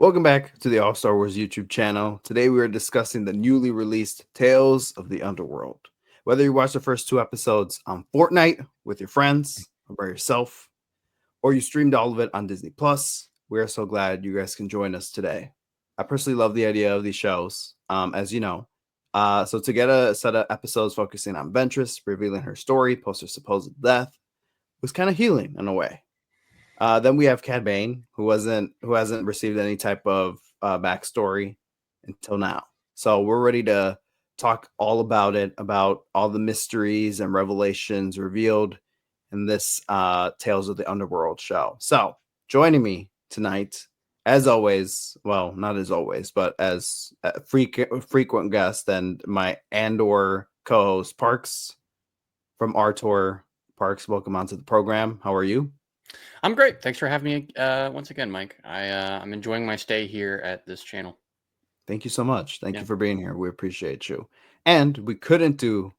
Welcome back to the All Star Wars YouTube channel. Today we are discussing the newly released Tales of the Underworld. Whether you watch the first two episodes on Fortnite with your friends or by yourself, or you streamed all of it on Disney Plus, we are so glad you guys can join us today. I personally love the idea of these shows, as you know. So to get a set of episodes focusing on Ventress, revealing her story post her supposed death, was kind of healing in a way. Then we have Cad Bane, who hasn't received any type of backstory until now. So we're ready to talk all about it, about all the mysteries and revelations revealed in this Tales of the Underworld show. So joining me tonight, as always, well, not as always, but as a frequent guest and my Andor co-host Parks from Artor. Parks, welcome onto the program. How are you? I'm great. Thanks for having me once again, Mike. I'm enjoying my stay here at this channel. Thank you so much. Thank you for being here. We appreciate you. And we couldn't do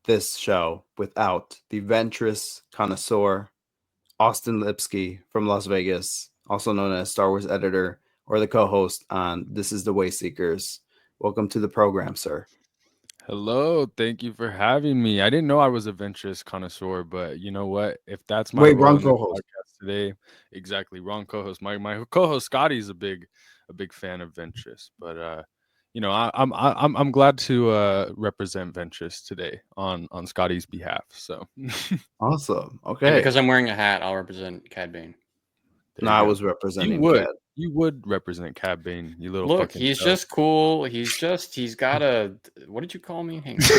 this show without the Ventress connoisseur, Austin Lipsky from Las Vegas, also known as Star Wars editor or the co-host on This is the Way Seekers. Welcome to the program, sir. Hello, thank you for having me. I didn't know I was a Ventress connoisseur, but you know what? If that's my role wrong in the co-host. podcast today, exactly wrong co-host. My co-host Scotty is a big fan of Ventress, but I'm glad to represent Ventress today on Scotty's behalf. So Awesome. And Okay. because I'm wearing a hat, I'll represent Cad Bane. No, I was representing Cad. You would represent Cad Bane, you little Look, fucking he's show. just cool. He's got a. What did you call me? Hang on.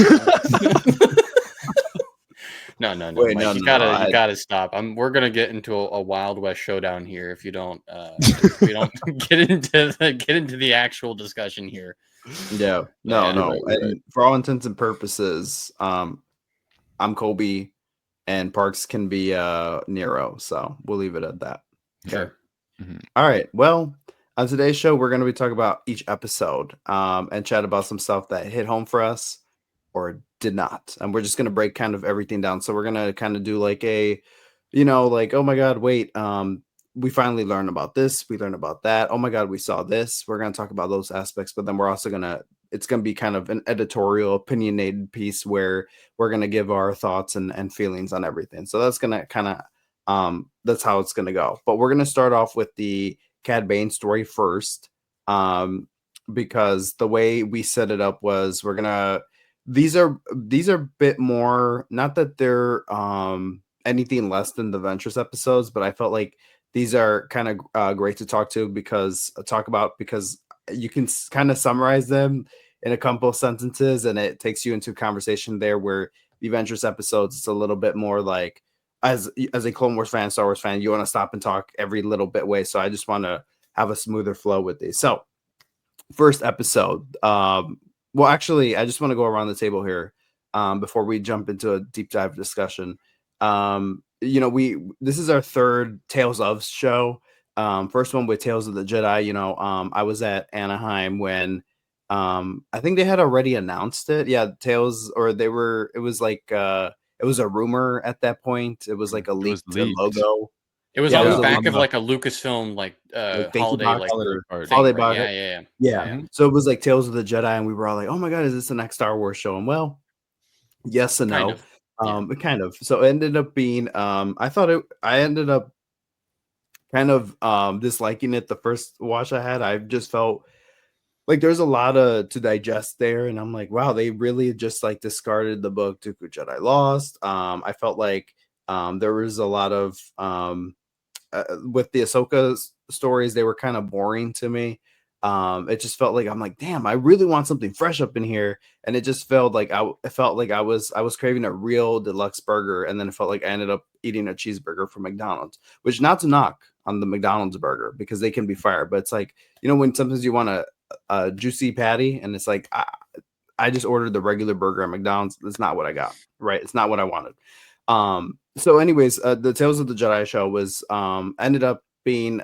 No, Wait, Mike. no, you no, gotta stop. We're gonna get into a Wild West showdown here if you don't. If we don't get into the actual discussion here. Yeah, no. Right. And for all intents and purposes, I'm Kobe, and Parks can be Nero. So we'll leave it at that. Sure. Mhm. All right. Well, on today's show, we're going to be talking about each episode and chat about some stuff that hit home for us or did not. And we're just going to break kind of everything down. So we're going to kind of do like a, like, oh my God, wait, we finally learned about this. We learned about that. Oh my God, we saw this. We're going to talk about those aspects, but then we're also it's going to be kind of an editorial, opinionated piece where we're going to give our thoughts and feelings on everything. So that's going to kind of, that's how it's going to go. But we're going to start off with the Cad Bane story first, because the way we set it up was these are a bit more, not that they're anything less than the Ventress episodes, but I felt like these are kind of great to talk about because you can kind of summarize them in a couple of sentences, and it takes you into a conversation there where the Ventress episodes, it's a little bit more like, as a Clone Wars fan, Star Wars fan, you want to stop and talk every little bit way. So I just want to have a smoother flow with these. So first episode, well, actually, I just want to go around the table here before we jump into a deep dive discussion. This is our third Tales of show. First one with Tales of the Jedi. I was at Anaheim when I think they had already announced it. Yeah, Tales, or it was like it was a rumor at that point. It was like a leaked logo. It was on the back of like a Lucasfilm holiday box. Yeah. So it was like Tales of the Jedi, and we were all like, "Oh my God, is this the next Star Wars show?" And well, yes and no. Kind of. So it ended up being. I ended up kind of disliking it the first watch I had. I just felt like there's a lot to digest there, and I'm like, wow, they really just like discarded the book Dooku Jedi Lost. I felt like there was a lot of with the Ahsoka stories, they were kind of boring to me. It just felt like I'm like, damn, I really want something fresh up in here, and it just felt like I was craving a real deluxe burger, and then it felt like I ended up eating a cheeseburger from McDonald's, which, not to knock on the McDonald's burger because they can be fire, but it's like, when sometimes you want a juicy patty, and it's like I just ordered the regular burger at McDonald's. That's not what I got, right? It's not what I wanted. So anyways, the Tales of the Jedi show was ended up being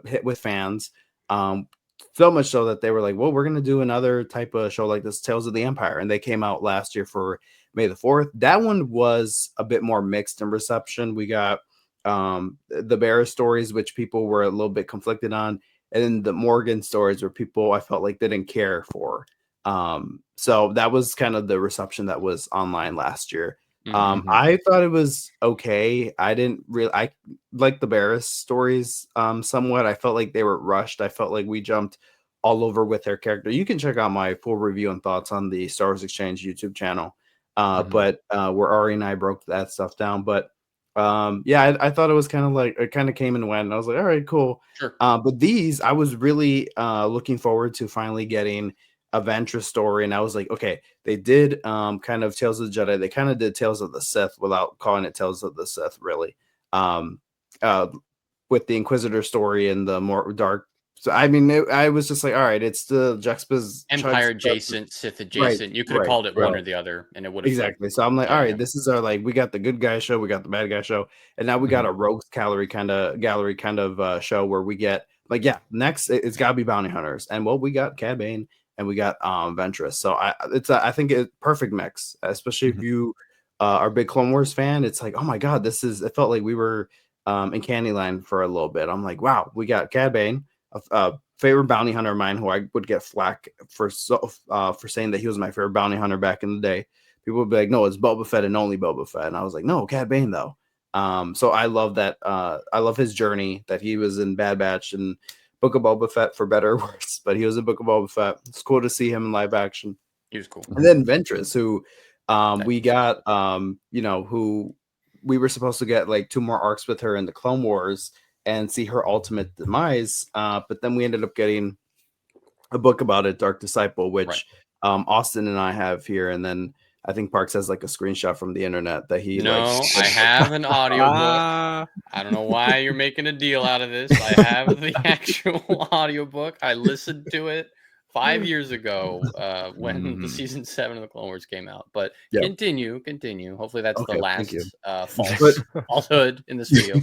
hit with fans. So much so that they were like, well, we're going to do another type of show like this, Tales of the Empire. And they came out last year for May the 4th. That one was a bit more mixed in reception. We got the Barris stories, which people were a little bit conflicted on. and then the Morgan stories were people I felt like didn't care for. So that was kind of the reception that was online last year. I thought it was okay. I like the Barris stories somewhat. I felt like they were rushed. I felt like we jumped all over with their character. You can check out my full review and thoughts on the Star Wars Exchange YouTube channel. But where Ari and I broke that stuff down. But yeah, I thought it was kind of like it kind of came and went. And I was like, all right, cool. Sure. But these, I was really looking forward to finally getting a Ventress story, and I was like, okay, they did kind of Tales of the Jedi. They kind of did Tales of the Sith without calling it Tales of the Sith, really. With the Inquisitor story and the more dark. So I mean, I was just like, all right, it's the Empire adjacent, Sith adjacent. Right, you could have called it one or the other, and it would have exactly. So I'm like, all right, this is our like we got the good guy show, we got the bad guy show, and now we got a rogues gallery kind of show where we get like next it's got to be bounty hunters, and well, we got Cad Bane and we got Ventress. So I think it's perfect mix, especially if you are a big Clone Wars fan. It's like, oh my god, it felt like we were in Candyland for a little bit. I'm like, wow, we got Cad Bane, a favorite bounty hunter of mine who I would get flack for saying that he was my favorite bounty hunter back in the day. People would be like, no, it's Boba Fett and only Boba Fett. And I was like, no, Cad Bane though. So I love that. I love his journey, that he was in Bad Batch and Book of Boba Fett for better or worse, but he was in Book of Boba Fett. It's cool to see him in live action. He was cool. And then Ventress, who we got, who we were supposed to get like 2 more arcs with her in the Clone Wars and see her ultimate demise. But then we ended up getting a book about it, Dark Disciple, which Austin and I have here. And then I think Parks has like a screenshot from the internet that he I have an audiobook. I don't know why you're making a deal out of this. I have the actual audiobook. I listened to it 5 years ago when the season 7 of the Clone Wars came out. But continue. Hopefully that's the last falsehood in this video.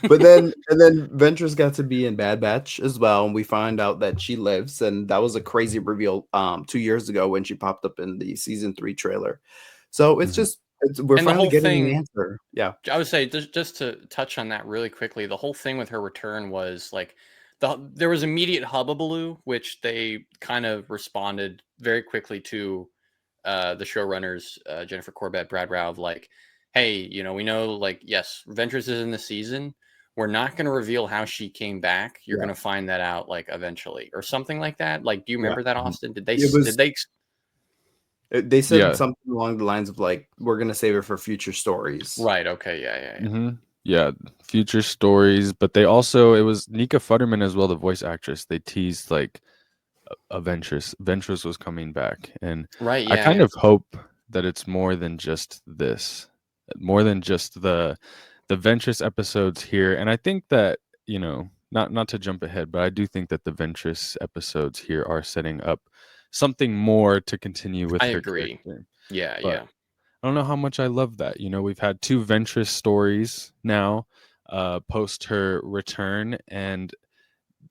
But then Ventress got to be in Bad Batch as well, and we find out that she lives, and that was a crazy reveal 2 years ago when she popped up in the season 3 trailer. So it's just we're finally getting an answer. Yeah, I would say just to touch on that really quickly, the whole thing with her return was like there was immediate hubbubaloo, which they kind of responded very quickly to the showrunners, Jennifer Corbett, Brad Rauv, like, hey, we know, like, yes, Ventress is in the season. We're not going to reveal how she came back. You're going to find that out, like, eventually, or something like that. Like, do you remember that, Austin? Did they said something along the lines of like, we're going to save her for future stories. Right. Okay. Yeah. Yeah, future stories. But they also, it was Nika Futterman as well, the voice actress. They teased like a Ventress was coming back, and I kind of hope that it's more than just this. More than just the Ventress episodes here. And I think that, not to jump ahead, but I do think that the Ventress episodes here are setting up something more to continue with her character. Yeah. I don't know how much I love that. We've had 2 Ventress stories now post her return, and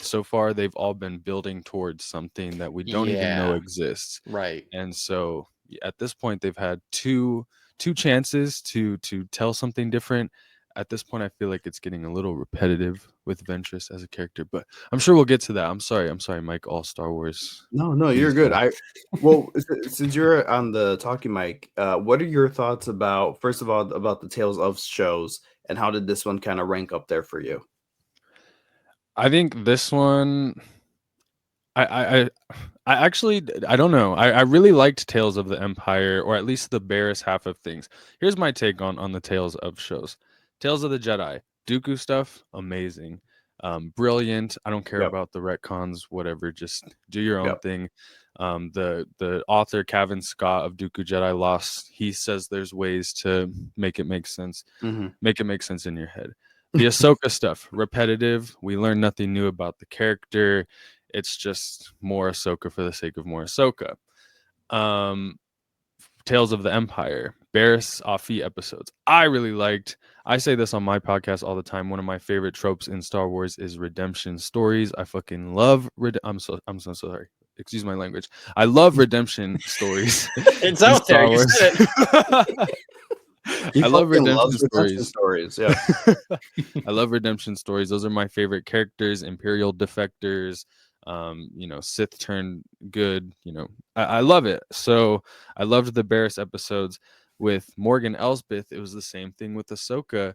so far they've all been building towards something that we don't even know exists. Right. And so at this point they've had two chances to tell something different. At this point, I feel like it's getting a little repetitive with Ventress as a character, but I'm sure we'll get to that. I'm sorry, Mike. All Star Wars. No, you're good. Since you're on the talking mic, what are your thoughts about, first of all, about the Tales of shows, and how did this one kind of rank up there for you? I think this one, I actually, I don't know. I really liked Tales of the Empire, or at least the Barris half of things. Here's my take on the Tales of shows. Tales of the Jedi, Dooku stuff, amazing. Brilliant. I don't care about the retcons, whatever. Just do your own thing. The author, Kevin Scott of Dooku Jedi Lost, he says there's ways to make it make sense. Make it make sense in your head. The Ahsoka stuff, repetitive. We learn nothing new about the character. It's just more Ahsoka for the sake of more Ahsoka. Tales of the Empire, Barris Offee episodes, I really liked. I say this on my podcast all the time. One of my favorite tropes in Star Wars is redemption stories. I fucking love I'm so sorry. Excuse my language. I love redemption stories. It's out there. You said it. He I love fucking redemption loves redemption stories. stories. Yeah. I love redemption stories. Those are my favorite characters. Imperial defectors, Sith turned good. I love it. So I loved the Barris episodes. With Morgan Elsbeth, it was the same thing with Ahsoka.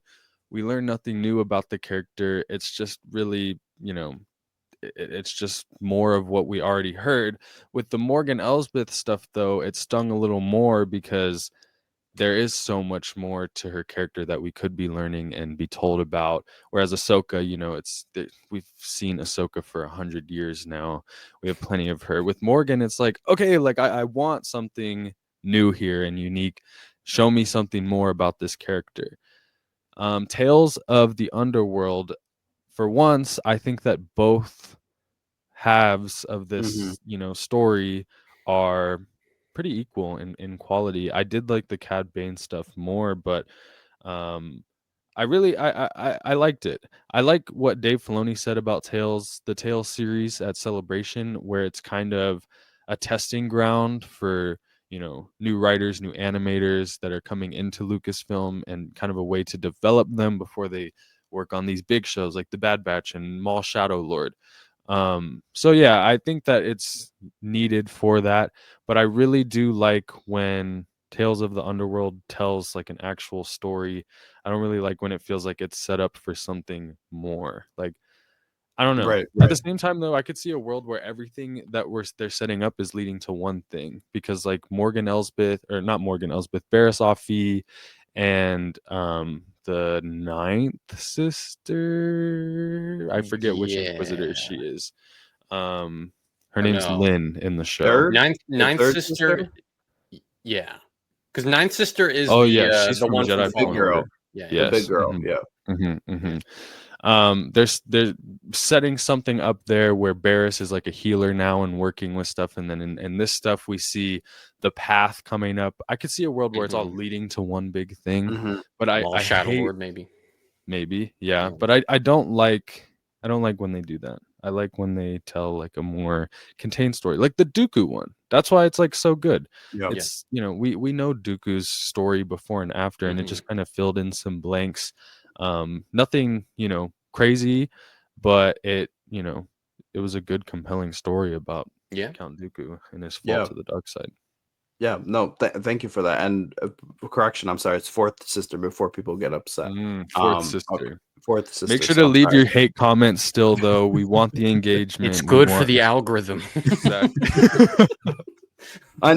We learn nothing new about the character. It's just really, it's just more of what we already heard. With the Morgan Elsbeth stuff, though, it stung a little more because there is so much more to her character that we could be learning and be told about. Whereas Ahsoka, we've seen Ahsoka for 100 years now. We have plenty of her. With Morgan, it's like, okay, like I want something new here and unique. Show me something more about this character. Tales of the Underworld. For once, I think that both halves of this, story are pretty equal in quality. I did like the Cad Bane stuff more, but um I really I liked it. I like what Dave Filoni said about the Tales series at Celebration, where it's kind of a testing ground for, new writers, new animators that are coming into Lucasfilm, and kind of a way to develop them before they work on these big shows like The Bad Batch and Maul Shadow Lord. So yeah, I think that it's needed for that, but I really do like when Tales of the Underworld tells like an actual story. I don't really like when it feels like it's set up for something more. Like, I don't know. Right. At Right. the same time, though, I could see a world where everything that they're setting up is leading to one thing, because like Morgan Elsbeth, or not Morgan Elsbeth, Barriss Offee, and the ninth sister, I forget which Inquisitor Yeah. she is. Her Or name's no. Lynn in the show. Third, the Ninth third sister. sister, Yeah. Because Ninth Sister is Oh yeah, she's the from one from Jedi the big Fallen Fallen girl, Order. Order. Yeah, yeah. the big Yes. girl. Yeah. Yeah. They're setting something up there where Barriss is like a healer now and working with stuff, and then in this stuff we see the path coming up. I could see a world where it's all Mhm. leading to one big thing, Hmm. but I Maul I Shadow hate, Lord, maybe. maybe, yeah, Yeah. but I don't like, when they do that. I like when they tell like a more contained story, like the Dooku one. That's why it's like so good. Yep. Yeah. It's, we know Dooku's story before and after, and it Mhm. just kind of filled in some blanks. Nothing, crazy, but it was a good, compelling story about Yeah. Count Dooku and his fall Yeah. to the dark side. Yeah. No. Thank you for that. And correction. I'm sorry. It's fourth sister. Before people get upset. Fourth Okay. sister. Fourth Make sister. sure So to I'm leave sorry. your hate comments still, though. We want the It's engagement. We good for want the algorithm. exactly. I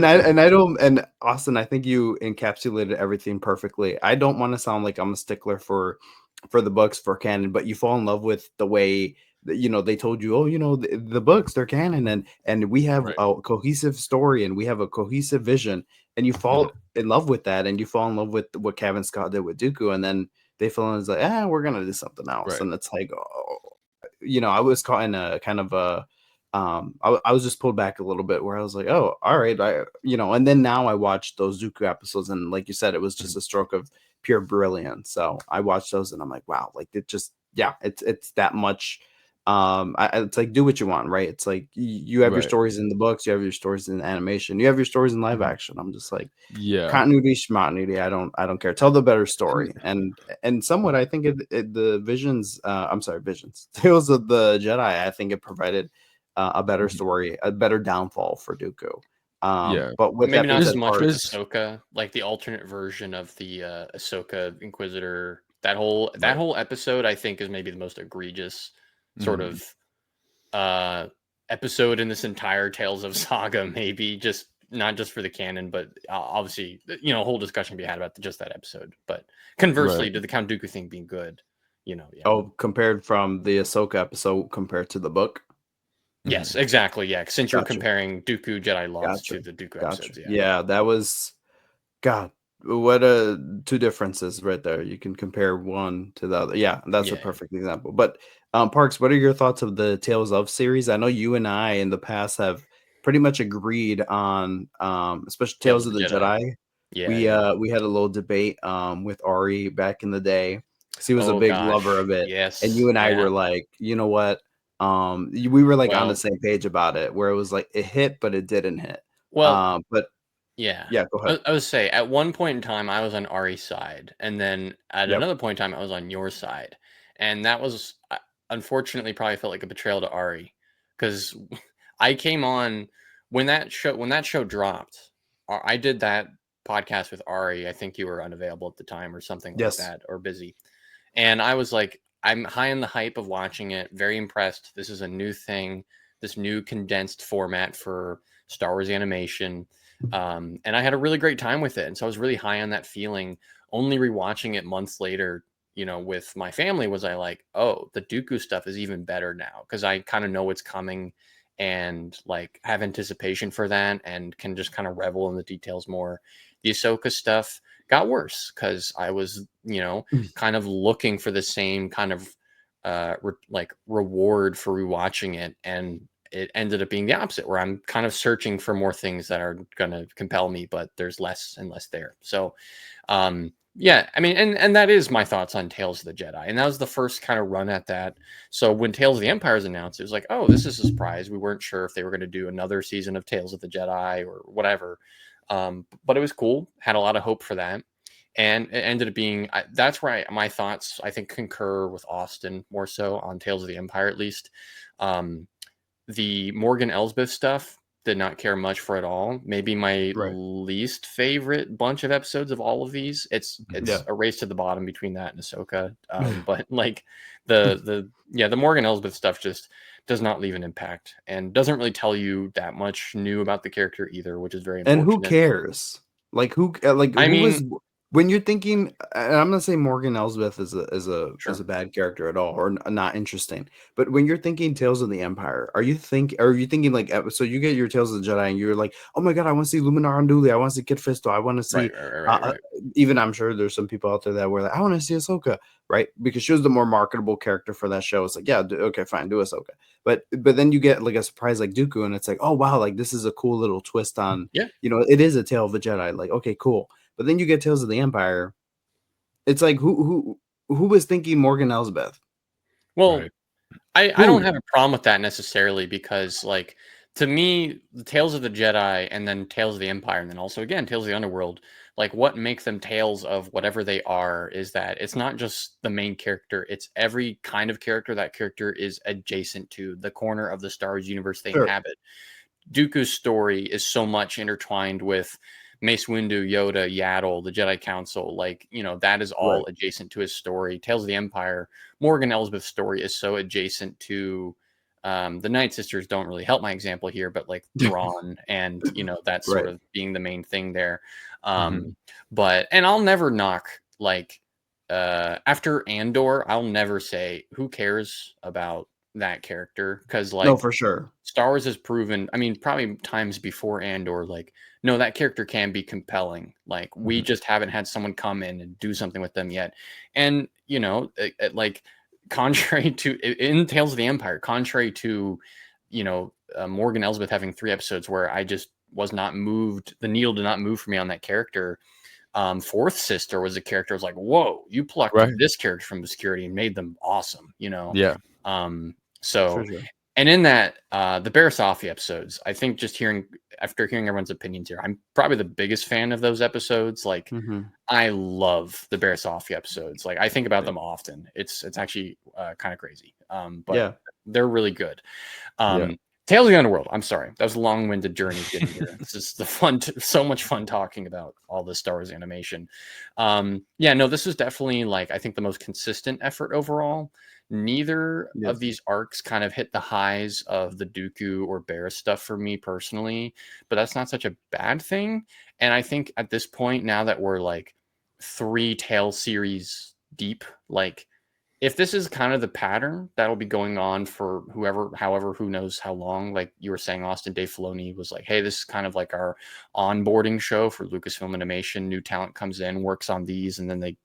don't, and Austin, I think you encapsulated everything perfectly. I don't want to sound like I'm a stickler for the books, for canon, but you fall in love with the way that, they told you, oh, the books, they're canon, and we have Right. a cohesive story and we have a cohesive vision, and you fall in love with that, and you fall in love with what Kevin Scott did with Dooku, and then they feel it's like, we're gonna do something else, Right. and it's like, oh, I was caught in a kind of a I was just pulled back a little bit where I was like, oh, all right, and then now I watched those Dooku episodes, and like you said, it was just a stroke of pure brilliance. So I watched those, and I'm like, wow, like it just, yeah, it's that much. It's like, do what you want, right? It's like you have your Right. stories in the books, you have your stories in animation, you have your stories in live Mhm. action. I'm just like, Yeah. continuity, schmonity. I don't care. Tell the better story. And somewhat, I think the visions. I'm sorry, visions. Tales of the Jedi. I think it provided a better Mhm. story, a better downfall for Dooku. Yeah. But with Maybe that being not There's as said, much with parts, there's Ahsoka, like the alternate version of the Ahsoka Inquisitor. That right. whole episode, I think, is maybe the most egregious sort Mhm. of episode in this entire Tales of Saga. Maybe just not just for the canon, but obviously, a whole discussion to be had about just that episode. But Right. conversely, to the Count Dooku thing being good, yeah. oh, compared from the Ahsoka episode compared to the book. Yes, Mhm. exactly. Yeah, since you're Gotcha, comparing Dooku Jedi Lost gotcha, to the Dooku gotcha. episodes, yeah. Yeah, that was God. What two differences right there. You can compare one to the other. Yeah, that's a Yeah. perfect example. But Parks, what are your thoughts of the Tales of series? I know you and I in the past have pretty much agreed on especially Tales Tales of of the the Jedi. Jedi. Yeah, yeah. We had a little debate with Ari back in the day. 'Cause he was a Oh big lover gosh. of it. And Yes. you and I Yeah. were like, you know what? We were like on the Well, same page about it, where it was like it hit, but it didn't hit. well, But Yeah. Yeah, go ahead. I would say at one point in time I was on Ari's side, and then at Yep. another point in time I was on your side. And that was unfortunately probably felt like a betrayal to Ari, cuz I came on when that show dropped. I did that podcast with Ari. I think you were unavailable at the time or something like Yes. that, or busy. And I was like, I'm high on the hype of watching it, very impressed. This is a new thing, this new condensed format for Star Wars animation. And I had a really great time with it. And so I was really high on that feeling. Only rewatching it months later, with my family, was I like, oh, the Dooku stuff is even better now, because I kind of know what's coming and like have anticipation for that and can just kind of revel in the details more. The Ahsoka stuff got worse because I was, kind of looking for the same kind of reward for rewatching it, and it ended up being the opposite, where I'm kind of searching for more things that are going to compel me, but there's less and less there. So yeah, I mean, and that is my thoughts on Tales of the Jedi, and that was the first kind of run at that. So when Tales of the Empire is announced, it was like, oh, this is a surprise. We weren't sure if they were going to do another season of Tales of the Jedi or whatever, but it was cool. Had a lot of hope for that, and it ended up being, that's where my thoughts, I think, concur with Austin more so on Tales of the Empire, at least. um, the Morgan Elsbeth stuff, did not care much for at all. Maybe my Right. least favorite bunch of episodes of all of these. It's Yeah. a race to the bottom between that and Ahsoka. But like the Morgan Elsbeth stuff just does not leave an impact and doesn't really tell you that much new about the character either, which is very And who unfortunate. cares? Like I who is mean, when you're thinking, and I'm not saying Morgan Elsbeth is a sure. bad character at all, or not interesting. But when you're thinking Tales of the Empire, are you thinking like, so you get your Tales of the Jedi and you're like, oh my god, I want to see Luminar Unduli, I want to see Kit Fisto, I want to Right, see right, right, uh, right, uh, right. even I'm sure there's some people out there that were like, I want to see Ahsoka, right? Because she was the more marketable character for that show. It's like, yeah, okay, fine, do Ahsoka. But then you get like a surprise like Dooku, and it's like, oh wow, like this is a cool little twist on, Yeah. it is a Tale of the Jedi. Like, okay, cool. But then you get Tales of the Empire. It's like, who was thinking Morgan Elsbeth? Well, Right. I don't Who? have a problem with that necessarily, because like, to me, the Tales of the Jedi and then Tales of the Empire and then also again Tales of the Underworld, like what makes them tales of whatever they are is that it's not just the main character, it's every kind of character that character is adjacent to, the corner of the Star Wars universe they Sure. inhabit. Dooku's story is so much intertwined with Mace Windu, Yoda, Yaddle, the Jedi Council. Like, that is Right. all adjacent to his story. Tales of the Empire, Morgan Elsbeth's story is so adjacent to, the Night Sisters don't really help my example here, but like Thrawn and, that sort Right. of being the main thing there. Mhm. And I'll never knock, like, after Andor, I'll never say who cares about that character, because No, like for sure. Star Wars has proven, I mean, probably times before Andor, like, no, that character can be compelling. Like, we Mhm. just haven't had someone come in and do something with them yet. And, like, contrary to in Tales of the Empire, contrary to, Morgan Elsbeth having 3 episodes where I just was not moved, the needle did not move for me on that character. Fourth Sister was a character I was like, whoa, you plucked Right. this character from obscurity and made them awesome. Yeah. Um, For so, sure. and in that, the Barasafi episodes, I think just after hearing everyone's opinions here, I'm probably the biggest fan of those episodes. Like, Mhm. I love the Barasafi episodes. Like, I think about Yeah. them often. It's actually kind of crazy. But Yeah. they're really good. Yeah. Tales of the Underworld. I'm sorry, that was a long-winded journey getting here. It's just so much fun talking about all this Star Wars animation. Yeah, no, this is definitely, like, I think the most consistent effort overall. Neither of Yes. these arcs kind of hit the highs of the Dooku or Barris stuff for me personally, but that's not such a bad thing. And I think at this point, now that we're like 3 Tale series deep, like, if this is kind of the pattern that'll be going on for however, who knows how long, like you were saying, Austin, Dave Filoni was like, hey, this is kind of like our onboarding show for Lucasfilm Animation. New talent comes in, works on these, and then they,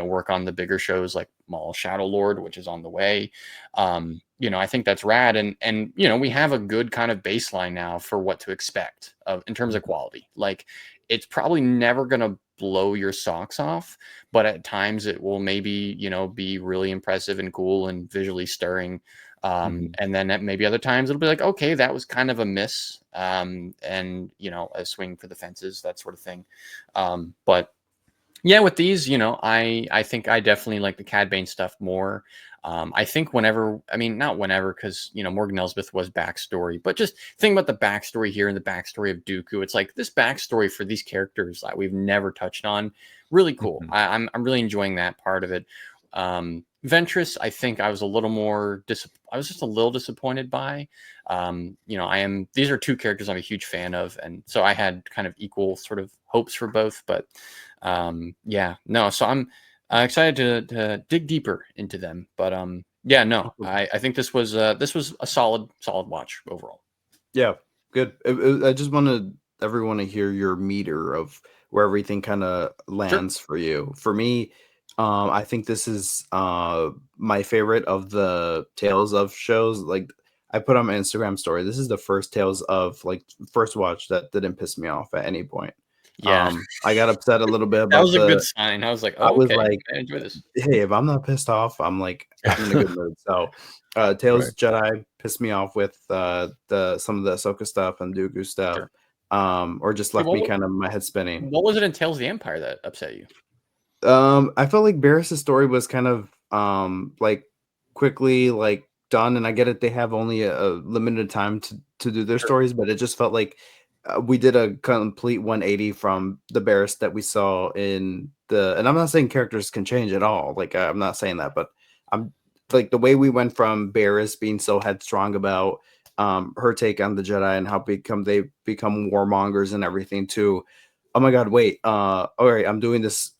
work on the bigger shows like Maul Shadow Lord, which is on the way. I think that's rad. And we have a good kind of baseline now for what to expect in terms of Mhm. quality. Like, it's probably never gonna blow your socks off, but at times it will maybe, be really impressive and cool and visually stirring. And then maybe other times it'll be like, okay, that was kind of a miss, and a swing for the fences, that sort of thing. But yeah, with these, I think I definitely like the Cad Bane stuff more. I think not whenever, because Morgan Elsbeth was backstory, but just think about the backstory here and the backstory of Dooku. It's like this backstory for these characters that we've never touched on. Really cool. I'm really enjoying that part of it. Ventress, I think I was a little more I was just a little disappointed by. These are two characters I'm a huge fan of, and so I had kind of equal sort of hopes for both. But so I'm excited to dig deeper into them. But I think this was a solid watch overall. Yeah, good. I just wanted everyone to hear your meter of where everything kind of lands for you. For me, I think this is my favorite of the Tales of shows. Like I put on my Instagram story, this is the first Tales of first watch that didn't piss me off at any point. Yeah. I got upset a little bit about that was a good sign. I was like, oh, okay, I enjoy this. Hey, if I'm not pissed off, I'm in a good mood. So Tales Jedi pissed me off with some of the Ahsoka stuff and Dooku stuff. Or just left me kind of my head spinning. What was it in Tales of the Empire that upset you? I felt like Barris's story was kind of quickly done, and I get it, they have only a limited time to do their stories, but it just felt like we did a complete 180 from the Barris that we saw in and I'm not saying characters can change at all, I'm not saying that, but I'm like the way we went from Barris being so headstrong about her take on the Jedi and how they become warmongers and everything to, oh my god, wait, all right, I'm doing this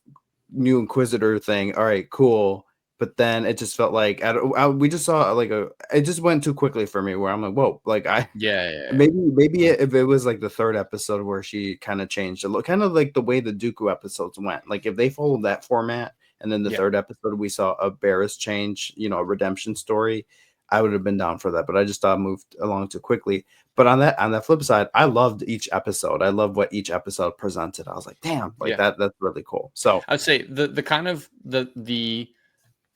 new Inquisitor thing. All right, cool. But then it just felt like we just saw it just went too quickly for me. Where I'm like, whoa, maybe if it was like the third episode where she kind of changed a look, kind of like the way the Dooku episodes went. Like if they followed that format, and then the third episode we saw a Barris change, a redemption story, I would have been down for that. But I just thought it moved along too quickly. But on that flip side, I loved each episode. I loved what each episode presented. I was like, damn, that's really cool. So I'd say the kind of the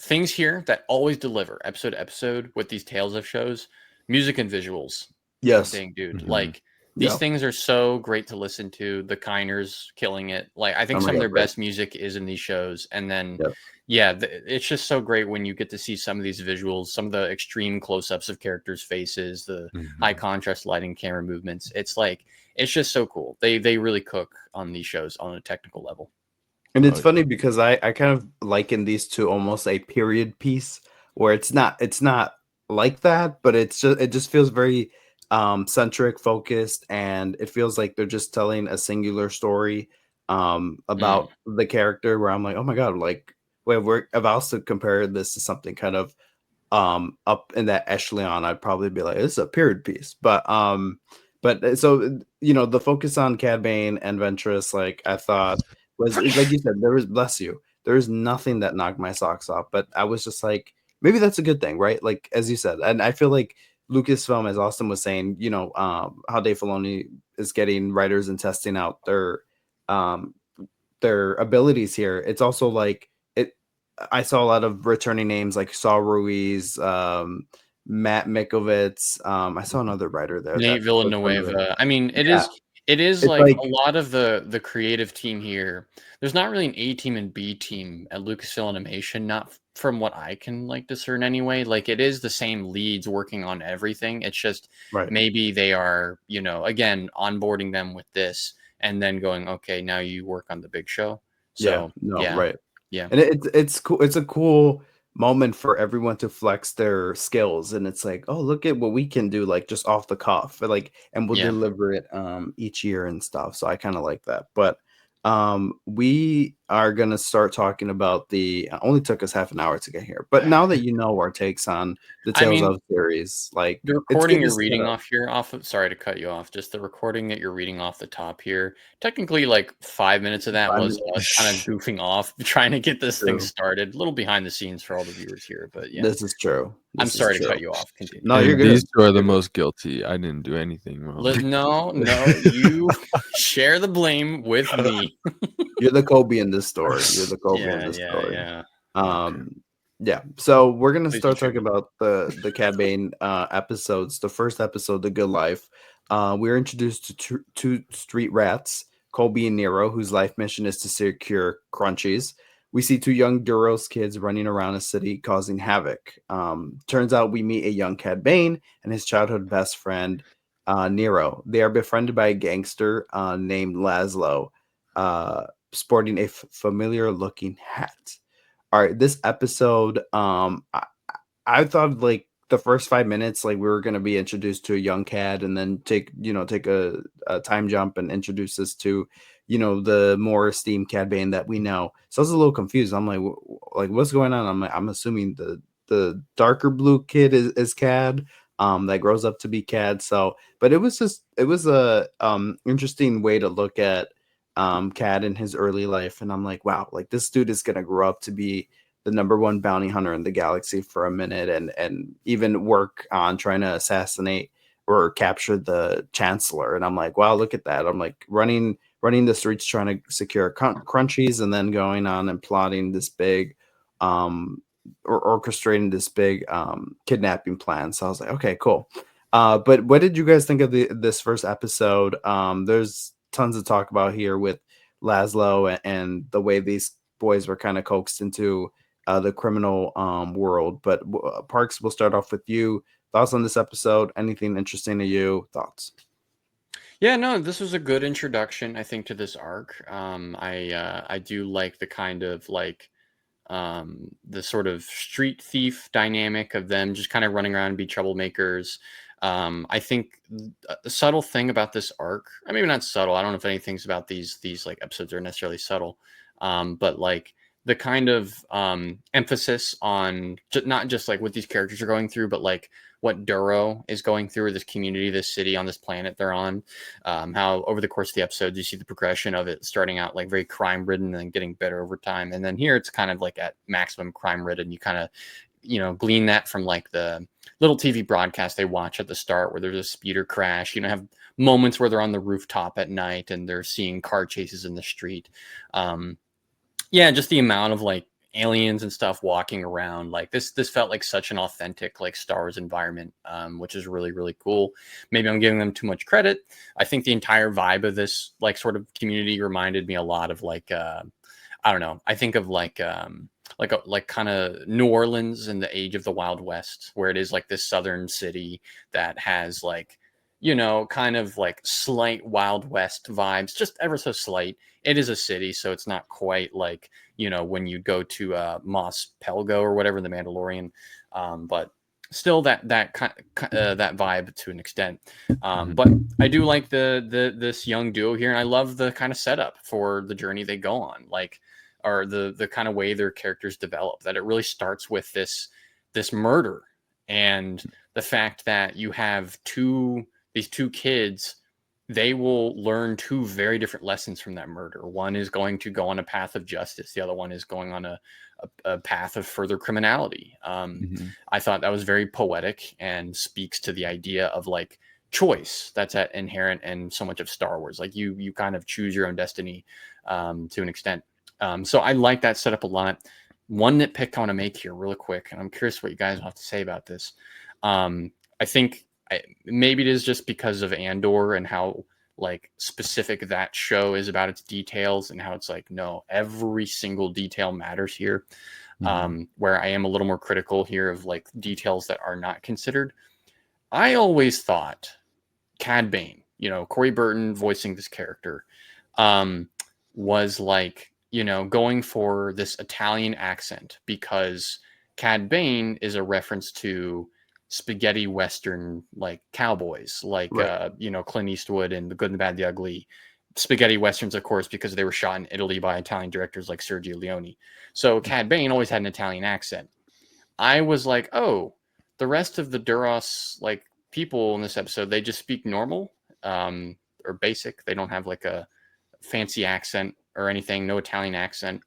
things here that always deliver episode to episode with these Tales of shows, music and visuals. Yes, dang, dude. Like these things are so great to listen to. The Kiners killing it. Like I think some of their best music is in these shows, and then it's just so great when you get to see some of these visuals, some of the extreme close-ups of characters' faces, the high contrast lighting, camera movements. It's just so cool. They really cook on these shows on a technical level. And it's funny because I kind of liken these to almost a period piece where it's not like that, but it just feels very centric, focused, and it feels like they're just telling a singular story about the character, where I'm like, oh my god, like if I was to compare this to something kind of up in that echelon, I'd probably be like, this is a period piece. But so the focus on Cad Bane and Ventress, like I thought was, like you said, there was nothing that knocked my socks off, but I was just like, maybe that's a good thing, right? Like as you said, and I feel like Lucasfilm, as Austin was saying, how Dave Filoni is getting writers and testing out their abilities here. It's also like I saw a lot of returning names like Saul Ruiz, Matt Mikovits. I saw another writer there, Nate Villanueva. I mean, it is like a lot of the creative team here. There's not really an A team and B team at Lucasfilm Animation, not from what I can discern anyway. Like it is the same leads working on everything. It's just maybe they are, again, onboarding them with this and then going, okay, now you work on the big show. So right. Yeah. And it's cool. It's a cool moment for everyone to flex their skills, and it's like, oh, look at what we can do, like just off the cuff, and we'll deliver it each year and stuff. So I kind of like that. But we are gonna start talking about only took us half an hour to get here, but now that our takes on the Tales of series, like the recording you're reading off here, sorry to cut you off, just the recording that you're reading off the top here, technically 5 minutes of that was us kind of goofing off trying to get this thing started, a little behind the scenes for all the viewers here, but yeah, this is true. I'm sorry to cut you off. Continue. No, you're good. These two are the most guilty. I didn't do anything wrong. No, you share the blame with me. You're the Kobe in this story. You're the Kobe in this story. Yeah. Yeah, so we're gonna Please do start shoot talking me. about the Cad Bane episodes. The first episode, The Good Life. We're introduced to two street rats, Colby and Nero, whose life mission is to secure crunchies. We see two young Duros kids running around a city causing havoc. Turns out we meet a young Cad Bane and his childhood best friend, Nero. They are befriended by a gangster named Laszlo, sporting a familiar looking hat. All right, this episode, I thought like the first 5 minutes, like we were gonna be introduced to a young Cad, and then take a time jump and introduce us to, the more esteemed Cad Bane that we know. So I was a little confused. I'm like, like what's going on? I'm assuming the darker blue kid is Cad, that grows up to be Cad. So, but it was a interesting way to look at Cad in his early life, and I'm like, wow, like this dude is gonna grow up to be the number one bounty hunter in the galaxy for a minute, and even work on trying to assassinate or capture the chancellor. And I'm like, wow, look at that. I'm like running the streets trying to secure crunchies, and then going on and plotting this big or orchestrating this big kidnapping plan. So I was like, okay, cool. But what did you guys think of this first episode? There's tons to talk about here with Laszlo and the way these boys were kind of coaxed into the criminal world. But Parks, we'll start off with you. Thoughts on this episode? Anything interesting to you? Thoughts? Yeah, no, this was a good introduction, I think, to this arc. I do like the kind of like the sort of street thief dynamic of them just kind of running around and be troublemakers. I think the subtle thing about this arc, I mean, not subtle. I don't know if anything's about these like episodes are necessarily subtle, but like the kind of emphasis on not just like what these characters are going through, but like what Duro is going through, or this community, this city on this planet they're on. How over the course of the episodes you see the progression of it starting out like very crime ridden and then getting better over time, and then here it's kind of like at maximum crime ridden. You kind of glean that from like the little TV broadcast they watch at the start where there's a speeder crash. Have moments where they're on the rooftop at night and they're seeing car chases in the street. Yeah, just the amount of like aliens and stuff walking around, like this felt like such an authentic like Star Wars environment, which is really really cool. Maybe I'm giving them too much credit. I think the entire vibe of this like sort of community reminded me a lot of like I don't know, I think of like kind of New Orleans in the age of the Wild West, where it is like this southern city that has like kind of like slight Wild West vibes, just ever so slight. It is a city, so it's not quite like when you go to Mos Pelgo or whatever, the Mandalorian, but still that kind that vibe to an extent. But I do like this young duo here, and I love the kind of setup for the journey they go on, like or the kind of way their characters develop. That it really starts with this murder and the fact that you have these two kids, they will learn two very different lessons from that murder. One is going to go on a path of justice. The other one is going on a path of further criminality. I thought that was very poetic and speaks to the idea of like choice that's inherent in so much of Star Wars. Like you kind of choose your own destiny to an extent. So I like that setup a lot. One nitpick I want to make here real quick, and I'm curious what you guys have to say about this. I think maybe it is just because of Andor and how like specific that show is about its details, and how it's like, no, every single detail matters here. Where I am a little more critical here of like details that are not considered. I always thought Cad Bane, Corey Burton voicing this character, was like, going for this Italian accent because Cad Bane is a reference to spaghetti Western, like cowboys, like, Right. Clint Eastwood and The Good and the Bad, the Ugly. Spaghetti Westerns, of course, because they were shot in Italy by Italian directors like Sergio Leone. So Cad Bane always had an Italian accent. I was like, oh, the rest of the Duros, like people in this episode, they just speak normal or basic. They don't have like a fancy accent or anything, no Italian accent.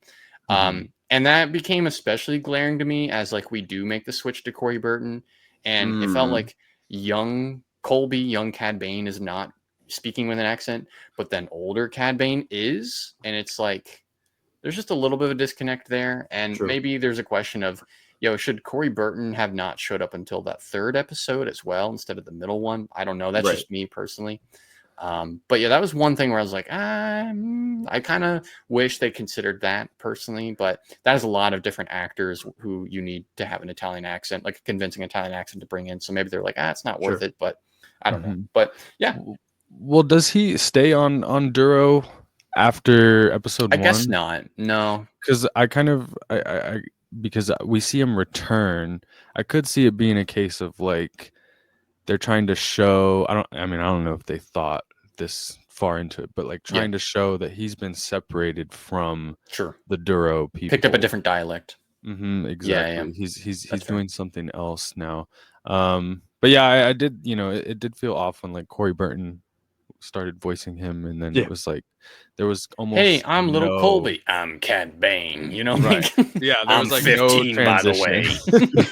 And that became especially glaring to me as like we do make the switch to Corey Burton. And it felt like young Colby, young Cad Bane is not speaking with an accent, but then older Cad Bane is. And it's like there's just a little bit of a disconnect there. And True. maybe there's a question of, should Corey Burton have not showed up until that third episode as well instead of the middle one? I don't know. That's just me personally. But yeah, that was one thing where I was like, I kind of wish they considered that personally, but that is a lot of different actors who you need to have an Italian accent, like a convincing Italian accent to bring in. So maybe they're like, it's not worth it, but I don't know. But yeah. Well, does he stay on Duro after episode 1? I guess not. No. Because I kind of, because we see him return, I could see it being a case of like, they're trying to show, I don't know if they thought this far into it, but like trying to show that he's been separated from the Duro people. Picked up a different dialect. Exactly. He's doing something else now. But yeah, I did, it did feel off when like Corey Burton started voicing him, and then it was like there was almost, hey, I'm little Colby, I'm Cad Bane, right. Yeah, there was like 15 no transition. By the way.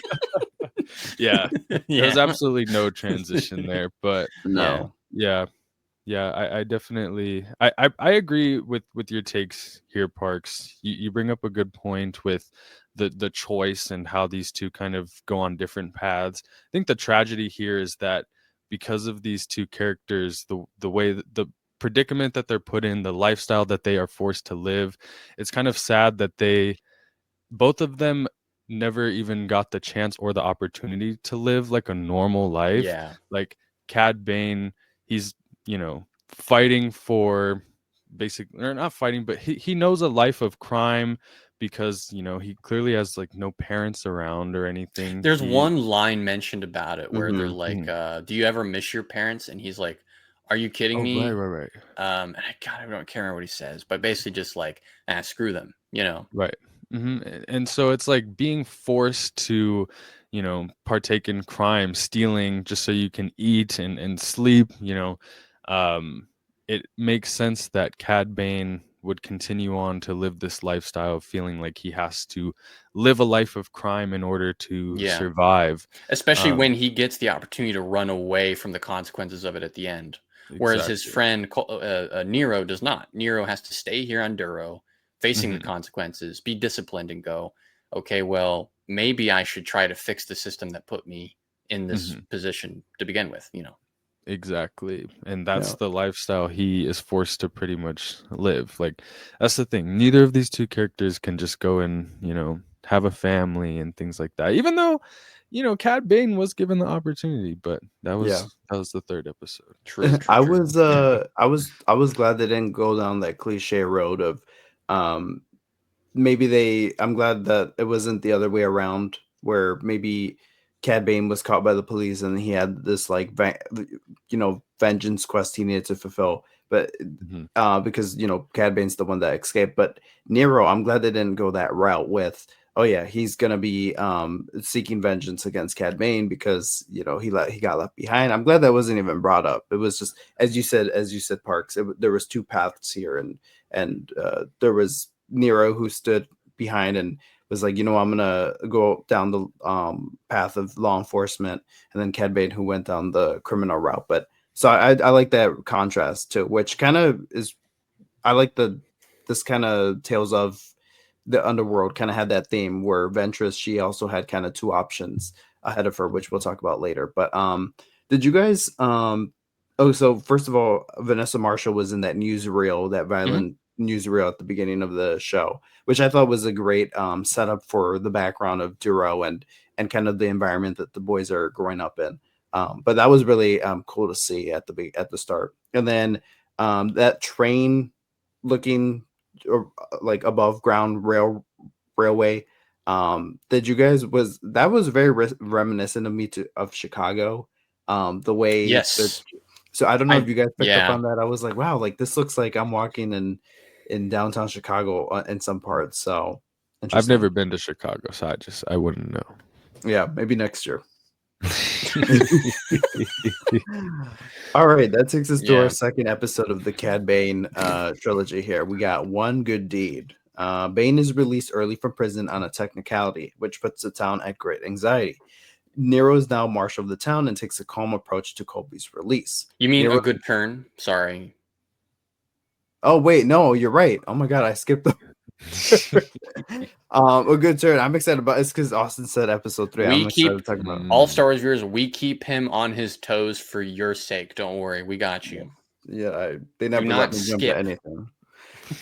Yeah, there was absolutely no transition there, but no. I definitely I agree with your takes here, Parks. You bring up a good point with the choice and how these two kind of go on different paths. I think the tragedy here is that because of these two characters, the way the predicament that they're put in, the lifestyle that they are forced to live, it's kind of sad that both of them never even got the chance or the opportunity to live like a normal life. Yeah. Like Cad Bane, he's, fighting for or not fighting, but he knows a life of crime because, he clearly has like no parents around or anything. There's one line mentioned about it where they're like, do you ever miss your parents? And he's like, are you kidding me? Right. And I can't remember what he says, but basically just like, screw them, Right. And so it's like being forced to, partake in crime, stealing just so you can eat and sleep, it makes sense that Cad Bane would continue on to live this lifestyle of feeling like he has to live a life of crime in order to survive. Especially when he gets the opportunity to run away from the consequences of it at the end. Whereas his friend Nero does not. Nero has to stay here on Duro, facing the consequences, be disciplined, and go, okay, well, maybe I should try to fix the system that put me in this position to begin with, Exactly. And that's the lifestyle he is forced to pretty much live. Like, that's the thing. Neither of these two characters can just go and, have a family and things like that. Even though, Cad Bane was given the opportunity, but that was the third episode. True. I was glad they didn't go down that cliche road of I'm glad that it wasn't the other way around, where maybe Cad Bane was caught by the police and he had this like vengeance quest he needed to fulfill, but because Cad Bane's the one that escaped. But Nero, I'm glad they didn't go that route with, oh yeah, he's gonna be seeking vengeance against Cad Bane because he got left behind. I'm glad that wasn't even brought up. It was just as you said, Parks. There was two paths here, and there was Nero who stood behind and was like, I'm gonna go down the path of law enforcement, and then Cad Bane who went down the criminal route. But so I like that contrast too, which kind of is, I like this kind of Tales of the Underworld kind of had that theme where Ventress, she also had kind of two options ahead of her, which we'll talk about later. But did you guys so first of all, Vanessa Marshall was in that newsreel, that violent newsreel at the beginning of the show, which I thought was a great setup for the background of Duro and kind of the environment that the boys are growing up in. But that was really cool to see at the start. And then that train looking like above ground railway. Did you guys that was very reminiscent of me of Chicago. The way so I don't know if you guys picked up on that. I was like, wow, like this looks like I'm walking in downtown Chicago in some parts. So I've never been to Chicago, so I wouldn't know. Yeah, maybe next year. All right, that takes us to our second episode of the Cad Bane trilogy here. We got One Good Deed. Bane is released early from prison on a technicality, which puts the town at great anxiety. Nero is now marshal of the town and takes a calm approach to Colby's release. You mean a good turn? Sorry. Oh, wait, no, you're right. Oh my God, I skipped the A good turn. I'm excited about it's because Austin said episode 3. I'm excited to talk about all Star Wars viewers. We keep him on his toes for your sake. Don't worry, we got you. Yeah, they never let me jump at anything.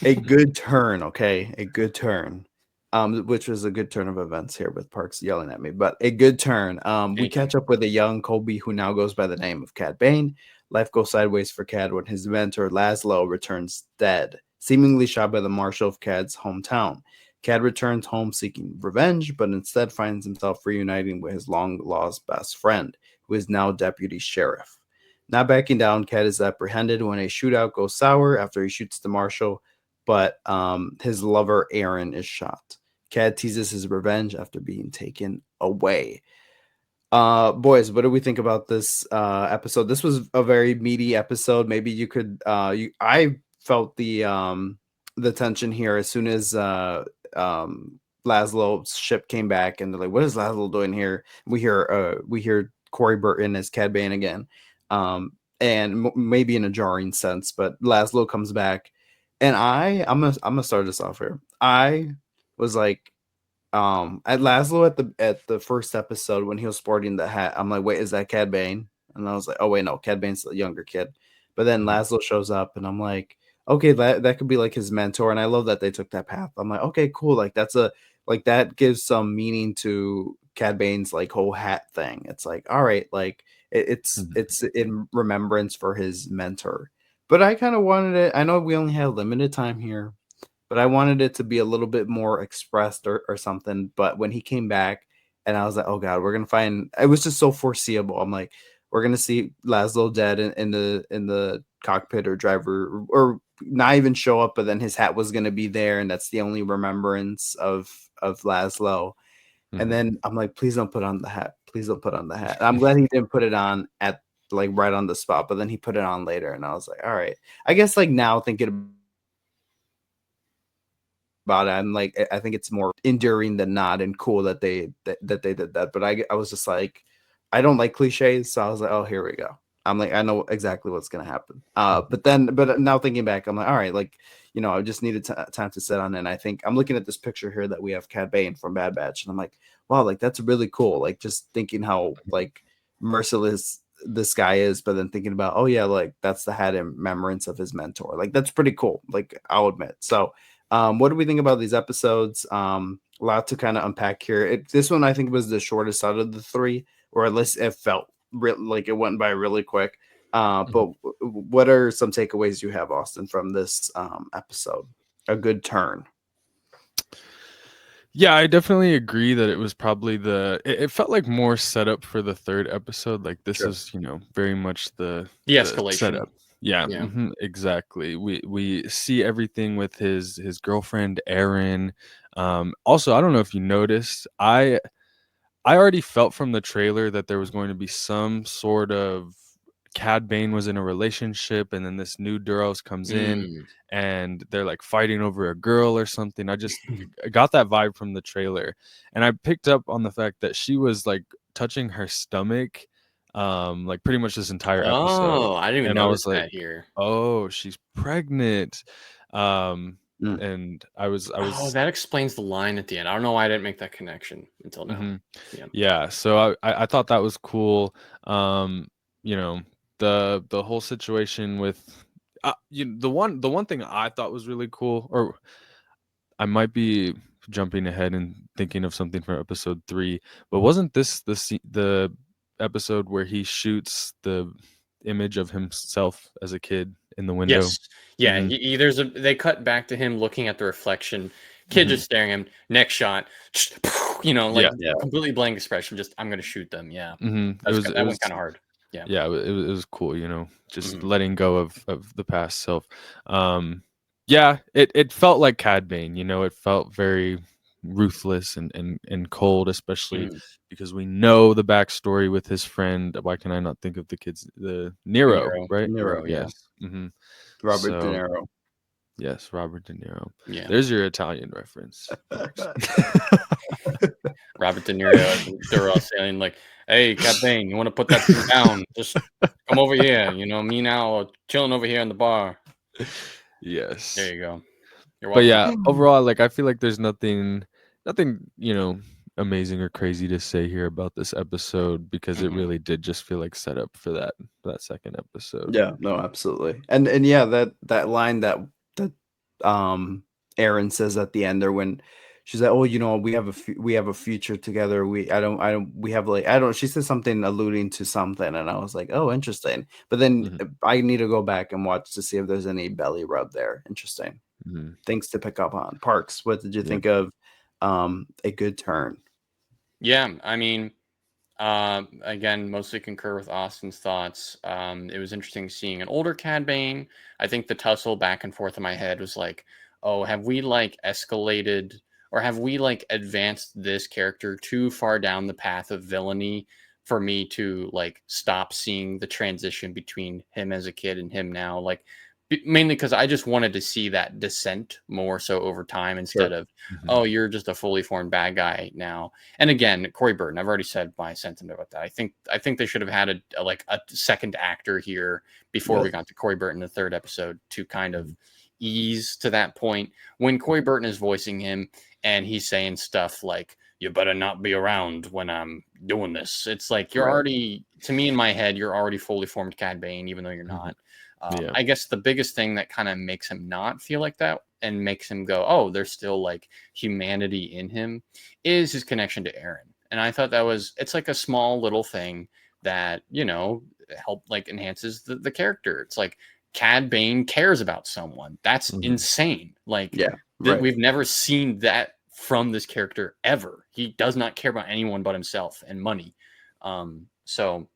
A good turn, okay, a good turn. Which was a good turn of events here with Parks yelling at me, but a good turn. We catch up with a young Colby who now goes by the name of Cad Bane. Life goes sideways for Cad when his mentor Laszlo returns dead, seemingly shot by the marshal of Cad's hometown. Cad returns home seeking revenge, but instead finds himself reuniting with his long-lost best friend, who is now deputy sheriff. Not backing down, Cad is apprehended when a shootout goes sour after he shoots the marshal, but his lover Aaron is shot. Cad teases his revenge after being taken away. Boys, what do we think about this episode? This was a very meaty episode. Maybe you could I felt the tension here as soon as Laszlo's ship came back and they're like, what is Laszlo doing here? We hear Corey Burton as Cad Bane again. And maybe in a jarring sense, but Laszlo comes back and I'm gonna start this off here. I was like, at Laszlo at the first episode when he was sporting the hat, I'm like, wait, is that Cad Bane? And I was like, oh wait, no, Cad Bane's the younger kid. But then Laszlo shows up, and I'm like, okay, that could be like his mentor. And I love that they took that path. I'm like, okay, cool. Like that gives some meaning to Cad Bane's like whole hat thing. It's like, all right, like it's in remembrance for his mentor. But I kind of wanted it. I know we only have limited time here, but I wanted it to be a little bit more expressed or something. But when he came back, and I was like, oh God, we're gonna find it was just so foreseeable. I'm like, we're gonna see Laszlo dead in the cockpit or driver or not even show up, but then his hat was gonna be there, and that's the only remembrance of Laszlo. And then I'm like, please don't put on the hat. Please don't put on the hat. And I'm glad he didn't put it on at like right on the spot, but then he put it on later, and I was like, all right. I guess like now thinking about it, I'm like, I think it's more enduring than not, and cool that they did that. But I was just like, I don't like cliches, so I was like, oh, here we go. I'm like, I know exactly what's gonna happen. But now thinking back, I'm like, all right, like, I just needed time to sit on it. And I think I'm looking at this picture here that we have Cad Bane from Bad Batch, and I'm like, wow, like that's really cool. Like just thinking how like merciless this guy is, but then thinking about, oh yeah, like that's the hat in remembrance of his mentor. Like that's pretty cool. Like I'll admit. So what do we think about these episodes? A lot to kind of unpack here. This one I think was the shortest out of the 3, or at least it felt like it went by really quick. But what are some takeaways you have, Austin, from this episode? A good turn. Yeah, I definitely agree that it was probably it felt like more setup for the 3rd episode. Like this is, very much the escalation setup. Yeah, exactly. We see everything with his girlfriend Erin. Also, I don't know if you noticed, I already felt from the trailer that there was going to be some sort of Cad Bane was in a relationship, and then this new Duros comes in and they're like fighting over a girl or something. I got that vibe from the trailer, and I picked up on the fact that she was like touching her stomach, like pretty much this entire episode. Oh, I didn't even notice that here. Oh, she's pregnant. And I was oh, that explains the line at the end. I don't know why I didn't make that connection until now. Yeah, so I thought that was cool. The whole situation with the one thing I thought was really cool, or I might be jumping ahead and thinking of something from episode 3, but wasn't this the episode where he shoots the image of himself as a kid in the window? Yes. Yeah. They cut back to him looking at the reflection. Kid just staring at him. Next shot, completely blank expression. Just I'm gonna shoot them. Yeah. That went kind of hard. Yeah. Yeah, it was cool. Just letting go of the past self. Yeah, it felt like Cad Bane. It felt very ruthless and cold, especially because we know the backstory with his friend. Why can I not think of the Nero, right? Nero, yes. Robert De Niro. Yes, Robert De Niro. Yeah. There's your Italian reference. Robert De Niro, they're all saying like, hey, Cad Bane, you want to put that thing down? Just come over here. Me now chilling over here in the bar. Yes. There you go. You're But welcome. yeah, overall, like I feel like there's nothing, amazing or crazy to say here about this episode because it really did just feel like set up for that second episode. Yeah, no, absolutely. And yeah, that line that Aaron says at the end there when she's like, "Oh, we have we have a future together. We have like I don't." She says something alluding to something, and I was like, "Oh, interesting." But then I need to go back and watch to see if there's any belly rub there. Interesting things to pick up on. Parks, what did you think of A Good Turn? Yeah, I mean, again, mostly concur with Austin's thoughts. It was interesting seeing an older Cad Bane. I think the tussle back and forth in my head was like, oh, have we like escalated or have we like advanced this character too far down the path of villainy for me to like stop seeing the transition between him as a kid and him now? Like, mainly because I just wanted to see that descent more so over time instead of, oh, you're just a fully formed bad guy now. And again, Corey Burton, I've already said my sentiment about that. I think they should have had a second actor here before we got to Corey Burton, the third episode, to kind of ease to that point. When Corey Burton is voicing him and he's saying stuff like, you better not be around when I'm doing this. It's like you're already, to me in my head, you're already fully formed Cad Bane, even though you're not. I guess the biggest thing that kind of makes him not feel like that and makes him go, oh, there's still like humanity in him is his connection to Aaron. And I thought it's like a small little thing that, help like enhances the character. It's like Cad Bane cares about someone. That's insane. Like we've never seen that from this character ever. He does not care about anyone but himself and money. So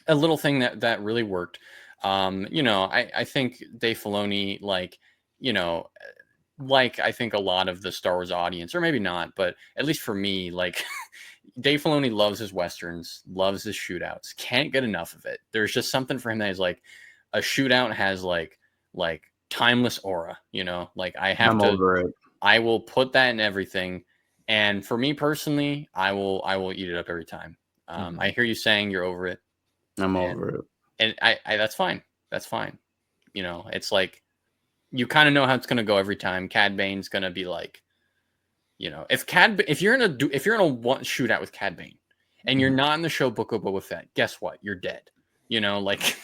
a little thing that really worked. I think Dave Filoni, like I think a lot of the Star Wars audience, or maybe not, but at least for me, like Dave Filoni loves his westerns, loves his shootouts, can't get enough of it. There's just something for him that is like a shootout has like timeless aura, like I'm over it. I will put that in everything. And for me personally, I will eat it up every time. I hear you saying you're over it. I'm over it. And I that's fine. That's fine. It's like you kind of know how it's going to go every time. Cad Bane's going to be like, if you're in a one shootout with Cad Bane and you're not in the show Book of Boba Fett, guess what? You're dead. Like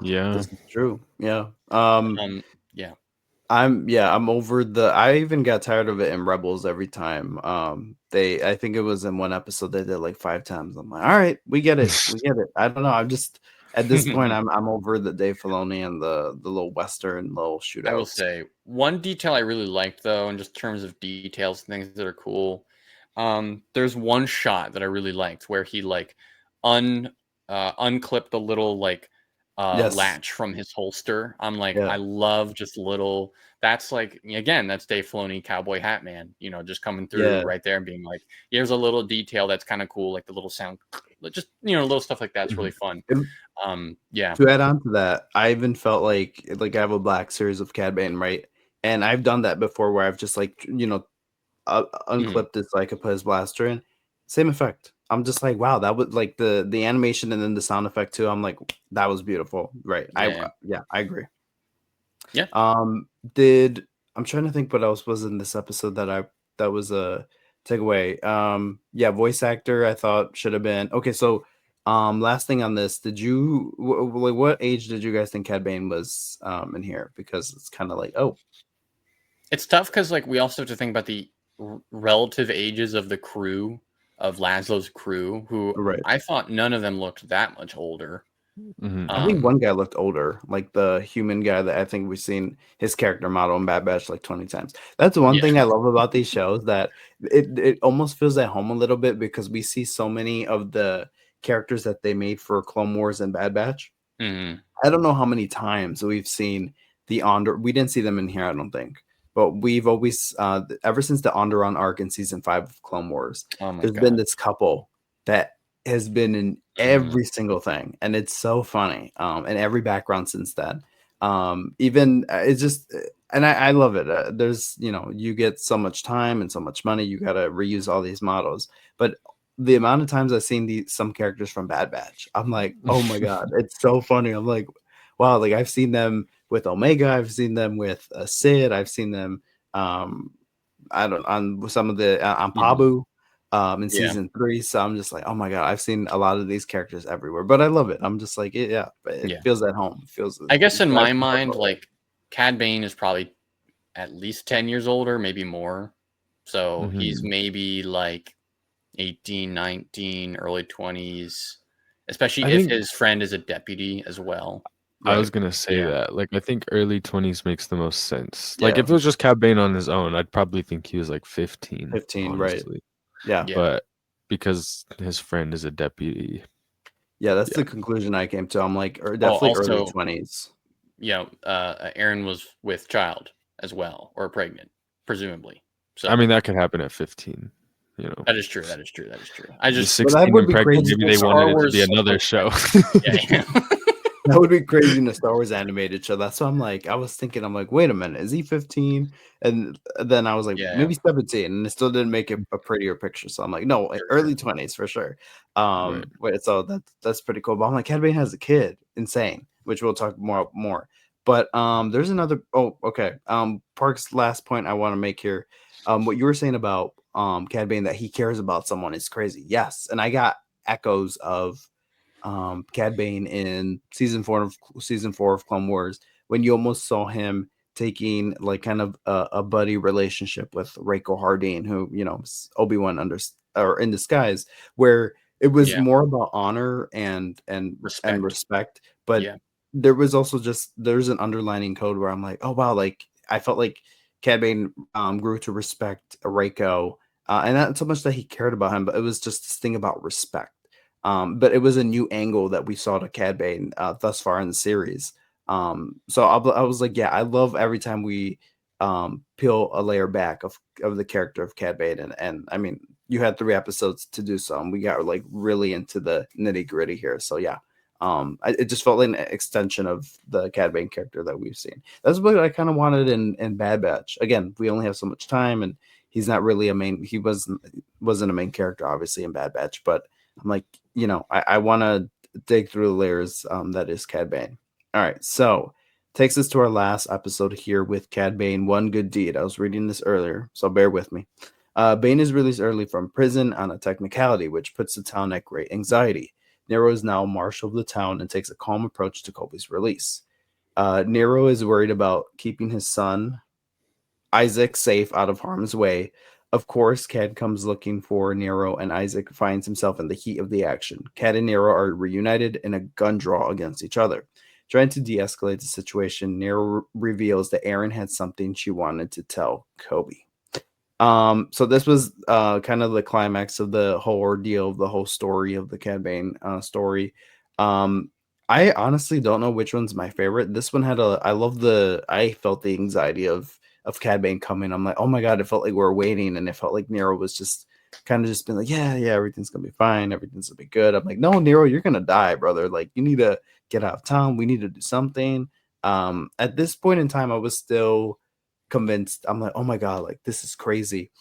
yeah, this is true. Yeah. Yeah. I'm over I even got tired of it in Rebels every time. I think it was in one episode they did like 5 times. I'm like, all right, we get it. We get it. I don't know. I'm just at this point I'm over the Dave Filoni and the little Western little shootouts. I will say one detail I really liked though, in just terms of details and things that are cool. There's one shot that I really liked where he like unclipped a little like latch from his holster. I'm like, I love just little. That's like, again, that's Dave Filoni, cowboy hat man. Just coming through right there and being like, here's a little detail that's kind of cool, like the little sound, just little stuff like that's really fun. Yeah. To add on to that, I even felt like I have a black series of Cad Bane, right? And I've done that before where I've just like unclipped this like I put his blaster in, same effect. I'm just like, wow, that was like the animation and then the sound effect too. I'm like, that was beautiful, right? I agree. Yeah. I'm trying to think what else was in this episode that was a takeaway. Voice actor I thought should have been okay. So, last thing on this, did you what age did you guys think Cad Bane was in here? Because it's kind of like, oh, it's tough because like we also have to think about the relative ages of the crew of Laszlo's crew, who I thought none of them looked that much older. I think one guy looked older, like the human guy that I think we've seen his character model in Bad Batch like 20 times. That's one thing I love about these shows, that it almost feels at home a little bit because we see so many of the characters that they made for Clone Wars and Bad Batch. I don't know how many times we've seen the we didn't see them in here, I don't think. But we've always, ever since the Onderon arc in season 5 of Clone Wars, there's been this couple that has been in every single thing, and it's so funny. And every background since then, even it's just, and I love it. There's, you get so much time and so much money, you got to reuse all these models, but the amount of times I've seen some characters from Bad Batch, I'm like, oh my god, it's so funny. I'm like, wow, like I've seen them with Omega. I've seen them with Sid. I've seen them. I don't on some of the on Pabu. In season 3, so I'm just like, oh my god, I've seen a lot of these characters everywhere, but I love it. I'm just like, it feels at home. It feels. I guess in my mind, like Cad Bane is probably at least 10 years older, maybe more. So he's maybe like 18, 19, early 20s, especially if his friend is a deputy as well. I was gonna say that. Like, I think early 20s makes the most sense. Like, if it was just Cad Bane on his own, I'd probably think he was like 15. 15, honestly. right? Yeah. But because his friend is a deputy. Yeah, that's the conclusion I came to. I'm like, or definitely early 20s. Yeah, Aaron was with child as well, or pregnant, presumably. So I mean, that could happen at 15. You know, that is true. I just 16 and pregnant. Maybe they wanted it to be another show. Yeah. That would be crazy in a Star Wars animated show. That's why I'm like, I was thinking, I'm like, wait a minute, is he 15? And then I was like, maybe 17, and it still didn't make it a prettier picture. So I'm like, no, early 20s for sure. Wait, so that's pretty cool. But I'm like, Cad Bane has a kid, insane, which we'll talk more. But there's another. Oh, okay. Park's last point I want to make here. What you were saying about Cad Bane, that he cares about someone, is crazy. Yes, and I got echoes of Cad Bane in season 4 of Clone Wars, when you almost saw him taking like kind of a buddy relationship with Reiko Hardeen, who, you know, Obi-Wan or in disguise, where it was more about honor and respect, but there was also there's an underlining code where I'm like, oh wow, like I felt like Cad Bane grew to respect Reiko, and not so much that he cared about him, but it was just this thing about respect. But it was a new angle that we saw to Cad Bane thus far in the series. So I was like, yeah, I love every time we peel a layer back of the character of Cad Bane, and I mean, you had 3 episodes to do so, and we got like really into the nitty gritty here. So yeah, it just felt like an extension of the Cad Bane character that we've seen. That's what I kind of wanted in Bad Batch. Again, we only have so much time, and he's not really a main. He wasn't a main character, obviously, in Bad Batch, but I'm like, you know, I want to dig through the layers that is Cad Bane. All right, so takes us to our last episode here with Cad Bane, One Good Deed. I was reading this earlier, so bear with me. Bane is released early from prison on a technicality, which puts the town at great anxiety. Nero is now marshal of the town and takes a calm approach to Kobe's release. Nero is worried about keeping his son, Isaac, safe out of harm's way. Of course, Cad comes looking for Nero, and Isaac finds himself in the heat of the action. Cad and Nero are reunited in a gun draw against each other. Trying to de-escalate the situation, Nero reveals that Aaron had something she wanted to tell Kobe. So this was kind of the climax of the whole ordeal, of the whole story of the Cad Bane story. I honestly don't know which one's my favorite. This one had I felt the anxiety of Cad Bane coming. I'm like, oh my god, it felt like we were waiting, and it felt like Nero was just kind of just being like, yeah, everything's gonna be fine, everything's gonna be good. I'm like, no, Nero, you're gonna die, brother. Like, you need to get out of town. We need to do something. At this point in time, I was still convinced. I'm like, oh my god, like this is crazy.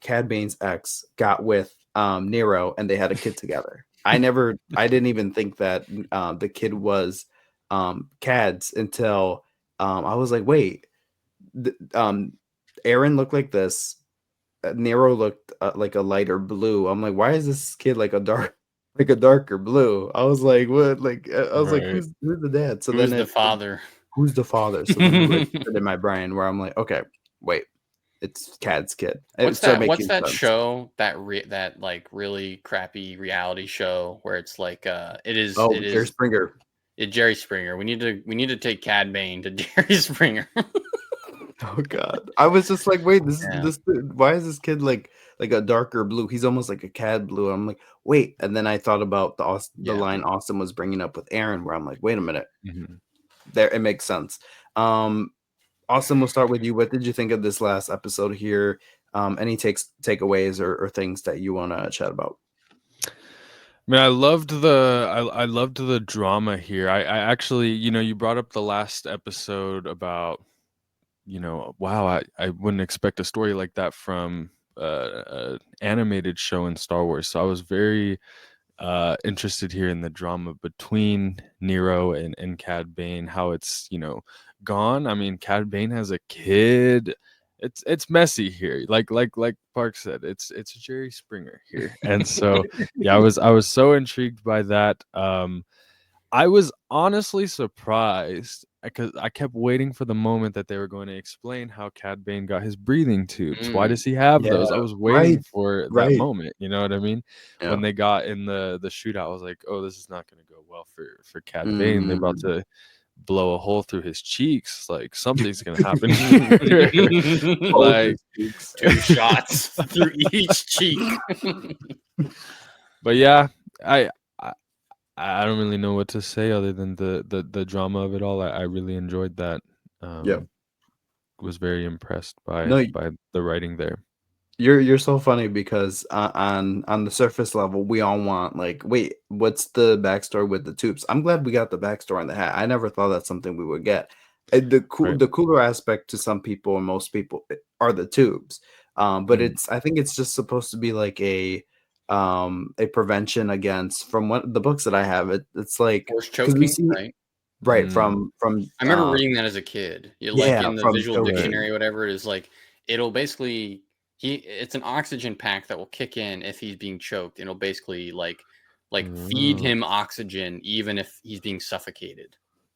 Cad Bane's ex got with Nero, and they had a kid together. I didn't even think that the kid was Cad's until I was like, wait, Aaron looked like this. Nero looked like a lighter blue. I'm like, why is this kid like a darker blue? I was like, what? Like, I was like, who's the dad? So who's the father? Who's the father? So then it registered in my brain where I'm like, okay, wait, it's Cad's kid. What's that show that like really crappy reality show where it's like Jerry Springer. Jerry Springer. We need to take Cad Bane to Jerry Springer. Oh god, I was just like, wait, why is this kid like a darker blue? He's almost like a Cad blue. I'm like, wait, and then I thought about the line Austin was bringing up with Aaron, where I'm like, wait a minute, there, it makes sense. Austin, we'll start with you. What did you think of this last episode here? Any takeaways or things that you want to chat about? I mean, I loved the drama here. I actually, you brought up the last episode about, wow, I wouldn't expect a story like that from an animated show in Star Wars. So I was very interested here in the drama between Nero and Cad Bane, how it's, you know, gone. I mean, Cad Bane has a kid. It's messy here. Like Park said, it's Jerry Springer here. And so yeah, I was so intrigued by that. I was honestly surprised because I kept waiting for the moment that they were going to explain how Cad Bane got his breathing tubes. Why does he have those? I was waiting for that moment. You know what I mean? Yeah. When they got in the shootout, I was like, oh, this is not going to go well for Cad Bane. They're about to blow a hole through his cheeks. Like something's going to happen. Like 2 shots through each cheek. But yeah, I don't really know what to say other than the drama of it all. I really enjoyed that. Yeah. Was very impressed by No, the writing there. you're so funny because on the surface level, we all want like, wait, what's the backstory with the tubes? I'm glad we got the backstory on the hat. I never thought that's something we would get. Right. The cooler aspect to some people and most people are the tubes. But I think it's just supposed to be like a prevention against, from what the books that I have, it's like Force because we choking, see right? right from I remember reading that as a kid. You like yeah, in the from visual choking. dictionary, whatever it is, like it'll basically it's an oxygen pack that will kick in if he's being choked, and it'll basically like feed him oxygen even if he's being suffocated.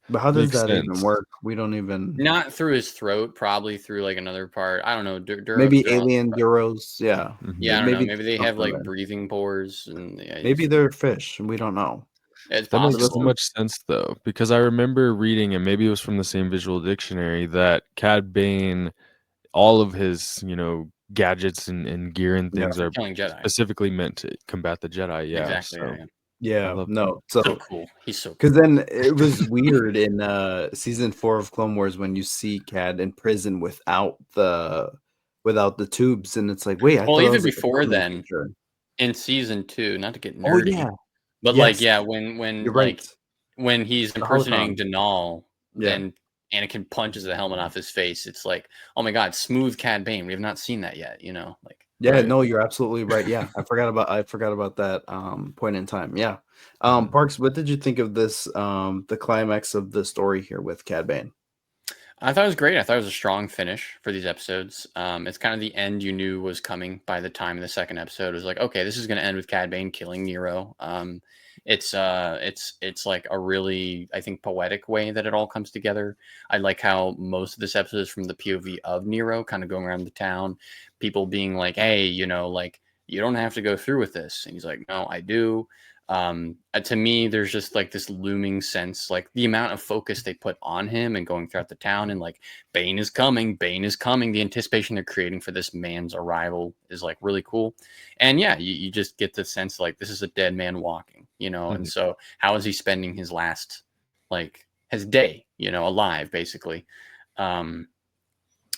But how does Makes that even sense. work? We don't even Not through his throat, probably through like another part. I don't know. maybe They're all, alien Duros, yeah. yeah, I don't know. Maybe Maybe they have something like there. breathing pores, and yeah, Maybe they're fish, we don't know. it's That makes so possible. much sense though, because I remember reading, and maybe it was from the same visual dictionary, that Cad Bane, all of his, you know, gadgets and gear and Yeah. things are Killing Jedi. specifically meant to combat the Jedi. Yeah. Exactly. So Yeah. I Yeah, love that. no, So so cool. He's so cool. because then it was weird in season 4 of Clone Wars when you see Cad in prison without the tubes, and it's like, wait, I Well, thought that even was like a before permanent then, feature. in season 2, not to get Oh nerdy, yeah, but like, yes, yeah, when you're right. like when he's The impersonating holocron. Denal, Yeah. and Anakin punches the helmet off his face, it's like, oh my god, smooth Cad Bane. We have not seen that yet, you know? Like, Yeah, Right. no, you're absolutely right. Yeah, I forgot about that point in time. Yeah. Parks, what did you think of this the climax of the story here with Cad Bane? I thought it was great. I thought it was a strong finish for these episodes. It's kind of the end you knew was coming by the time of the second episode. It was like, okay, this is going to end with Cad Bane killing Nero. It's like a really, I think, poetic way that it all comes together. I like how most of this episode is from the POV of Nero, kind of going around the town, people being like, hey, you know, like, you don't have to go through with this. And he's like, no, I do. To me, there's just like this looming sense, like the amount of focus they put on him and going throughout the town, and like Bane is coming, Bane is coming. The anticipation they're creating for this man's arrival is like really cool. And yeah, you just get the sense like this is a dead man walking, you know. And so how is he spending his last, like his day, you know, alive basically?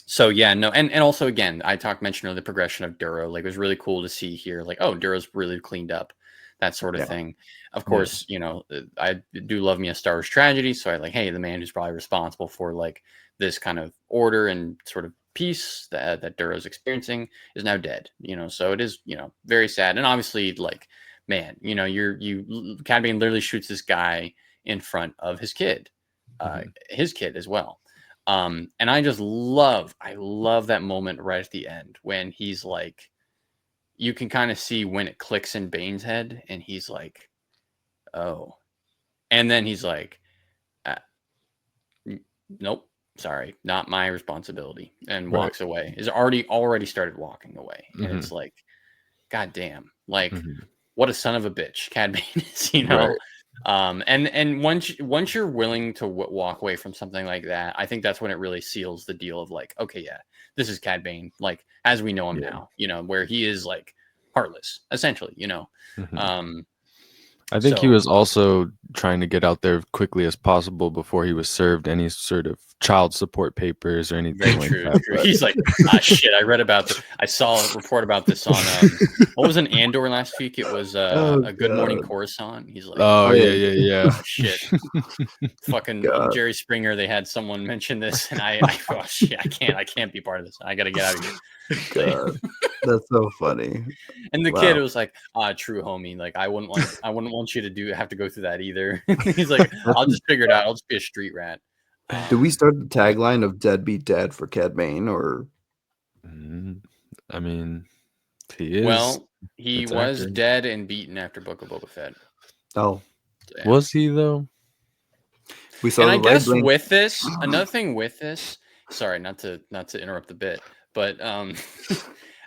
So yeah, no, and also again, mentioned earlier the progression of Duro. Like it was really cool to see here, like, oh, Duro's really cleaned up, that sort of Yeah. thing. Of course, you know, I do love me a Star Wars tragedy, so I like, hey, the man who's probably responsible for like this kind of order and sort of peace that Duro's experiencing is now dead. You know, so it is, you know, very sad, and obviously, like, man, you know, Cad Bane literally shoots this guy in front of his kid as well. And I love that moment right at the end when he's like, you can kind of see when it clicks in Bane's head, and he's like, oh, and then he's like, nope, sorry, not my responsibility, and walks away. Is already started walking away, and it's like, god damn, like what a son of a bitch Cad Bane is, you know. Right. And once you're willing to walk away from something like that, I think that's when it really seals the deal of like, okay, yeah, this is Cad Bane, like as we know him now, you know, where he is like heartless, essentially, you know. I think he was also trying to get out there quickly as possible before he was served any sort of child support papers or anything like that. True. He's like, shit, I saw a report about this on what was an Andor last week? It was a Good Morning Coruscant. He's like, oh yeah. Oh, shit. Fucking Jerry Springer, they had someone mention this, and oh shit, I can't be part of this. I gotta get out of here. God, that's so funny. And the kid was like, true homie. Like I wouldn't want you to have to go through that either. He's like, I'll just figure it out. I'll just be a street rat. Do we start the tagline of "Dead Beat Dead" for Cad Bane, or? I mean, he is. Well, he was dead and beaten after Book of Boba Fett. Oh, yeah. Was he though? We saw. And I guess with this, another thing with this. Sorry, not to interrupt the bit, but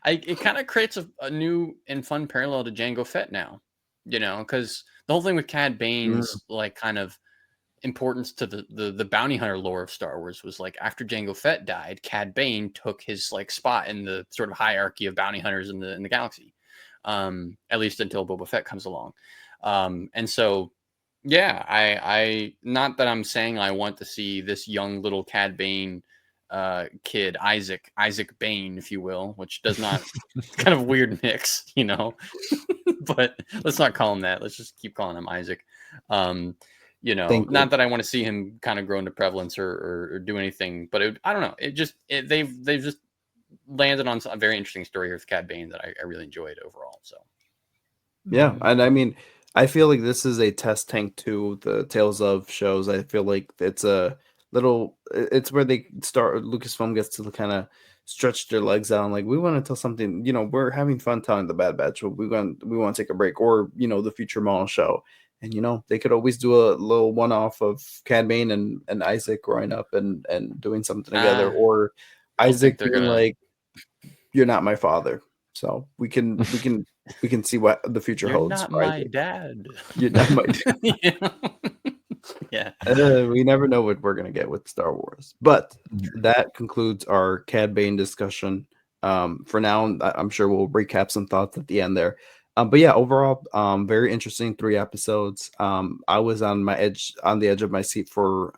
it kind of creates a new and fun parallel to Jango Fett now, because the whole thing with Cad Bane's like kind of importance to the bounty hunter lore of Star Wars was like after Jango Fett died, Cad Bane took his like spot in the sort of hierarchy of bounty hunters in the galaxy, at least until Boba Fett comes along, and so yeah, I not that I'm saying I want to see this young little Cad Bane kid, Isaac Bane, if you will, which does not kind of weird mix, but let's not call him that. Let's just keep calling him Isaac. Not that I want to see him kind of grow into prevalence or do anything, but I don't know. They've just landed on a very interesting story here with Cad Bane that I really enjoyed overall. So yeah, and I mean, I feel like this is a test tank to the Tales of shows. I feel like it's where they start. Lucasfilm gets to kind of stretch their legs out. And like, we want to tell something. We're having fun telling the Bad Batch, but we want to take a break, or the future Maul show. And they could always do a little one-off of Cad Bane and Isaac growing up and doing something together, or Isaac being like, "You're not my father," so we can see what the future holds. You're not my dad. You're not my dad. Yeah. We never know what we're gonna get with Star Wars, but that concludes our Cad Bane discussion. For now, I'm sure we'll recap some thoughts at the end there. But yeah, overall, very interesting 3 episodes. I was on the edge of my seat for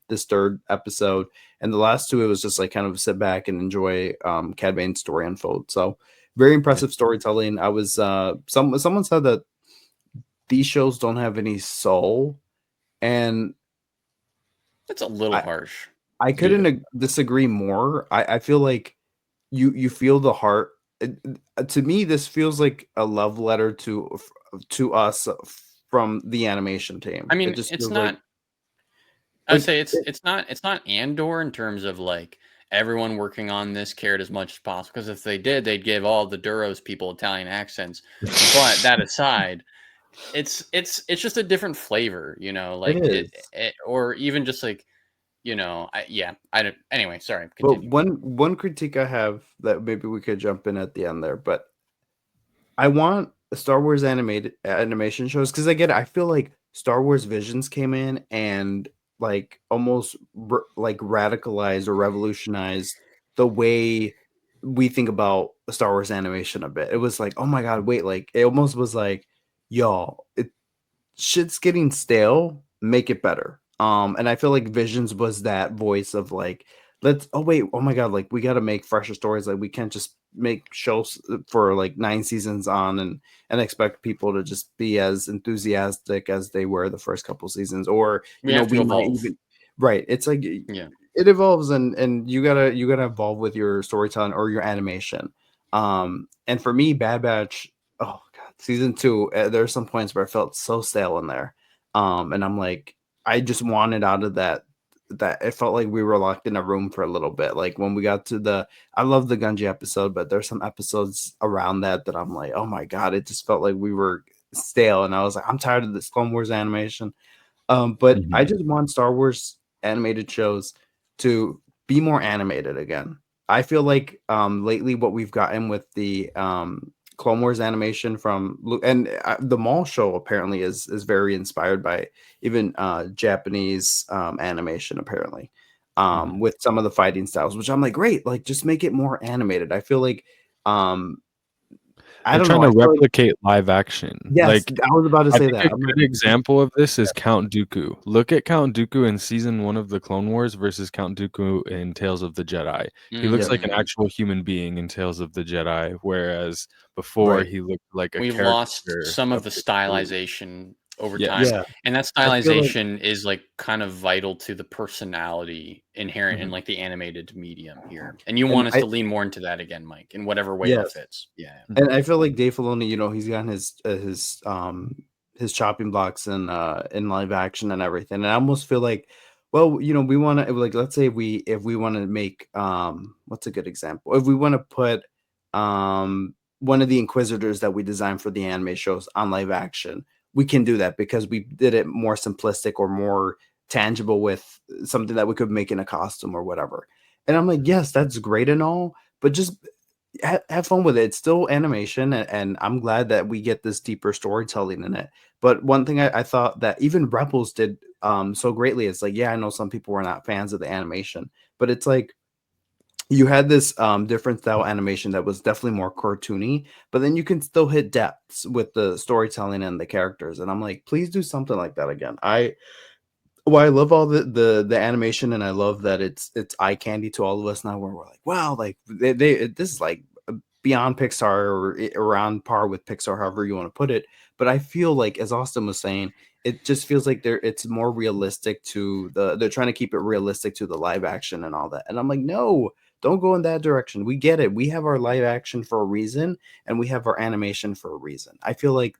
this 3rd episode, and the last 2, it was just like kind of sit back and enjoy Cad Bane's story unfold. So very impressive storytelling. I was someone said that these shows don't have any soul, and that's a little harsh. I couldn't disagree more. I feel like you feel the heart. To me, this feels like a love letter to us from the animation team. I mean, it's not. I'd say it's not Andor in terms of like everyone working on this cared as much as possible, because if they did, they'd give all the Duros people Italian accents. But that aside, it's just a different flavor, like or even just like. I don't. Anyway, sorry. Continue. But one critique I have that maybe we could jump in at the end there, but I want Star Wars animation shows, because I feel like Star Wars Visions came in and like almost like radicalized or revolutionized the way we think about Star Wars animation a bit. It was like, oh my god, wait, like it almost was like, y'all, shit's getting stale, make it better. And I feel like Visions was that voice of like, oh my god, like we got to make fresher stories. Like we can't just make shows for like 9 seasons on and expect people to just be as enthusiastic as they were the first couple seasons, or we might even, right. It's like, it evolves, and you gotta evolve with your storytelling or your animation. And for me, Bad Batch, oh god, season 2, there are some points where I felt so stale in there. And I'm like, I just wanted out of that it felt like we were locked in a room for a little bit. Like when we got to I love the Gunji episode, but there's some episodes around that I'm like, oh my god, it just felt like we were stale. And I was like, I'm tired of this Clone Wars animation. But I just want Star Wars animated shows to be more animated again. I feel like lately what we've gotten with the Clone Wars animation and the Maul show apparently is very inspired by even Japanese animation apparently, with some of the fighting styles, which I'm like, great, like just make it more animated. I feel like I They're don't know. trying I to feel like replicate live action. yes, Like, I was about to I say think that. a good example of this is Count Dooku. Look at Count Dooku in season 1 of the Clone Wars versus Count Dooku in Tales of the Jedi. He looks like an actual human being in Tales of the Jedi, whereas before Right. he looked like a We've lost caricature some of of the his food. stylization over time, Yes. Yeah. and that I feel like stylization is like kind of vital to the personality inherent in Mhm. like the animated medium here. And you and want us I to lean more into that again, Mike, in whatever way that yes. fits. Yeah. And Mhm. I feel like Dave Filoni, he's gotten his chopping blocks in live action and everything. And I almost feel like, well, we want to like let's say if we want to make what's a good example? If we want to put one of the Inquisitors that we designed for the anime shows on live action, we can do that because we did it more simplistic or more tangible with something that we could make in a costume or whatever. And I'm like, yes, that's great and all, but just have fun with it. It's still animation, and I'm glad that we get this deeper storytelling in it. But one thing I thought that even Rebels did so greatly is like, yeah, I know some people were not fans of the animation, but it's like you had this different style animation that was definitely more cartoony, but then you can still hit depths with the storytelling and the characters. And I'm like, please do something like that again. I love all the animation, and I love that it's eye candy to all of us now, where we're like, wow, like this is like beyond Pixar or around par with Pixar, however you want to put it. But I feel like, as Austin was saying, it just feels like it's more realistic to they're trying to keep it realistic to the live action and all that. And I'm like, no, don't go in that direction. We get it. We have our live action for a reason, and we have our animation for a reason. I feel like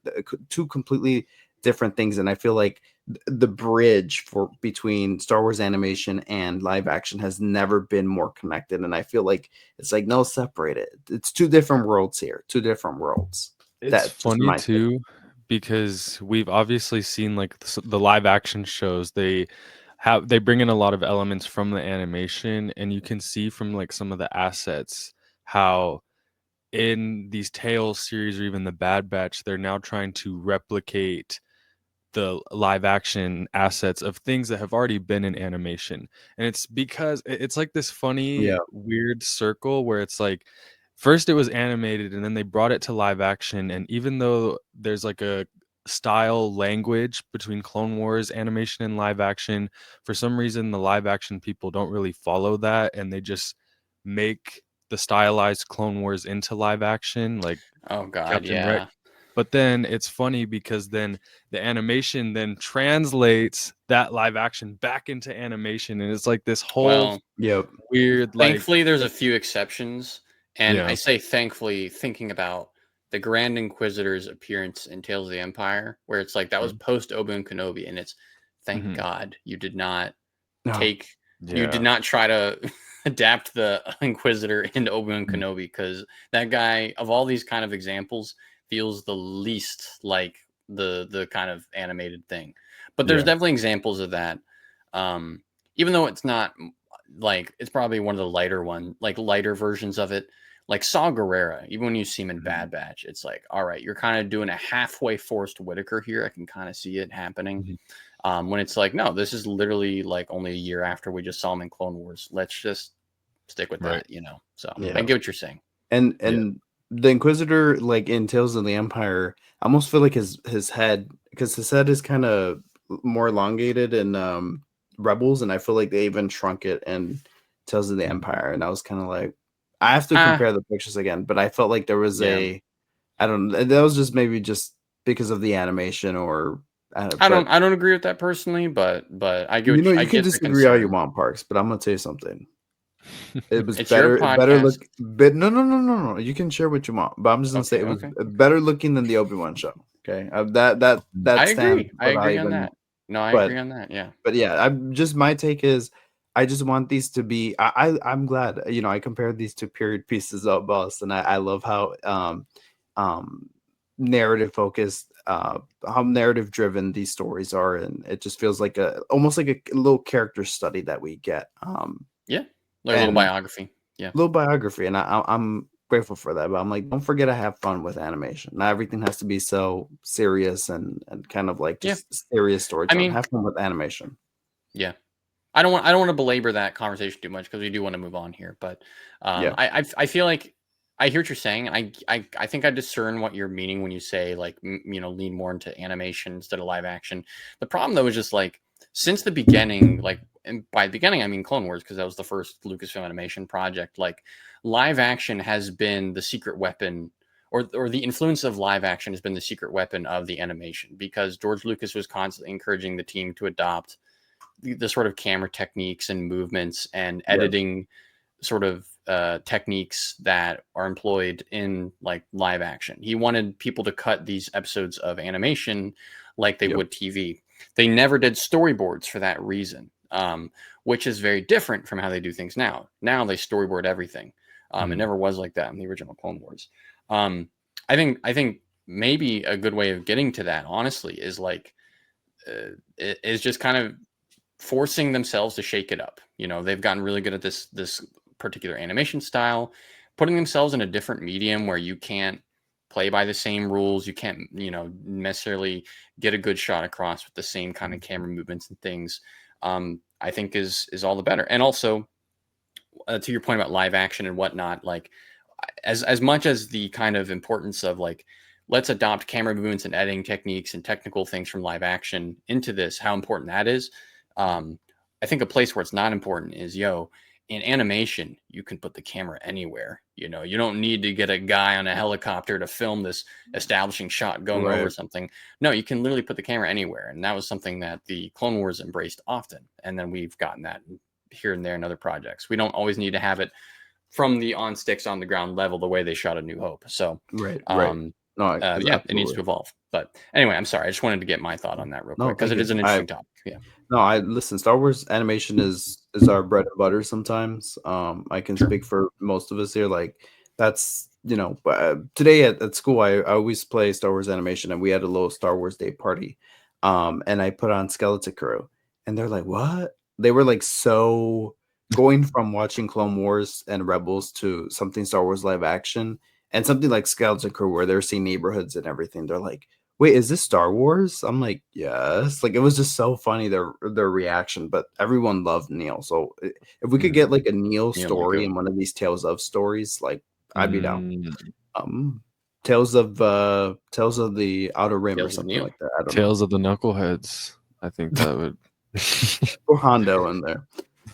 two completely different things, and I feel like the bridge for between Star Wars animation and live action has never been more connected. And I feel like it's like, no, separate it. It's two different worlds here, two different worlds. It's That's just funny my take. too because we've obviously seen like the live action shows. They bring in a lot of elements from the animation, and you can see from like some of the assets how in these Tales series or even the Bad Batch, they're now trying to replicate the live action assets of things that have already been in animation. And it's because it's like this funny, Yeah. weird circle where it's like first it was animated and then they brought it to live action. And even though there's like a style language between Clone Wars animation and live action, for some reason the live action people don't really follow that and they just make the stylized Clone Wars into live action, like Oh God, Captain Rex. yeah. But then it's funny because then the animation then translates that live action back into animation, and it's like this whole Well, Yep. weird, like thankfully, there's a few exceptions, and I yeah. say thankfully, thinking about the Grand Inquisitor's appearance in Tales of the Empire, where it's like that was Mhm. post Obi-Wan Kenobi, and it's thank Mhm. God you did not No. take, you did Yeah. not try to adapt the Inquisitor into Obi-Wan Mhm. Kenobi, because that guy, of all these kind of examples, feels the least like the kind of animated thing. But there's Yeah. definitely examples of that. Um, Even though it's not like it's probably one of the lighter versions of it. Like Saw Gerrera, even when you see him in Mhm. Bad Batch, it's like, all right, you're kind of doing a halfway Forrest Whitaker here. I can kind of see it happening. Mhm. When it's like, no, this is literally like only a year after we just saw him in Clone Wars. Let's just stick with Right. that. So I Yeah. get what you're saying. And Yeah. and the Inquisitor, like in Tales of the Empire, I almost feel like his head, because his head is kind of more elongated in Rebels, and I feel like they even shrunk it in Tales of the Mhm. Empire. And I was kind of like, I have to Ah, compare the pictures again, but I felt like there was yeah. I don't know, that was just maybe just because of the animation, or but I don't agree with that personally, but I you can get the disagree all you concern. want, Parks, but I'm gonna tell you something. It was It's your better podcast. look, but no. You can share what you want, but I'm just gonna say Okay, it was okay. better looking than the Obi-Wan show. Okay, that I stands agree. I without agree on even. that. No, I But agree on that. Yeah. yeah, I'm just my take is I just want these to be. I'm glad I compared these to period pieces of Boss, and I love how um narrative focused, how narrative driven these stories are, and it just feels like almost like a little character study that we get. Yeah. Like a little And biography. Yeah. little biography, and I'm grateful for that. But I'm like, don't forget to have fun with animation. Not everything has to be so serious and kind of like Yeah. just serious I storytelling. mean, Have fun with animation. yeah. I don't want to belabor that conversation too much because we do want to move on here. But Yeah, I feel like I hear what you're saying. I think I discern what you're meaning when you say like lean more into animation instead of live action. The problem though is just like since the beginning, like and by beginning I mean Clone Wars because that was the first Lucasfilm animation project. Like live action has been the secret weapon, or the influence of live action has been the secret weapon of the animation because George Lucas was constantly encouraging the team to adopt the sort of camera techniques and movements and editing sort of techniques that are employed in like live action. He wanted people to cut these episodes of animation like they would TV. They never did storyboards for that reason, which is very different from how they do things now. Now they storyboard everything. It never was like that in the original Clone Wars. I think maybe a good way of getting to that, honestly, is like is just kind of forcing themselves to shake it up. They've gotten really good at this particular animation style, putting themselves in a different medium where you can't play by the same rules. You can't, necessarily get a good shot across with the same kind of camera movements and things. I think is all the better. And also, to your point about live action and whatnot, like as much as the kind of importance of like let's adopt camera movements and editing techniques and technical things from live action into this, how important that is. I think a place where it's not important is in animation, you can put the camera anywhere. You don't need to get a guy on a helicopter to film this establishing shot going over something. No, you can literally put the camera anywhere. And that was something that the Clone Wars embraced often. And then we've gotten that here and there in other projects. We don't always need to have it from the on sticks on the ground level the way they shot A New Hope. So right. No, it needs to evolve. But anyway, I'm sorry. I just wanted to get my thought on that real quick because it is an interesting topic. Yeah. No, I listen. Star Wars animation is our bread and butter. Sometimes, I can speak for most of us here. Like that's today at school, I always play Star Wars animation, and we had a little Star Wars Day party, and I put on Skeleton Crew, and they're like, "What?" They were like so going from watching Clone Wars and Rebels to something Star Wars live action and something like Skeleton Crew where they're seeing neighborhoods and everything. They're like, wait, is this Star Wars? I'm like, yes. Like it was just so funny their reaction, but everyone loved Neil. So if we could get like a Neil story in one of these Tales of stories, like I'd be down. Tales of the Outer Rim or something like that. I don't know. Tales of the Knuckleheads. I think that would or Hondo in there.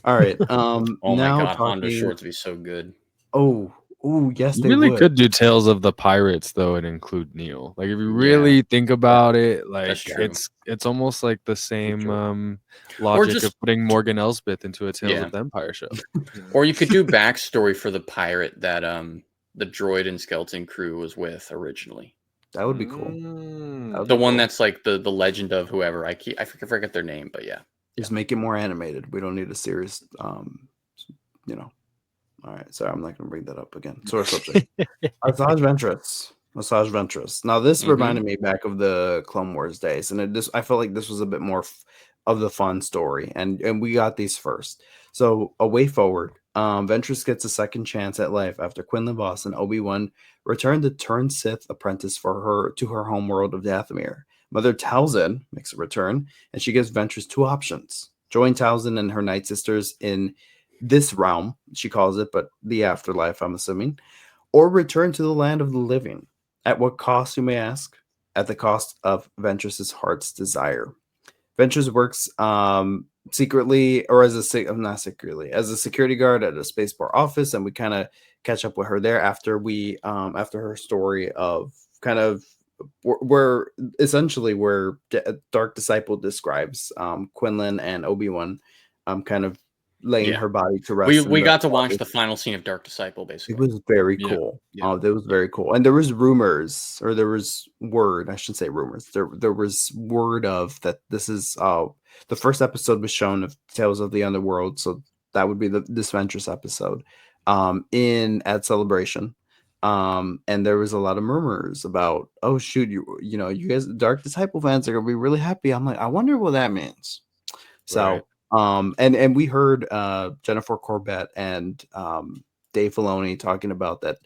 All right. Oh my god, Hondo shorts would be so good. Oh, yes, you they really would. could do Tales of the Pirates though and include Neil. Like if you really think about it, like it's almost like the same logic of putting Morgan Elsbeth into a Tales of the Empire show. Or you could do backstory for the pirate that the droid and Skeleton Crew was with originally. That would be cool. The one that's like the legend of whoever. I forget their name, but yeah. Just make it more animated. We don't need a serious All right, sorry, I'm not going to bring that up again. Sore subject. Massage Ventress. Now, this reminded me back of the Clone Wars days, and I felt like this was a bit more of the fun story, and we got these first. So, a way forward, Ventress gets a second chance at life after Quinlan Voss and Obi-Wan return the turned Sith apprentice to her homeworld of Dathomir. Mother Talzin makes a return, and she gives Ventress two options: join Talzin and her Night Sisters in this realm, she calls it, but the afterlife, I'm assuming, or return to the land of the living. At what cost, you may ask? At the cost of Ventress's heart's desire. Ventress works secretly, or as a security guard at a spaceport office, and we kind of catch up with her there after her story of kind of where Dark Disciple describes Quinlan and Obi-Wan kind of laying her body to rest. We got to watch the final scene of Dark Disciple, basically. It was very cool. It was very cool. And there was rumors, or there was word, I shouldn't say rumors. There was word of that this is the first episode was shown of Tales of the Underworld, so that would be this Ventress episode at Celebration. And there was a lot of murmurs about, oh shoot, you guys Dark Disciple fans are gonna be really happy. I'm like, I wonder what that means. So and we heard Jennifer Corbett and Dave Filoni talking about that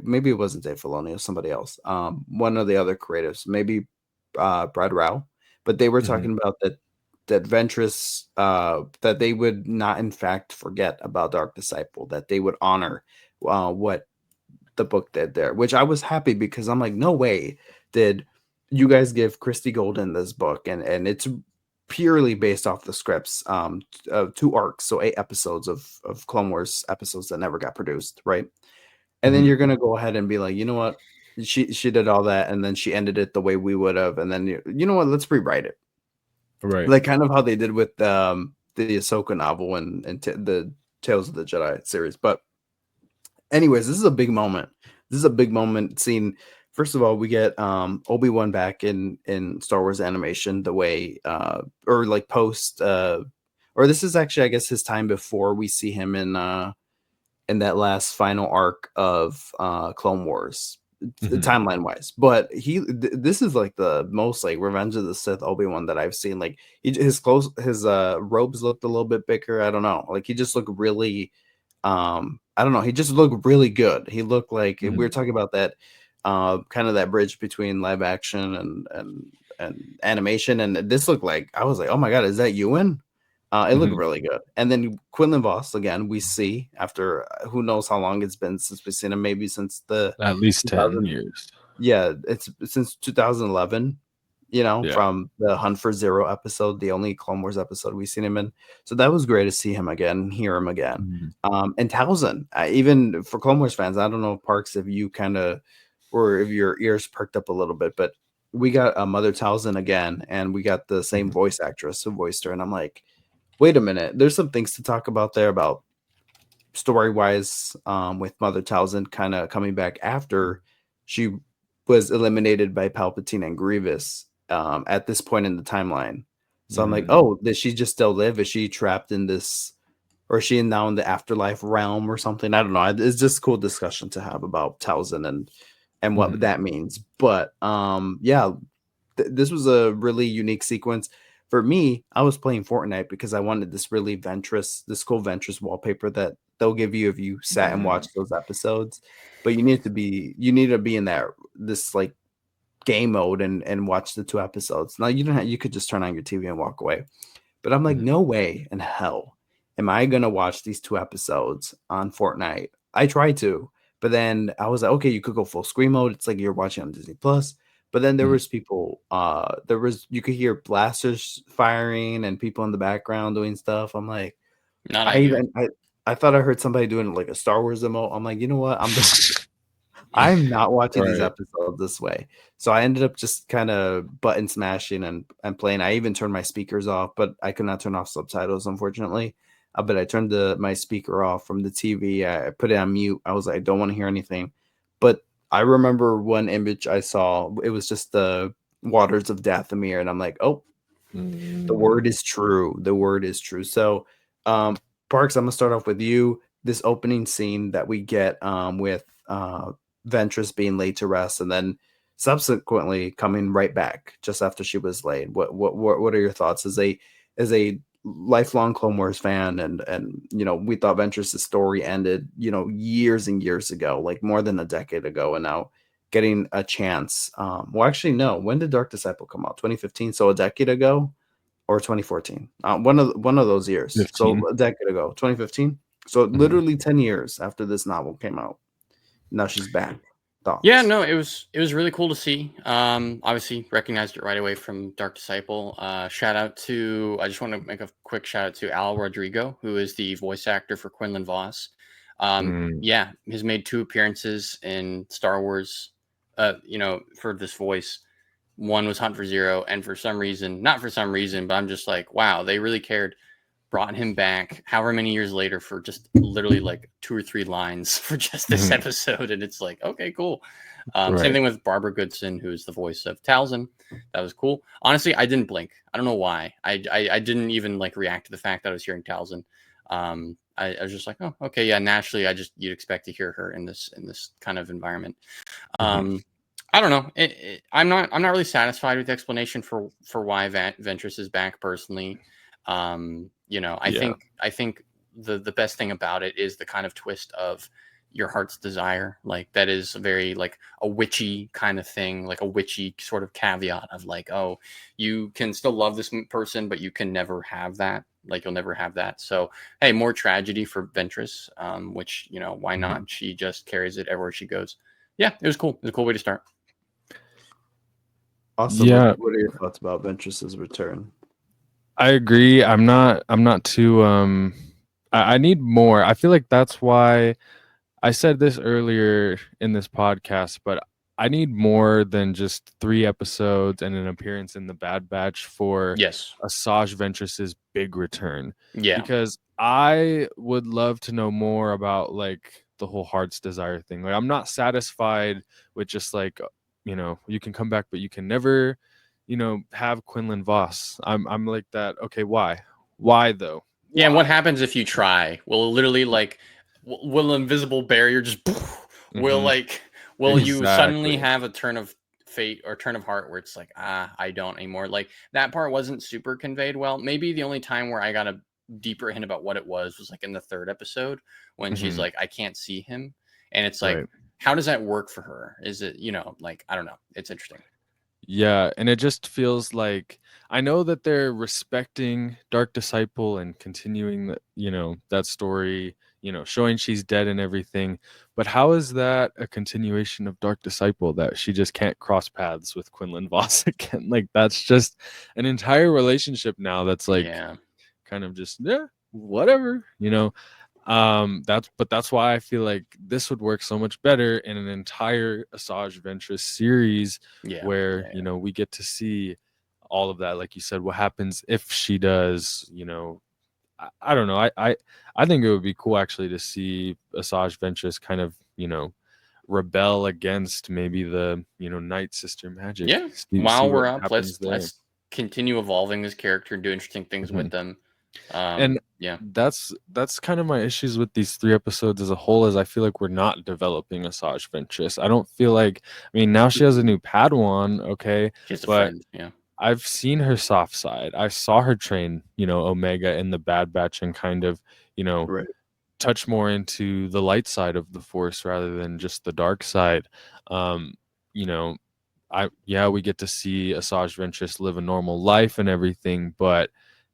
maybe it wasn't Dave Filoni, it was somebody else, one of the other creatives, maybe Brad Rao, but they were talking about that Ventress that they would not in fact forget about Dark Disciple, that they would honor what the book did there, which I was happy because I'm like, no way did you guys give Christy Golden this book, and it's purely based off the scripts, 2 arcs, so 8 episodes of Clone Wars episodes that never got produced, right? And then you're gonna go ahead and be like, you know what? She did all that, and then she ended it the way we would have, and then you know what? Let's rewrite it, Right. like kind of how they did with the Ahsoka novel and the Tales of the Jedi series. But anyways, this is a big moment. This is a big moment. Seeing, first of all, we get Obi-Wan back in Star Wars animation the way or like post or this is actually, I guess, his time before we see him in that last final arc of Clone Wars, timeline wise. But this is like the most like Revenge of the Sith Obi-Wan that I've seen. Like his clothes, his robes looked a little bit bigger. I don't know. Like he just looked really I don't know, he just looked really good. He looked like we were talking about that kind of that bridge between live action and animation, and this looked like, I was like, oh my god, is that Ewan? It looked really good. And then Quinlan Voss again, we see after who knows how long it's been since we've seen him, maybe since the at least 10 years. Yeah, it's since 2011, from the Hunt for Zero episode, the only Clone Wars episode we've seen him in. So that was great to see him again, hear him again. And Towson, even for Clone Wars fans, I don't know, Parks, if you kind of, or if your ears perked up a little bit, but we got Mother Towson again, and we got the same voice actress who voiced her. And I'm like, wait a minute, there's some things to talk about there about story wise, with Mother Towson kind of coming back after she was eliminated by Palpatine and Grievous at this point in the timeline. So I'm like, oh, does she just still live? Is she trapped in this, or is she now in the afterlife realm or something? I don't know. It's just cool discussion to have about Towson and what that means. But yeah, this was a really unique sequence. For me, I was playing Fortnite because I wanted this really this cool Ventress wallpaper that they'll give you if you sat and watched those episodes. But you need to be in this like game mode and watch the 2 episodes. Now you could just turn on your TV and walk away. But I'm like, no way in hell am I gonna watch these 2 episodes on Fortnite. I tried to, but then I was like, okay, you could go full screen mode. It's like you're watching on Disney Plus. But then there was people, you could hear blasters firing and people in the background doing stuff. I'm like, I thought I heard somebody doing like a Star Wars emote. I'm like, you know what? I'm not watching these episodes this way. So I ended up just kind of button smashing and playing. I even turned my speakers off, but I could not turn off subtitles, unfortunately. But I turned my speaker off from the TV. I put it on mute. I was like, I don't want to hear anything. But I remember one image I saw. It was just the waters of Dathomir, and I'm like, oh, the word is true. The word is true. So, Parks, I'm gonna start off with you. This opening scene that we get with Ventress being laid to rest, and then subsequently coming right back just after she was laid. What are your thoughts as a lifelong Clone Wars fan, and we thought Ventress's story ended years and years ago, like more than a decade ago, and now getting a chance. Well, actually, no. When did Dark Disciple come out? 2015, so a decade ago, or 2014? One of those years. 15. So a decade ago, 2015. So literally 10 years after this novel came out. Now she's back. Thoughts? Yeah, no, it was really cool to see. Obviously recognized it right away from Dark Disciple. I just want to make a quick shout out to Al Rodrigo, who is the voice actor for Quinlan Voss. Yeah, has made 2 appearances in Star Wars, for this voice. One was Hunt for Zero, and not for some reason, but I'm just like, wow, they really cared. Brought him back however many years later for just literally like 2 or 3 lines for just this episode, and it's like, okay, cool. Same thing with Barbara Goodson, who's the voice of Towson. That was cool. Honestly, I didn't blink. I don't know why. I didn't even like react to the fact that I was hearing Towson. I was just like, oh, okay, yeah. Naturally, you'd expect to hear her in this kind of environment. I don't know. I'm not really satisfied with the explanation for why Ventress is back personally. I think the best thing about it is the kind of twist of, your heart's desire. Like that is very like a witchy kind of thing, like a witchy sort of caveat of like, oh, you can still love this person, but you can never have that. Like you'll never have that. So hey, more tragedy for Ventress, which why not? She just carries it everywhere she goes. Yeah, it was cool. It was a cool way to start. Awesome. Yeah. What are your thoughts about Ventress's return? I agree. I'm not too I need more. I feel like that's why I said this earlier in this podcast, but I need more than just 3 episodes and an appearance in the Bad Batch for Asajj Ventress's big return. Yeah. Because I would love to know more about like the whole heart's desire thing. Like I'm not satisfied with just like, you can come back, but you can never, have Quinlan Voss. I'm like that. Okay, why? Why though? Yeah, and what happens if you try? Will literally like will an invisible barrier just will you suddenly have a turn of fate or turn of heart where it's like, I don't anymore? Like that part wasn't super conveyed well. Maybe the only time where I got a deeper hint about what it was like in the 3rd episode when she's like, I can't see him. And it's like, how does that work for her? Is it, like, I don't know. It's interesting. Yeah, and it just feels like I know that they're respecting Dark Disciple and continuing that, that story, showing she's dead and everything. But how is that a continuation of Dark Disciple that she just can't cross paths with Quinlan Voss again? Like that's just an entire relationship now that's like kind of just whatever, that's why I feel like this would work so much better in an entire Asajj Ventress series where we get to see all of that, like you said, what happens if she does, I don't know. I think it would be cool actually to see Asajj Ventress kind of, rebel against maybe the, Night Sister magic. Yeah. While we're up, let's continue evolving this character and do interesting things with them. And that's kind of my issues with these 3 episodes as a whole, is I feel like we're not developing Asajj Ventress. I don't feel like, now she has a new Padawan, okay, she's a friend. I've seen her soft side. I saw her train, Omega in the Bad Batch and kind of, touch more into the light side of the Force rather than just the dark side. We get to see Asajj Ventress live a normal life and everything, but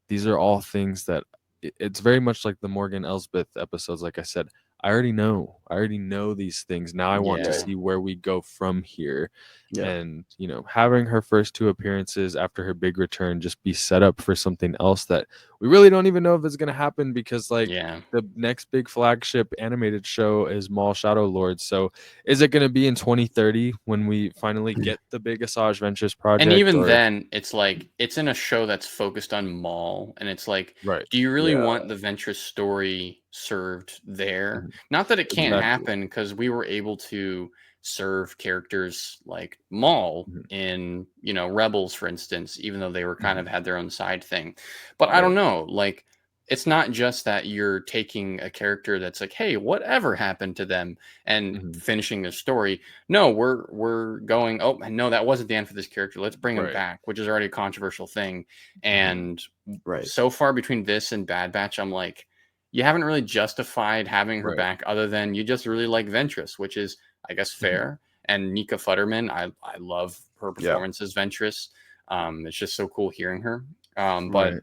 these are all things that it's very much like the Morgan Elsbeth episodes. Like I said, I already know these things. Now I want to see where we go from here. And, having her first 2 appearances after her big return just be set up for something else that we really don't even know if it's going to happen, because the next big flagship animated show is Maul Shadow Lord. So is it going to be in 2030 when we finally get the big Asajj Ventress project? And even then, it's like it's in a show that's focused on Maul, and it's like, do you really want the Ventress story served there? Not that it can't happen, because we were able to serve characters like Maul in Rebels, for instance, even though they were kind of had their own side thing. But I don't know, like it's not just that you're taking a character that's like, hey, whatever happened to them, and finishing the story. No, we're going, oh no, that wasn't the end for this character, let's bring him back, which is already a controversial thing. And so far between this and Bad Batch, I'm like, you haven't really justified having her back, other than you just really like Ventress, which is, I guess, fair. And Nika Futterman, I love her performance as Ventress. It's just so cool hearing her. But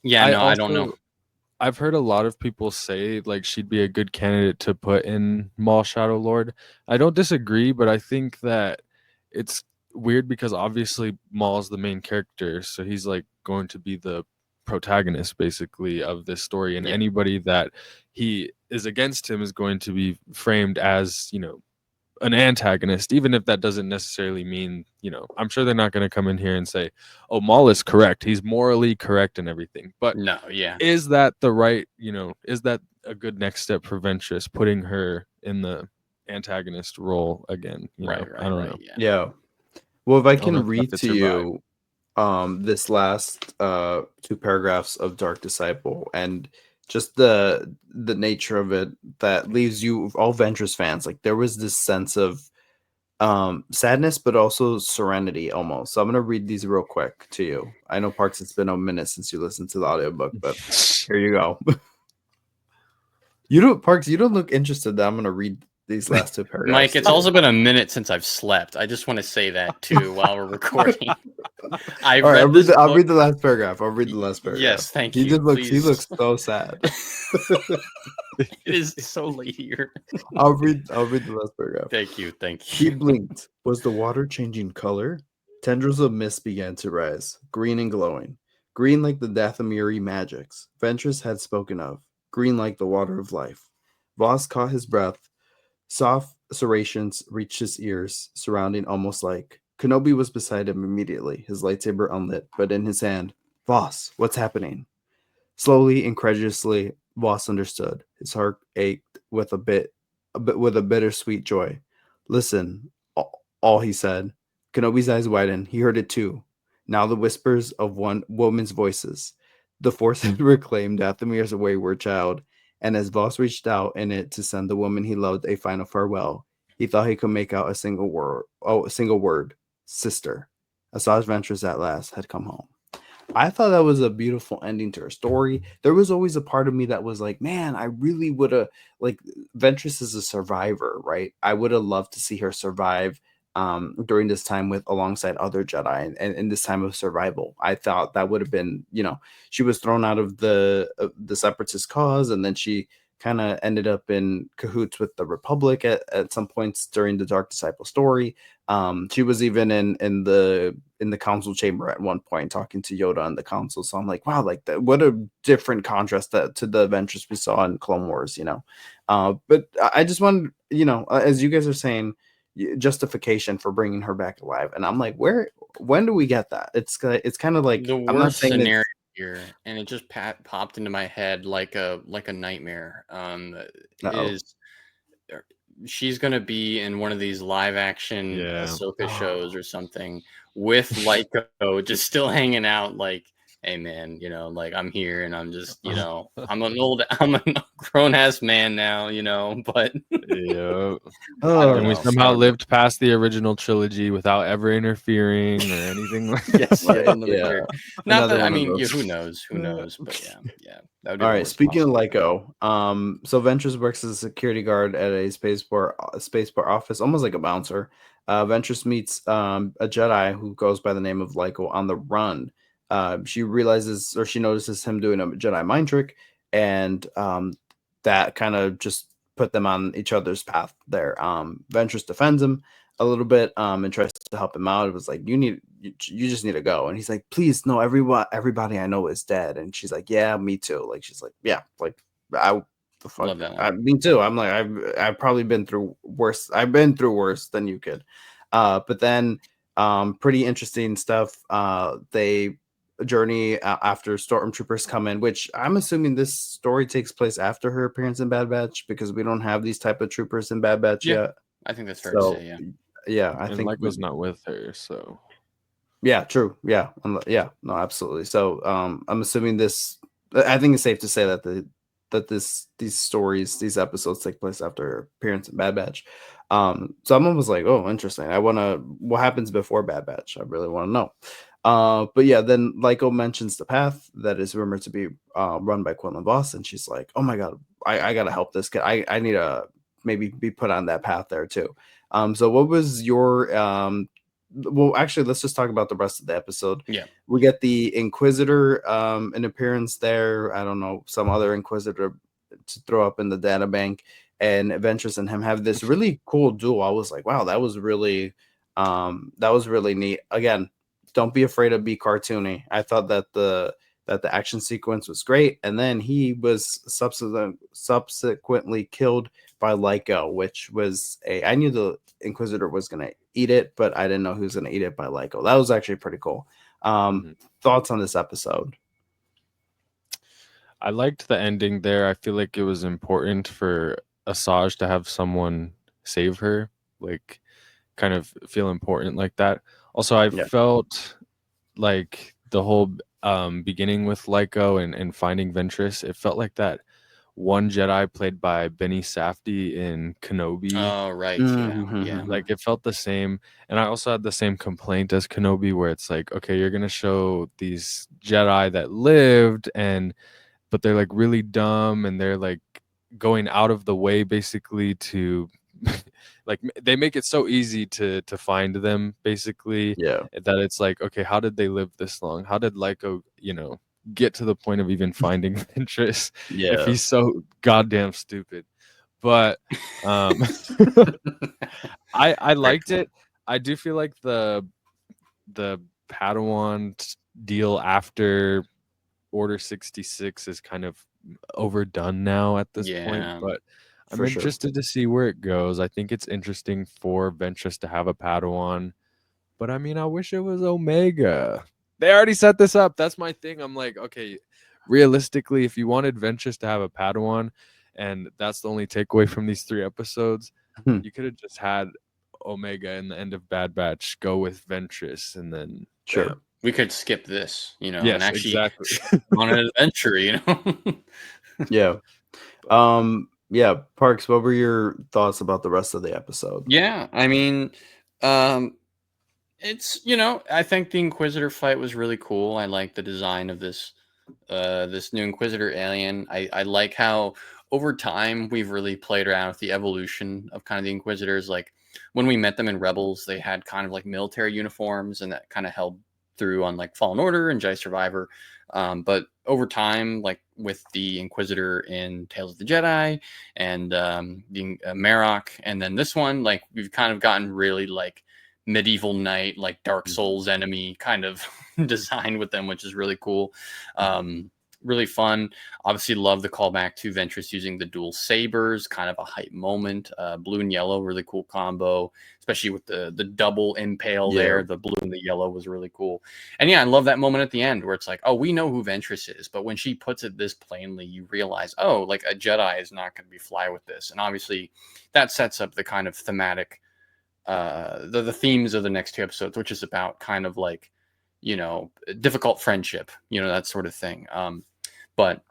I don't know. I've heard a lot of people say like she'd be a good candidate to put in Maul Shadow Lord. I don't disagree, but I think that it's weird because obviously Maul's the main character, so he's like going to be the protagonist basically of this story, and anybody that he is against him is going to be framed as, an antagonist, even if that doesn't necessarily mean, I'm sure they're not going to come in here and say, oh, Maul is correct, he's morally correct and everything. But no, is that the right, is that a good next step for Ventress, putting her in the antagonist role again? I don't know. Yeah. Well, if I can read to you this last 2 paragraphs of Dark Disciple, and just the nature of it that leaves you, all Ventress fans, like there was this sense of sadness but also serenity almost. So I'm gonna read these real quick to you. I know, Parks, it's been a minute since you listened to the audiobook, but here you go. You don't, Parks. You don't look interested. That I'm gonna read these last two paragraphs. Mike, it's also been a minute since I've slept. I just want to say that too while we're recording. All right, I'll read the last paragraph. I'll read the last paragraph. Yes, thank you. He looks so sad. It is so late here. I'll read the last paragraph. Thank you. He blinked. Was the water changing color? Tendrils of mist began to rise, green and glowing. Green like the Dathomiri magics Ventress had spoken of. Green like the water of life. Voss caught his breath. Soft serrations reached his ears, surrounding almost like. Kenobi was beside him immediately, his lightsaber unlit, but in his hand. Voss, what's happening? Slowly, incredulously, Voss understood. His heart ached with a bittersweet joy. Listen, all he said. Kenobi's eyes widened. He heard it too. Now the whispers of one woman's voices. The Force had reclaimed Dathomir's wayward child, and as Voss reached out in it to send the woman he loved a final farewell, he thought he could make out a single word, sister. Asajj Ventress at last had come home. I thought that was a beautiful ending to her story. There was always a part of me that was like, man, I really would have, like, Ventress is a survivor, right? I would have loved to see her survive during this time alongside other Jedi and in this time of survival. I thought that would have been, she was thrown out of the separatist cause, and then she kind of ended up in cahoots with the Republic at some points during the Dark Disciple story. She was even in the council chamber at one point talking to Yoda in the council. So I'm like, wow, like that, what a different contrast to the Ventress we saw in Clone Wars, But I just wanted, as you guys are saying, justification for bringing her back alive, and I'm like, when do we get that? It's kind of like the worst scenario here, and it just popped into my head like a nightmare. Is she's gonna be in one of these live action Ahsoka shows or something with Lyco just still hanging out, like, hey man, like, I'm here and I'm just, I'm a grown ass man now, but yeah. And we somehow lived past the original trilogy without ever interfering or anything like that. Yeah. Not that, I mean, who knows, but yeah. All right, speaking of Lyco, so Ventress works as a security guard at a spaceport office, almost like a bouncer. Ventress meets a Jedi who goes by the name of Lyco on the run. She notices him doing a Jedi mind trick, and that kind of just put them on each other's path there. Ventress defends him a little bit and tries to help him out. It was like, you just need to go. And he's like, please, no, everybody I know is dead. And she's like, yeah, me too. Like, she's like, yeah, like, me too. I'm like, I've probably been through worse. I've been through worse than you could. But then pretty interesting stuff. They journey after stormtroopers come in, which I'm assuming this story takes place after her appearance in Bad Batch, because we don't have these type of troopers in Bad Batch yet. I think that's fair to say. Yeah, I think Lyco's not with her, so yeah, true. Yeah, no, absolutely. So I'm assuming this. I think it's safe to say that these stories, these episodes take place after her appearance in Bad Batch. So I'm almost like, oh, interesting. What happens before Bad Batch? I really want to know. But yeah, then Lyco mentions the path that is rumored to be run by Quinlan Voss, and she's like, oh my god, I gotta help this kid. I need to maybe be put on that path there too. So what was your well, actually, let's just talk about the rest of the episode. Yeah, we get the Inquisitor an appearance there. I don't know, some other Inquisitor to throw up in the data bank, and Ventress and him have this really cool duel. I was like, wow, that was really neat. Again, don't be afraid to be cartoony. I thought that the action sequence was great, and then he was subsequently killed by Lyco, which was I knew the Inquisitor was gonna eat it, but I didn't know who was gonna eat it by Lyco. That was actually pretty cool. Thoughts on this episode? I liked the ending there. I feel like it was important for Asajj to have someone save her, like kind of feel important like that. Also, I felt like the whole beginning with Lyco and finding Ventress, it felt like that one Jedi played by Benny Safdie in Kenobi. Oh, right. Yeah. Like, it felt the same. And I also had the same complaint as Kenobi, where it's like, okay, you're going to show these Jedi that lived, but they're like really dumb, and they're like going out of the way basically to like they make it so easy to find them basically, Yeah. that it's like, okay, how did they live this long? How did Lyco, get to the point of even finding Ventress if Yeah. he's so goddamn stupid? But I Very liked cool. it. I do feel like the Padawan deal after Order 66 is kind of overdone now at this point, Yeah. but I'm For sure. interested to see where it goes. I think it's interesting for Ventress to have a Padawan, but I mean, I wish it was Omega. They already set this up. That's my thing. I'm like, okay, realistically, if you wanted Ventress to have a Padawan, and that's the only takeaway from these 3 episodes, Hmm. you could have just had Omega in the end of Bad Batch go with Ventress, and then Sure. bam. We could skip this, and Yes, actually exactly. on an adventure, Yeah. Yeah, Parks, what were your thoughts about the rest of the episode? Yeah, I mean, it's I think the Inquisitor fight was really cool. I like the design of this new Inquisitor alien. I like how over time we've really played around with the evolution of kind of the Inquisitors. Like when we met them in Rebels, they had kind of like military uniforms, and that kind of held through on like Fallen Order and Jedi Survivor. But over time, like with the Inquisitor in Tales of the Jedi and the Marok, and then this one, like we've kind of gotten really like medieval knight, like Dark Souls enemy kind of design with them, which is really cool. Really fun. Obviously, love the callback to Ventress using the dual sabers, kind of a hype moment. Blue and yellow, really cool combo, especially with the double impale Yeah. there. The blue and the yellow was really cool. And yeah, I love that moment at the end where it's like, oh, we know who Ventress is, but when she puts it this plainly, you realize, oh, like a Jedi is not going to be fly with this. And obviously, that sets up the kind of thematic the themes of the next 2 episodes, which is about kind of like difficult friendship, that sort of thing. But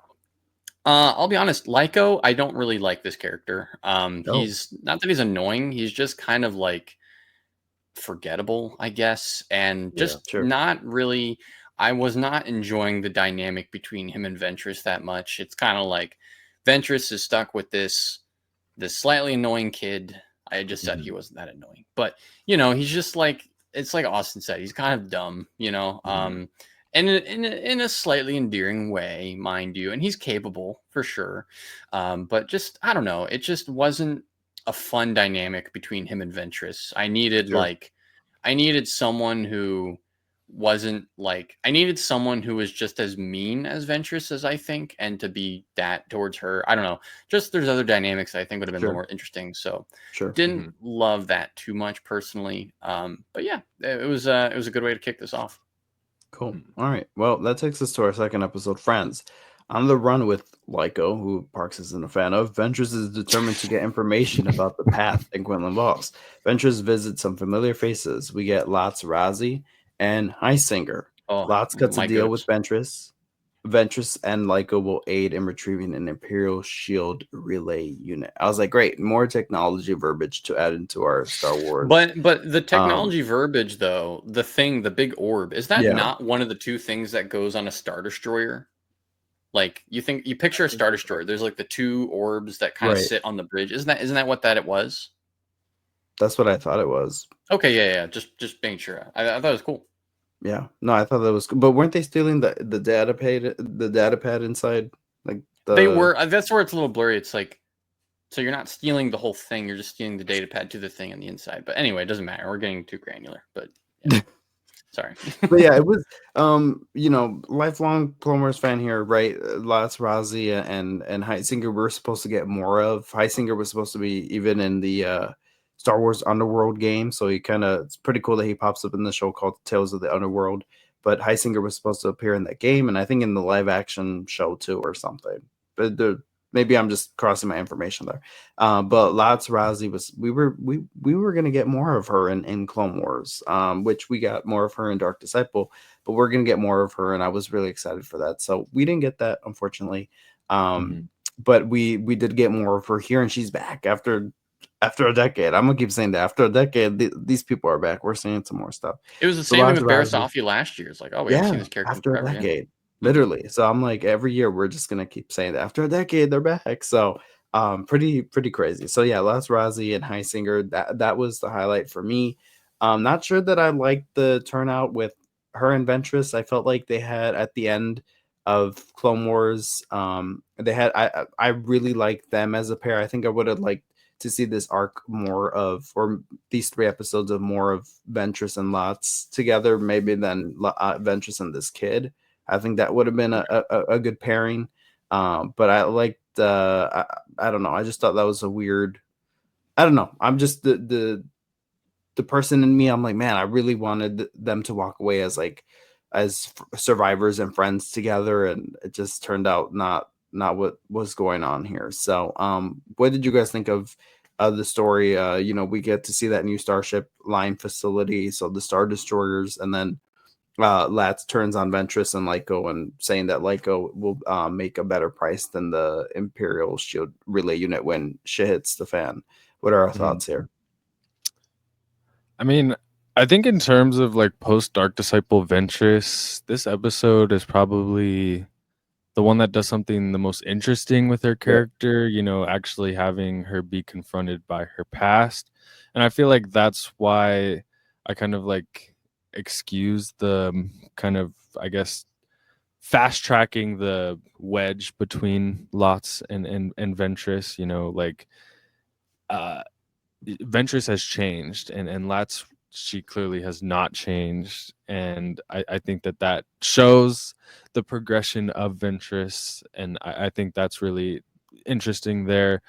I'll be honest, Lyco, I don't really like this character. He's not that he's annoying, he's just kind of like forgettable, I guess, and Yeah, just sure. not really. I was not enjoying the dynamic between him and Ventress that much. It's kind of like Ventress is stuck with this slightly annoying kid. I just said he wasn't that annoying, but he's just like, it's like Austin said, he's kind of dumb, and in a slightly endearing way, mind you, and he's capable for sure. But just I don't know, it just wasn't a fun dynamic between him and Ventress. Sure. I needed someone who wasn't like I needed someone who was just as mean as Ventress as I think, and to be that towards her. I don't know. Just there's other dynamics that I think would have been Sure. more interesting. So Sure. didn't love that too much personally. But yeah, it was a good way to kick this off. Cool. All right. Well, that takes us to our second episode, Friends. On the run with Lyco, who Parks isn't a fan of, Ventress is determined to get information about the path in Quinlan Falls. Ventress visits some familiar faces. We get Lots Razi and Heisinger. Oh, Lots cuts a my deal goats. with Ventress. Ventress and Lyco will aid in retrieving an Imperial Shield relay unit. I was like, great, more technology verbiage to add into our Star Wars. But the technology verbiage, though, the big orb, is that Yeah. not one of the 2 things that goes on a Star Destroyer? Like you picture a Star Destroyer. There's like the 2 orbs that kind of Right. sit on the bridge. Isn't that what that it was? That's what I thought it was. Okay, yeah. Just being sure. I thought it was cool. Yeah, no, I thought that was, but weren't they stealing the data pad inside? Like They were. That's where it's a little blurry. It's like, so you're not stealing the whole thing. You're just stealing the data pad to the thing on the inside. But anyway, it doesn't matter. We're getting too granular. But yeah. Sorry. But yeah, it was lifelong Clone Wars fan here, right? Lots Razi and Heisinger we're supposed to get more of. Heisinger was supposed to be even in the Star Wars Underworld game, so it's pretty cool that he pops up in the show called Tales of the Underworld. But Heisinger was supposed to appear in that game, and I think in the live action show too, or something. But maybe I'm just crossing my information there. But Lots Razi we were gonna get more of her in Clone Wars, which we got more of her in Dark Disciple, but we're gonna get more of her, and I was really excited for that. So we didn't get that, unfortunately. But we did get more of her here, and she's back after a decade. I'm gonna keep saying that after a decade, these people are back. We're seeing some more stuff. It was the same thing with Barasafi last year. It's like, oh, we haven't seen this character after in forever, a decade, literally. So I'm like, every year we're just gonna keep saying that after a decade they're back. So Pretty crazy. So yeah, Last Razi and Heisinger, that was the highlight for me. Not sure that I liked the turnout with her and Ventress. I felt like they had at the end of Clone Wars, they had I really liked them as a pair. I think I would have liked to see this arc more of, or these 3 episodes of more of Ventress and Lots together, maybe than Ventress and this kid. I think that would have been a good pairing. But I liked I don't know. I just thought that was a weird. I don't know. I'm just the person in me. I'm like, man, I really wanted them to walk away as like as survivors and friends together, and it just turned out not what was going on here. So, what did you guys think of the story? We get to see that new Starship Line facility, so the Star Destroyers, and then Lats turns on Ventress and Lyco and saying that Lyco will make a better price than the Imperial Shield Relay unit when shit hits the fan. What are our thoughts here? I mean, I think in terms of like post Dark Disciple Ventress, this episode is probably the one that does something the most interesting with her character, actually having her be confronted by her past. And I feel like that's why I kind of like excuse the kind of, I guess, fast tracking the wedge between Lots and Ventress, uh Ventress has changed, and Lats, she clearly has not changed, and I think that shows the progression of Ventress, and I think that's really interesting there.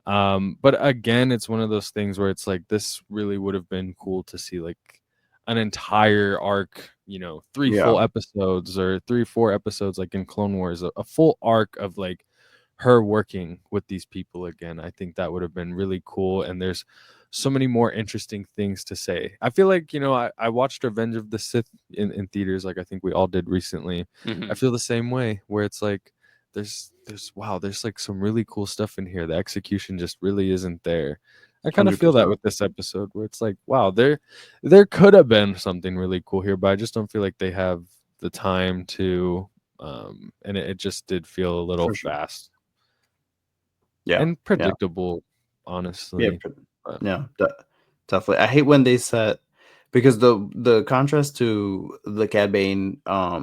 But again, it's one of those things where it's like this really would have been cool to see like an entire arc, 3 full episodes or 3-4 episodes like in Clone Wars, a full arc of like her working with these people again. I think that would have been really cool. And there's so many more interesting things to say. I feel like, I watched Revenge of the Sith in theaters, like I think we all did recently. Mm-hmm. I feel the same way, where it's like there's wow, there's like some really cool stuff in here. The execution just really isn't there. I kind of feel that 100%. with this episode, where it's like, wow, there could have been something really cool here, but I just don't feel like they have the time to and it just did feel a little For sure. fast. Yeah. And Yeah. predictable, honestly. Yeah, definitely. I hate when they set, because the contrast to the Cad Bane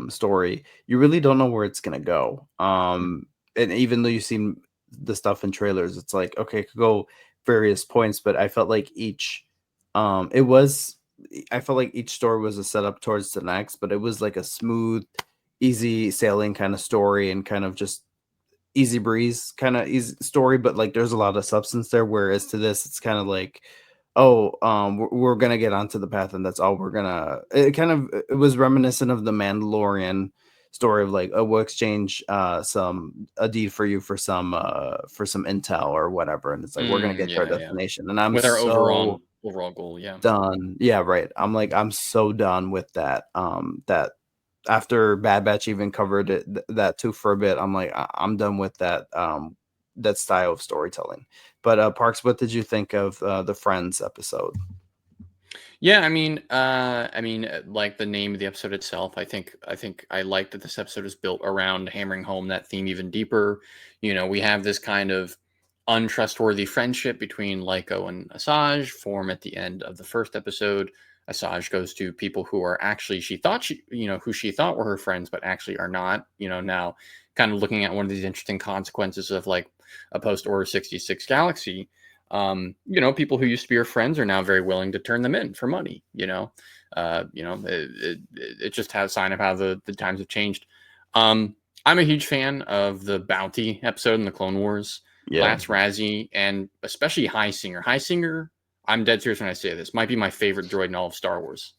story, you really don't know where it's gonna go. And even though you've seen the stuff in trailers, it's like, okay, it could go various points, but I felt like each it was I felt like each story was a setup towards the next, but it was like a smooth, easy sailing kind of story, and kind of just easy breeze kind of easy story, but like there's a lot of substance there. Whereas to this, it's kind of like, oh, we're gonna get onto the path, and that's all we're gonna. It was reminiscent of the Mandalorian story of like, oh, we'll exchange a deed for you for some intel or whatever, and it's like we're gonna get to our destination, and I'm with our so overall goal, done. Yeah, right. I'm so done with that. That after Bad Batch even covered that too for a bit, I'm like, I'm done with that that style of storytelling. But Parks, what did you think of the Friends episode? Yeah, I mean, like the name of the episode itself, I think I like that this episode is built around hammering home that theme even deeper. We have this kind of untrustworthy friendship between Lyco and Asajj form at the end of the first episode. Asajj goes to people who are actually who she thought were her friends, but actually are not. Now kind of looking at one of these interesting consequences of like a post Order 66 galaxy. People who used to be your friends are now very willing to turn them in for money. It just has a sign of how the times have changed. I'm a huge fan of the bounty episode in the Clone Wars. Yeah. Lats Razi, and especially Heisinger. Heisinger, I'm dead serious when I say this, might be my favorite droid in all of Star Wars.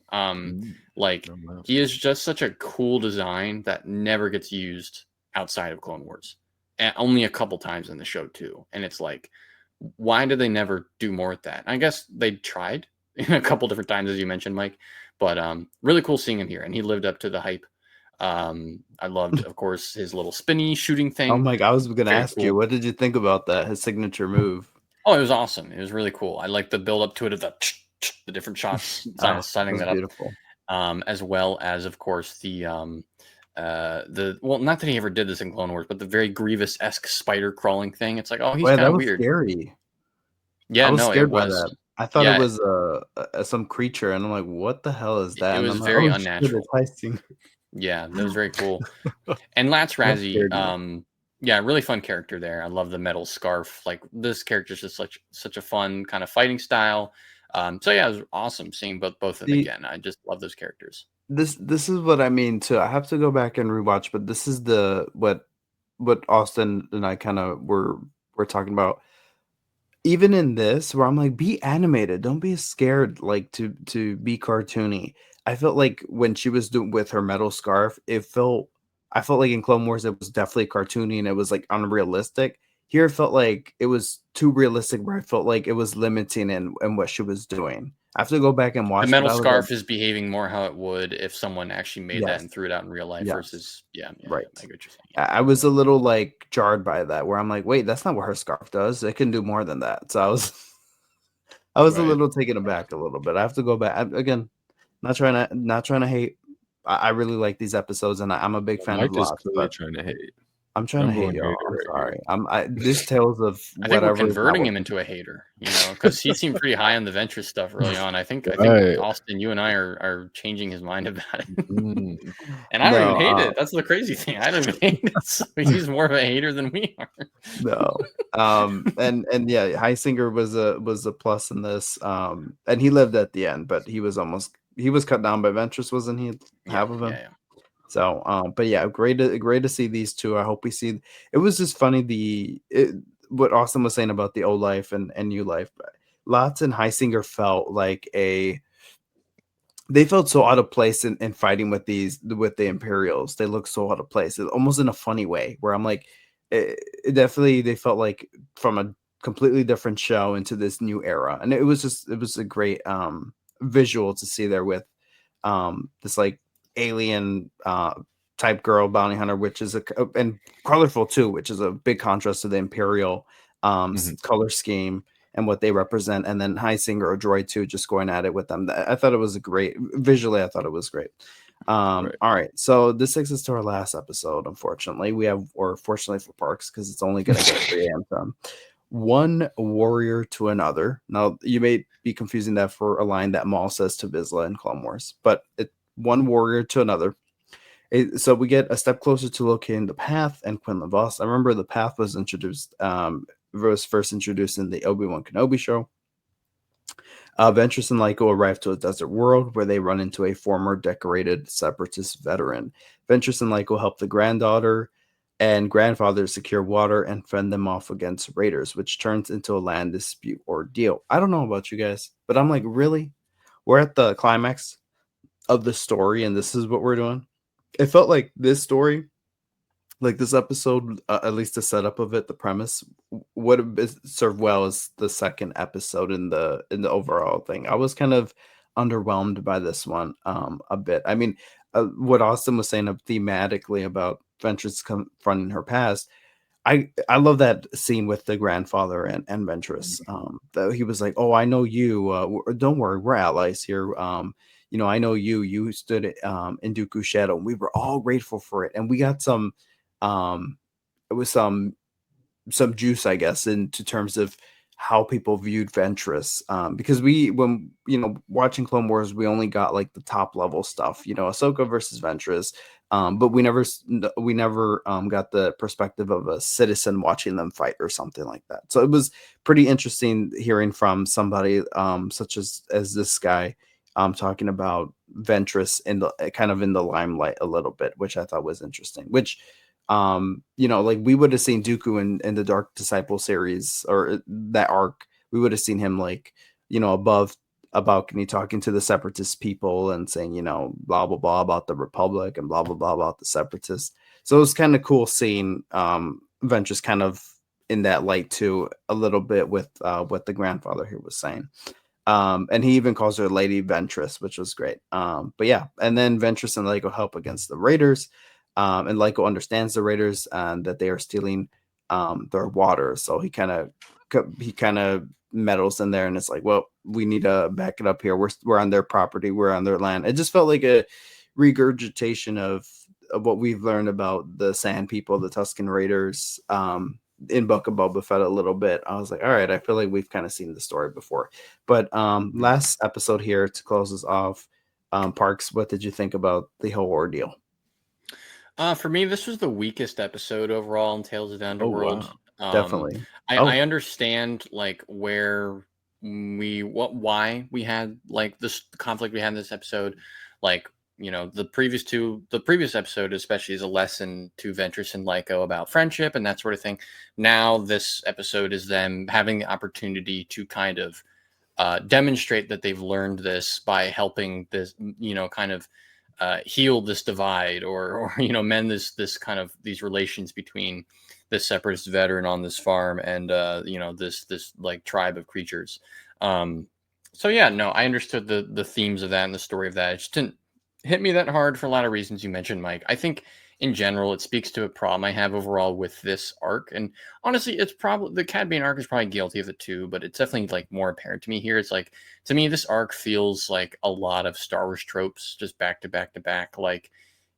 He is just such a cool design that never gets used outside of Clone Wars. And only a couple times in the show too. And it's like, why did they never do more with that? I guess they tried a couple different times, as you mentioned, Mike. But really cool seeing him here, and he lived up to the hype. I loved, of course, his little spinny shooting thing. Oh my god, I was going to ask you, what did you think about that? His signature move. Oh, it was awesome. It was really cool. I like the build up to it of the different shots, signing that beautiful. up, as well as, of course, the not that he ever did this in Clone Wars, but the very Grievous-esque spider crawling thing. It's like, oh, he's Well, kind that of was weird. scary. Yeah, I was no, it scared by was. that. I thought it Yeah, was some creature, and I'm like, "What the hell is that?" it And was I'm like, very "Oh shit, unnatural. it's Heisting." Yeah, that was very cool. And Lance That Razzie, scared me. yeah, really fun character there. I love the metal scarf. Like this character's just such a fun kind of fighting style. So yeah, it was awesome seeing both of them See, again. I just love those characters. this is what I mean too. I have to go back and rewatch, but this is the what Austin and I kind of were talking about. Even in this, where I'm like, be animated, don't be scared like to be cartoony. I felt like when she was doing with her metal scarf, I felt like in Clone Wars it was definitely cartoony and it was like unrealistic. Here it felt like it was too realistic where I felt like it was limiting in what she was doing. I have to go back and The watch, but metal I was like, scarf is behaving more how it would if someone actually made that yes, and threw it out in real life yes, versus yeah, right. I get what you're saying. I was a little like jarred by that, where I'm like, wait, that's not what her scarf does. It can do more than that. So I was a Right. little taken aback a little bit. I have to go back again. Not trying to hate. I really like these episodes, and I'm a big fan of Mike is lots. clearly But trying to hate. I'm trying to Number hate one y'all. hater I'm right here. sorry. This tales of I think we're whatever is not converting him working. into a hater, because he seemed pretty high on the Ventress stuff early on. I think Right. Austin, you and I are changing his mind about it. Mm. And I don't even hate No, it. That's the crazy thing. I don't even hate it. So he's more of a hater than we are. no. And yeah, Heisinger was a plus in this. And he lived at the end, but he was cut down by Ventress, wasn't he? Yeah, Half of him. yeah, yeah. So, but yeah, great to see these two. I hope we see. It was just funny what Austin was saying about the old life and new life. Lots and Heisinger felt like they felt so out of place in fighting with the Imperials. They looked so out of place, almost in a funny way. Where I'm like, it definitely they felt like from a completely different show into this new era, and it was a great visual to see there with this like alien type girl bounty hunter, which is and colorful too, which is a big contrast to the Imperial Mhm. color scheme and what they represent, and then Heisinger or Droid too, just going at it with them. I thought it was a great visually. I thought it was great. Right. All right, so this takes us to our last episode. Unfortunately, or fortunately for Parks, because it's only going to get 3 a.m. time. One warrior to another. Now, you may be confusing that for a line that Maul says to Vizsla in Clone Wars, but one warrior to another. So we get a step closer to locating the path and Quinlan Voss. I remember the path was first introduced in the Obi-Wan Kenobi show. Ventress and Lyko arrive to a desert world where they run into a former decorated separatist veteran. Ventress and Lyko help the granddaughter and grandfather secure water and fend them off against raiders, which turns into a land dispute ordeal. I don't know about you guys, but I'm like, really? We're at the climax of the story, and this is what we're doing. It felt like this story, like this episode, at least the setup of it, the premise would have served well as the second episode in the overall thing. I was kind of underwhelmed by this one a bit. I mean, what Austin was saying thematically about Ventress confronting her past. I love that scene with the grandfather and Ventress. Though he was like, "Oh, I know you. Don't worry, we're allies here. I know you. You stood in Dooku's shadow. And we were all grateful for it, and we got some. It was some juice, I guess, into terms of how people viewed Ventress. Because when watching Clone Wars, we only got like the top level stuff, Ahsoka versus Ventress, but we never got the perspective of a citizen watching them fight or something like that. So it was pretty interesting hearing from somebody such as this guy talking about Ventress in the kind of in the limelight a little bit, which I thought was interesting. Which like we would have seen Dooku in the Dark Disciple series or that arc. We would have seen him like, above a balcony talking to the separatist people and saying, blah, blah, blah about the Republic and blah, blah, blah about the separatists. So it was kind of cool seeing Ventress kind of in that light too, a little bit with what the grandfather here was saying. And he even calls her Lady Ventress, which was great. But yeah, and then Ventress and Lyko help against the Raiders. And Lyko understands the Raiders and that they are stealing their water. So he kind of meddles in there, and it's like, well, we need to back it up here. We're on their property. We're on their land. It just felt like a regurgitation of what we've learned about the Sand People, the Tusken Raiders, in Book of Boba Fett a little bit. I was like, all right, I feel like we've kind of seen the story before. But last episode here to close us off, Parks, what did you think about the whole ordeal? For me, this was the weakest episode overall in Tales of the Underworld. wow. Definitely. I understand like why we had like this conflict we had in this episode. Like, the previous episode especially is a lesson to Ventress and Lyco about friendship and that sort of thing. Now this episode is them having the opportunity to kind of demonstrate that they've learned this by helping this, kind of heal this divide or mend this kind of these relations between this separatist veteran on this farm and this like tribe of creatures. So yeah, no, I understood the themes of that and the story of that. It just didn't hit me that hard for a lot of reasons you mentioned, Mike. I think in general it speaks to a problem I have overall with this arc. And honestly, it's probably the Cad Bane arc is probably guilty of it too, but it's definitely like more apparent to me here. It's like, to me, this arc feels like a lot of Star Wars tropes just back to back to back. Like,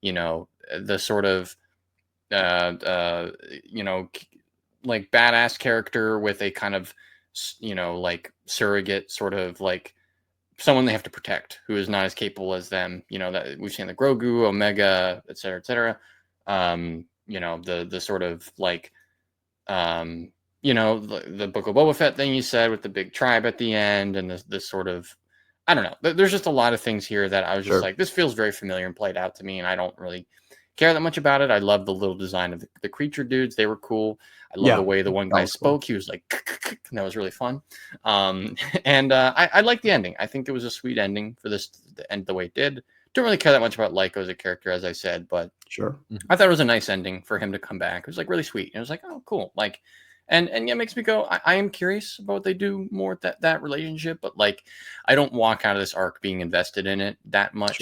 the sort of like badass character with a kind of like surrogate sort of like someone they have to protect who is not as capable as them, that we've seen the Grogu, Omega, et cetera, et cetera. The sort of like the Book of Boba Fett thing you said with the big tribe at the end, and this sort of, I don't know, there's just a lot of things here that I was just like, this feels very familiar and played out to me, and I don't really care that much about it. I love the little design of the creature dudes. They were cool. I love the way the one guy spoke. Cool. He was like, and that was really fun. And I like the ending. I think it was a sweet ending for this to end the way it did. Don't really care that much about Lyco as a character, as I said, but I thought it was a nice ending for him to come back. It was like really sweet. And it was like, oh, cool. Like, and yeah, it makes me go, I am curious about what they do more with that relationship, but like, I don't walk out of this arc being invested in it that much.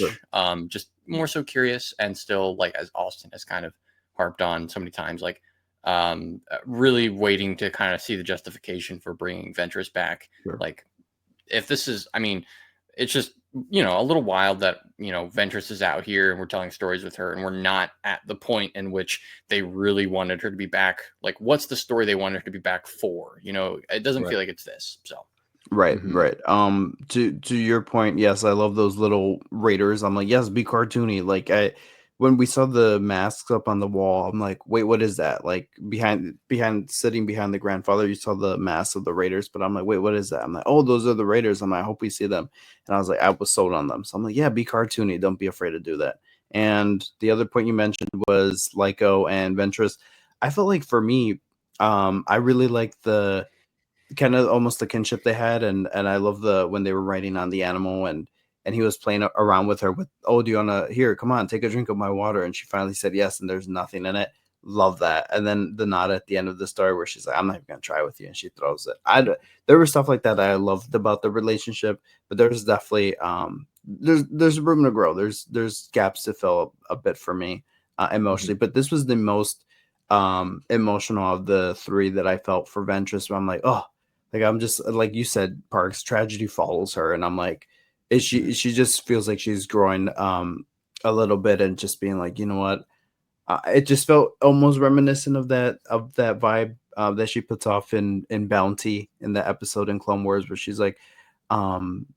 Just more so curious, and still, like, as Austin has kind of harped on so many times, like, really waiting to kind of see the justification for bringing Ventress back. Like, if this is, I mean, it's just, a little wild that, Ventress is out here and we're telling stories with her and we're not at the point in which they really wanted her to be back. Like, what's the story they wanted her to be back for? It doesn't feel like it's this. So. Right. To your point, yes, I love those little raiders. I'm like, yes, be cartoony. Like, when we saw the masks up on the wall, I'm like, wait, what is that? Like, sitting behind the grandfather, you saw the masks of the raiders, but I'm like, wait, what is that? I'm like, oh, those are the raiders. I'm like, I hope we see them. And I was like, I was sold on them. So I'm like, yeah, be cartoony. Don't be afraid to do that. And the other point you mentioned was Lyco and Ventress. I felt like for me, I really like the kind of almost the kinship they had, and I love when they were riding on the animal, and he was playing around with her with, oh, do you want to, here, come on, take a drink of my water, and she finally said yes, and there's nothing in it. Love that. And then the nod at the end of the story where she's like, I'm not even gonna try with you, and she throws it. There was stuff like that I loved about the relationship, but there's definitely there's room to grow. There's gaps to fill a bit for me emotionally, but this was the most emotional of the three that I felt for Ventress, where I'm like, oh, like, I'm just, like you said, Parks, tragedy follows her, and I'm like, she just feels like she's growing a little bit, and just being like, you know what, it just felt almost reminiscent of that vibe that she puts off in Bounty, in the episode in Clone Wars, where she's like, I'm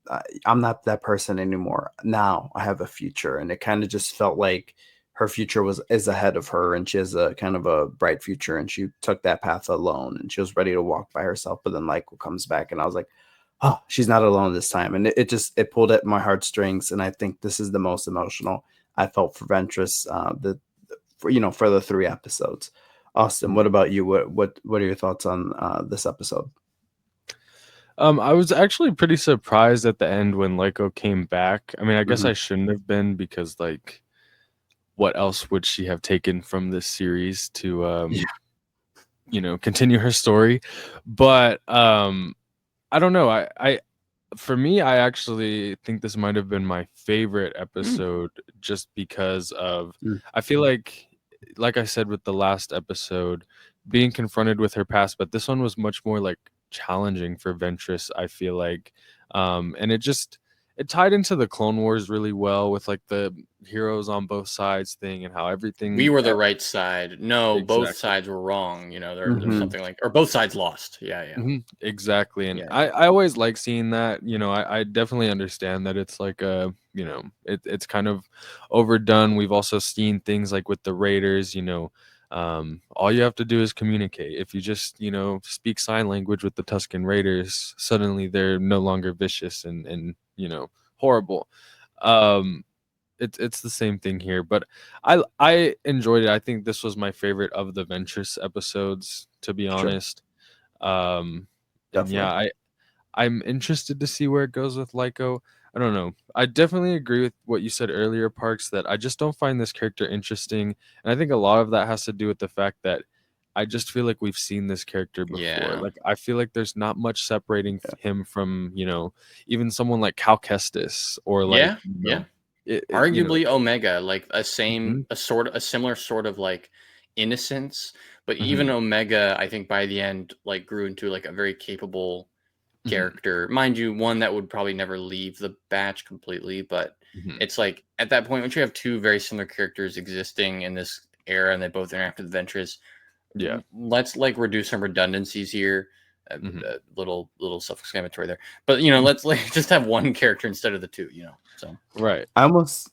not that person anymore. Now I have a future, and it kind of just felt like her future is ahead of her, and she has a kind of a bright future, and she took that path alone, and she was ready to walk by herself. But then Lyco comes back, and I was like, oh, she's not alone this time. And it pulled at my heartstrings. And I think this is the most emotional I felt for Ventress, for the 3 episodes. Austin, what about you? What are your thoughts on this episode? I was actually pretty surprised at the end when Lyco came back. I mean, I guess I shouldn't have been, because like, what else would she have taken from this series to continue her story? But I don't know. I for me, I actually think this might have been my favorite episode, just because of I feel like I said with the last episode, being confronted with her past, but this one was much more like challenging for Ventress, I feel like. And it tied into the Clone Wars really well with like the heroes on both sides thing and how everything. We were the right side. No, both Exactly. sides were wrong. You know, there's Mhm. something like, or both sides lost. Yeah, yeah. Exactly. And Yeah. I always like seeing that. You know, I definitely understand that it's like you know, it's kind of overdone. We've also seen things like with the Raiders, you know, all you have to do is communicate. If you just, you know, speak sign language with the Tusken Raiders, suddenly they're no longer vicious and you know, horrible. Um it's the same thing here, but I enjoyed it. I think this was my favorite of the Ventress episodes, to be Sure. honest. Um and yeah, Definitely. I'm interested to see where it goes with Lyco. I don't know. I definitely agree with what you said earlier, Parks, that I just don't find this character interesting. And I think a lot of that has to do with the fact that I just feel like we've seen this character before. Yeah. Like I feel like there's not much separating Yeah. him from, you know, even someone like Cal Kestis or like, Yeah. you Yeah. know, you know. Arguably Omega, like Mhm, a similar sort of like innocence, but even mhm, Omega, I think by the end, like grew into like a very capable mhm, character. Mind you, one that would probably never leave the batch completely, but mhm. it's like at that point, once you have two very similar characters existing in this era and they both interact with Ventress, Yeah. let's like reduce some redundancies here. Mhm. Little self-explanatory there, but you know, let's like just have one character instead of the two. You know, so Right. I almost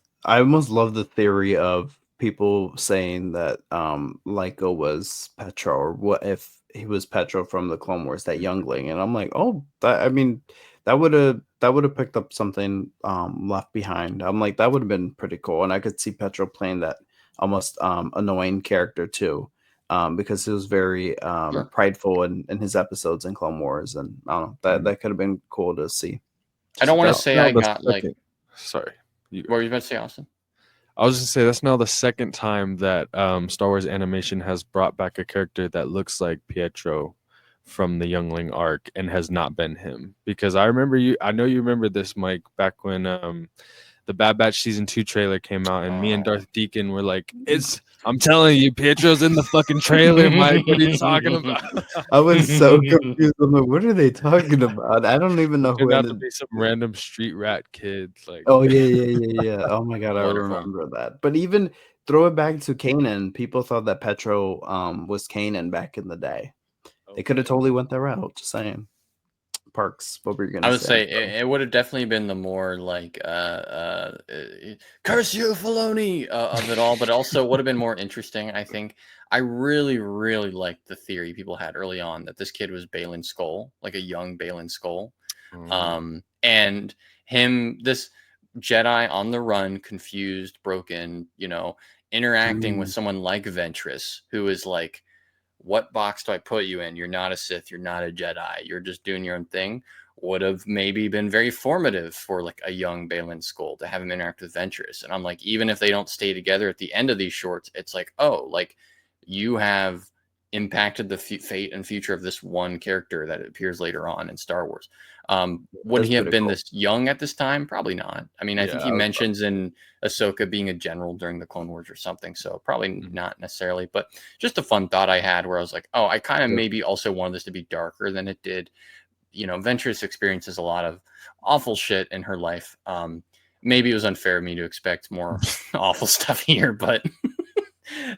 love the theory of people saying that Lyco was Petro, or what if he was Petro from the Clone Wars, that youngling. And I'm like, oh, I mean, that would have picked up something left behind. I'm like, that would have been pretty cool. And I could see Petro playing that almost annoying character too. Because he was very sure. prideful in his episodes in Clone Wars, and I don't know, that Mhm. that could have been cool to see. I don't want to That's say now I the got like. second. Sorry. You What were you about to say, Austin? I was just say that's now the second time that Star Wars animation has brought back a character that looks like Pietro from the Youngling arc and has not been him. Because I know you remember this, Mike, back when the Bad Batch season 2 trailer came out and me and Oh. Darth Deacon were like, I'm telling you, Pietro's in the fucking trailer, Mike. What are you talking about? I was so confused. I'm like, what are they talking about? I don't even know who Turned out to ended. be some random street rat kid. Like Oh yeah, yeah, yeah, yeah. Oh my god, I Wonderful. remember that. But even throw it back to Kanan, people thought that Petro was Kanan back in the day. They could have okay. totally went that route. Just saying. Parks, what were you I gonna would say? I'm say sorry. it would have definitely been the more like curse you, Filoni, of it all, but also would have been more interesting. I think I really, really liked the theory people had early on that this kid was Balin Skull, like a young Balin Skull, Mm, and this Jedi on the run, confused, broken, you know, interacting with Mm, someone like Ventress, who is like, what box do I put you in? You're not a Sith, you're not a Jedi, you're just doing your own thing. Would have maybe been very formative for like a young Balin Skull to have him interact with Ventress. And I'm like, even if they don't stay together at the end of these shorts, it's like, oh, like you have impacted the fate and future of this one character that appears later on in Star Wars. Would that's he have pretty been cool. this young at this time? Probably not. I mean, I yeah, think he I was about mentions in Ahsoka being a general during the Clone Wars or something, so probably mhm, not necessarily. But just a fun thought I had where I was like, oh, I kind of Yeah. maybe also wanted this to be darker than it did. You know, Ventress experiences a lot of awful shit in her life. Maybe it was unfair of me to expect more awful stuff here, but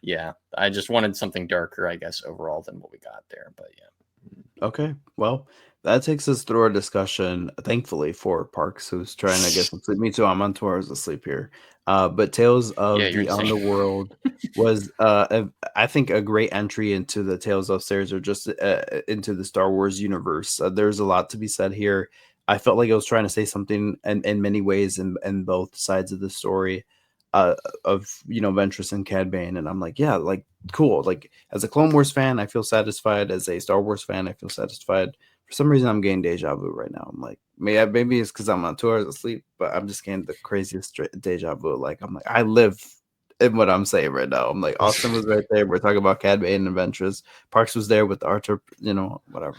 yeah, I just wanted something darker, I guess, overall than what we got there. But yeah. Okay. Well, that takes us through our discussion, thankfully, for Parks, who's trying to get some sleep. Me too. I'm on 2 hours of sleep here. But Tales Yeah, of you're the insane. Underworld was, I think, a great entry into the Tales of Stairs, or just into the Star Wars universe. There's a lot to be said here. I felt like I was trying to say something in many ways in both sides of the story. Of Ventress and Cad Bane, and I'm like, yeah, like cool. Like as a Clone Wars fan, I feel satisfied. As a Star Wars fan, I feel satisfied. For some reason, I'm getting deja vu right now. I'm like, maybe it's because I'm on 2 hours of sleep, but I'm just getting the craziest deja vu. Like I'm like, I live in what I'm saying right now. I'm like, Austin was right there. We're talking about Cad Bane and Adventures. Parks was there with Arthur. Whatever.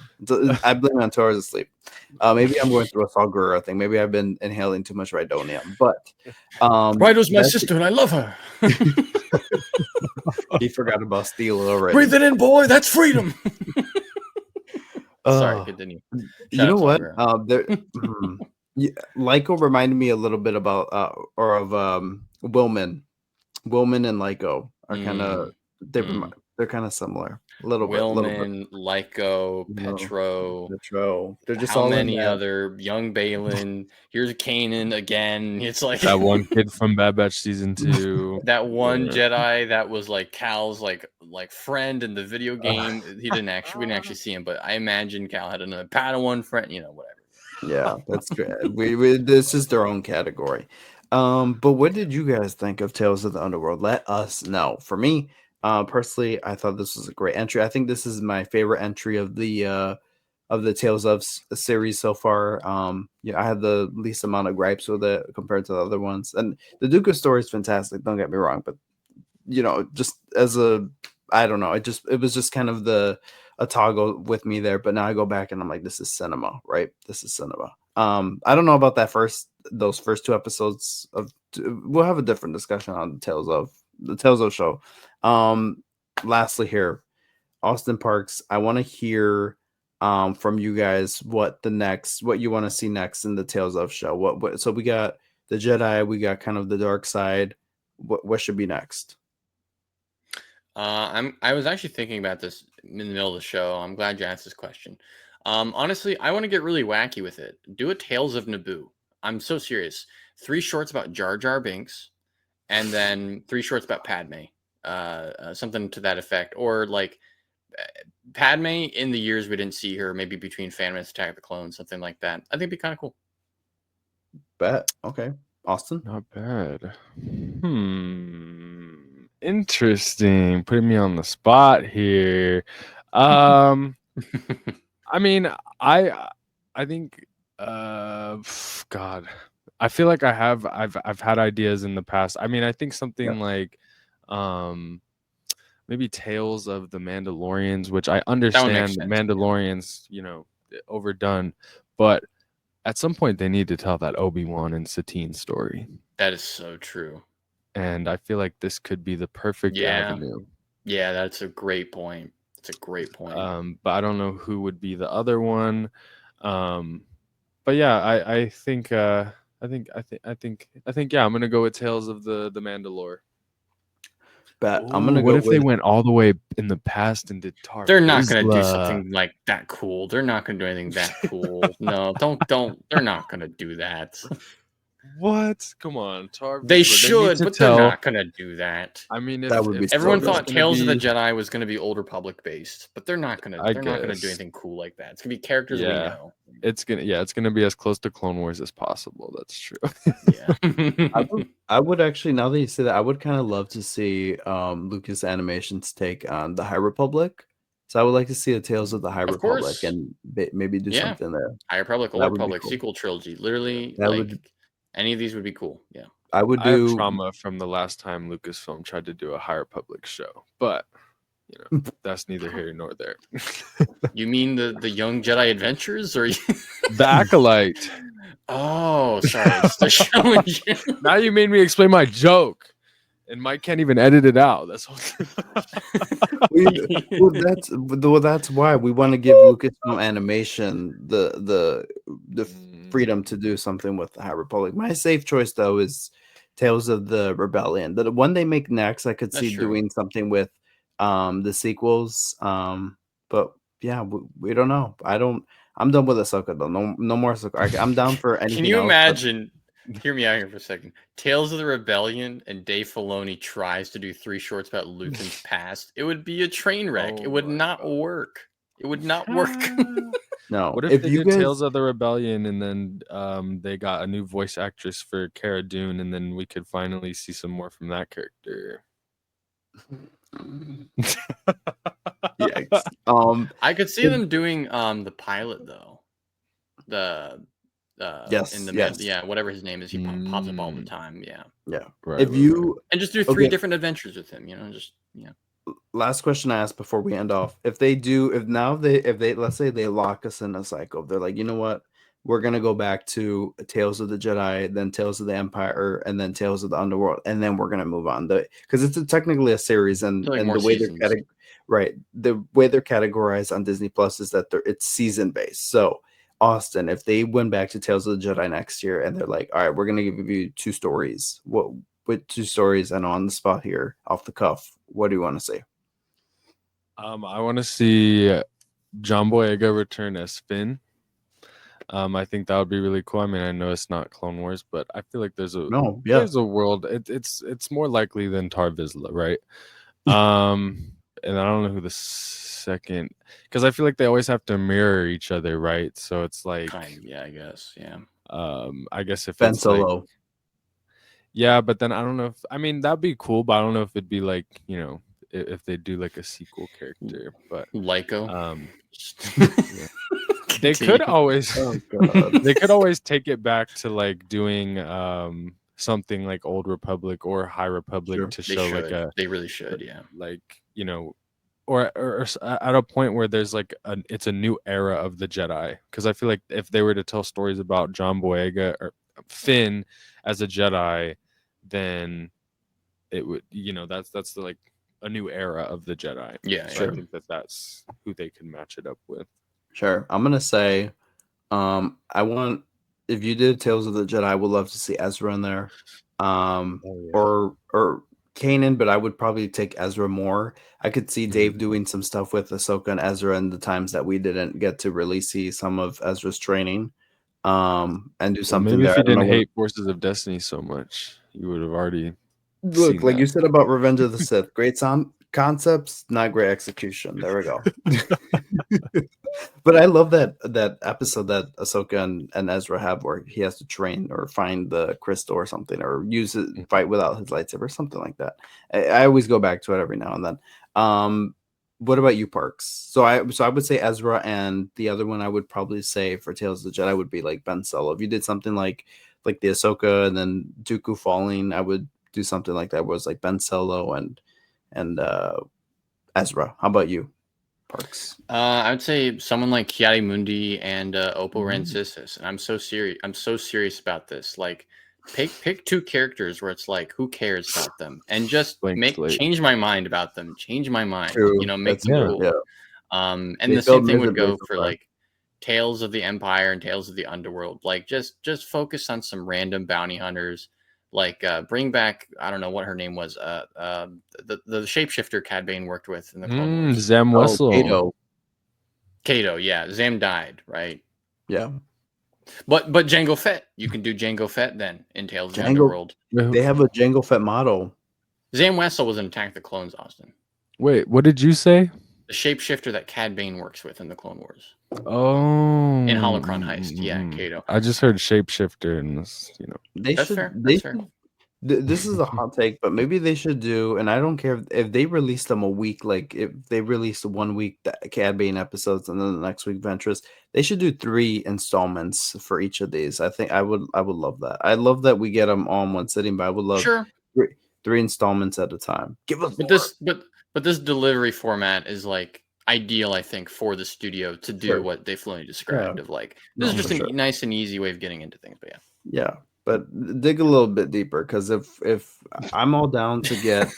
I blame it on 2 hours of sleep. Maybe I'm going through a Saul Guerrero thing. Maybe I've been inhaling too much Rhydonium, but Raido's my that's sister, and I love her. he forgot about Steel already. Breathe it in, boy. That's freedom. Sorry, Oh, continue. you Shout know out to what? Saul Guerrero. There, Yeah, Lyco reminded me a little bit about or of Willman. Willman and Lyco are kind of they're kind of similar. A little bit, Willman, Lyco, Petro. They're just how all in many that. other young Balin? Here's Kanan again. It's like that one kid from Bad Batch season 2. that one Jedi that was like Cal's like friend in the video game. We didn't actually see him, but I imagine Cal had another Padawan friend. Whatever. Yeah, that's good. We this is their own category. But what did you guys think of Tales of the Underworld? Let us know. For me, personally, I thought this was a great entry. I think this is my favorite entry of the Tales of series so far. Yeah, I had the least amount of gripes with it compared to the other ones. And the Duca story is fantastic, don't get me wrong, but just as I don't know, it was just kind of a toggle with me there. But now I go back and I'm like, this is cinema, right? This is cinema. I don't know about those first 2 episodes of. We'll have a different discussion on the Tales of show. Lastly, here, Austin Parks. I want to hear from you guys what you want to see next in the Tales of show. What? So we got the Jedi, we got kind of the dark side. What should be next? I was actually thinking about this in the middle of the show. I'm glad you asked this question. Honestly, I want to get really wacky with it. Do a Tales of Naboo. I'm so serious. 3 shorts about Jar Jar Binks, and then 3 shorts about Padme. Something to that effect, or like Padme in the years we didn't see her, maybe between Phantom Menace, Attack of the Clones, something like that. I think it'd be kind of cool. Bet. Okay. Austin? Not bad. Interesting. Putting me on the spot here. I mean, I think God, I feel like I've had ideas in the past. I mean, I think something like maybe Tales of the Mandalorians, which I understand Mandalorians, overdone, but at some point they need to tell that Obi-Wan and Satine story. That is so true. And I feel like this could be the perfect avenue. Yeah, that's a great point. It's a great point. But I don't know who would be the other one. But yeah, I think yeah, I'm gonna go with Tales of the Mandalore. Bet. I'm gonna go. What if they went all the way in the past and did Tar? They're not gonna do something like that cool. They're not gonna do anything that cool. No, don't. They're not gonna do that. What? Come on, Tar. They should, but they're not gonna do that. I mean, that would be. Everyone thought Tales of the Jedi was gonna be Old Republic based, but they're not gonna. They're not gonna do anything cool like that. It's gonna be characters we know. It's gonna be as close to Clone Wars as possible. That's true. Yeah. I would actually, now that you say that, I would kind of love to see Lucas Animations take on the High Republic. So I would like to see a Tales of the High Republic and maybe do something there. High Republic, Old Republic, cool. Sequel trilogy. Literally, any of these would be cool. Yeah. I have trauma from the last time Lucasfilm tried to do a High Republic show, but that's neither here nor there. You mean the Young Jedi Adventures, or the Acolyte? Oh, sorry. Just showing you. Now you made me explain my joke, and Mike can't even edit it out. That's that's why we want to give Lucasfilm Animation the freedom to do something with the High Republic. My safe choice though is Tales of the Rebellion. The one they make next, I could see doing something with the sequels. But yeah, we don't know. I'm done with Ahsoka though. No more Ahsoka. I'm down for anything. Can you imagine? Hear me out here for a second. Tales of the Rebellion, and Dave Filoni tries to do 3 shorts about Luken's past. It would be a train wreck. It would not work. It would not work. No. What if they did Tales of the Rebellion and then they got a new voice actress for Cara Dune, and then we could finally see some more from that character? Yikes. I could see them doing the pilot though. Whatever his name is, he pops up all the time. Yeah. Right, and just do 3 different adventures with him. Last question I asked before we end off: if they let's say they lock us in a cycle, they're like, you know what, we're gonna go back to Tales of the Jedi, then Tales of the Empire, and then Tales of the Underworld, and then we're gonna move on because it's technically a series, and the way the way they're categorized on Disney Plus is that it's season based. So Austin, if they went back to Tales of the Jedi next year and they're like, all right, we're gonna give you 2 stories. What 2 stories? And on the spot here, off the cuff, what do you want to say? I want to see John Boyega return as Finn. I think that would be really cool. I mean, I know it's not Clone Wars, but I feel like there's a world. It's more likely than Tar Vizsla, right? And I don't know who the second, because I feel like they always have to mirror each other, right? So it's like, yeah, I guess, yeah. I guess if Ben it's Solo. like, yeah, but then I don't know if, I mean, that'd be cool, but I don't know if it'd be like, you know, if they do like a sequel character, but Lyco. Yeah. They could always they could always take it back to like doing something like Old Republic or High Republic to show like they really should, yeah, like, you know, or at a point where there's like it's a new era of the Jedi, because I feel like if they were to tell stories about John Boyega or Finn as a Jedi, then it would, you know, that's the, like a new era of the Jedi. Yeah, so I think that's who they can match it up with. Sure. I'm gonna say, I want, if you did Tales of the Jedi, I would love to see Ezra in there, or Kanan, but I would probably take Ezra more. I could see Dave doing some stuff with Ahsoka and Ezra in the times that we didn't get to really see some of Ezra's training, and do something maybe there. If you didn't hate Forces of Destiny so much, you would have already look, like that. you said about Revenge of the Sith. Great concepts, not great execution. There we go. But I love that episode that Ahsoka and Ezra have, where he has to train or find the crystal or something, or use it, fight without his lightsaber, or something like that. I always go back to it every now and then. What about you, Parks? So I would say Ezra, and the other one I would probably say for Tales of the Jedi would be like Ben Solo. If you did something like the Ahsoka and then Dooku falling, I would do something like that, where it was like Ben Solo and Ezra. How about you, Parks? I would say someone like Kiadi Mundi and Oppo Rancisis. And I'm so serious about this. Like, pick 2 characters where it's like, who cares about them, and just change my mind about them. Change my mind. True. You know, make them cool. Yeah. And the same thing would go for like Tales of the Empire and Tales of the Underworld. Like, just focus on some random bounty hunters. Like, bring back, I don't know what her name was, the shapeshifter Cad Bane worked with in the Clone Wars. Zam Wessel. Kato, yeah. Zam died, right? Yeah. But Jango Fett, you can do Jango Fett then in Tales of the Underworld. They have a Jango Fett model. Zam Wessel was in Attack of the Clones, Austin. Wait, what did you say? The shapeshifter that Cad Bane works with in the Clone Wars. Oh, in Holocron Heist, yeah, Kato. I just heard shapeshifter, and you know, that's fair. This is a hot take, but maybe they should do, and I don't care if they release them a week, like if they release 1 week the Cad Bane episodes and then the next week Ventress, they should do 3 installments for each of these. I think I would love that. I love that we get them all in one sitting, but I would love 3 installments at a time. Give us but this delivery format is like ideal, I think, for the studio to do what they Filoni described of like, this is just a nice and easy way of getting into things. But yeah. But dig a little bit deeper, because if I'm all down to get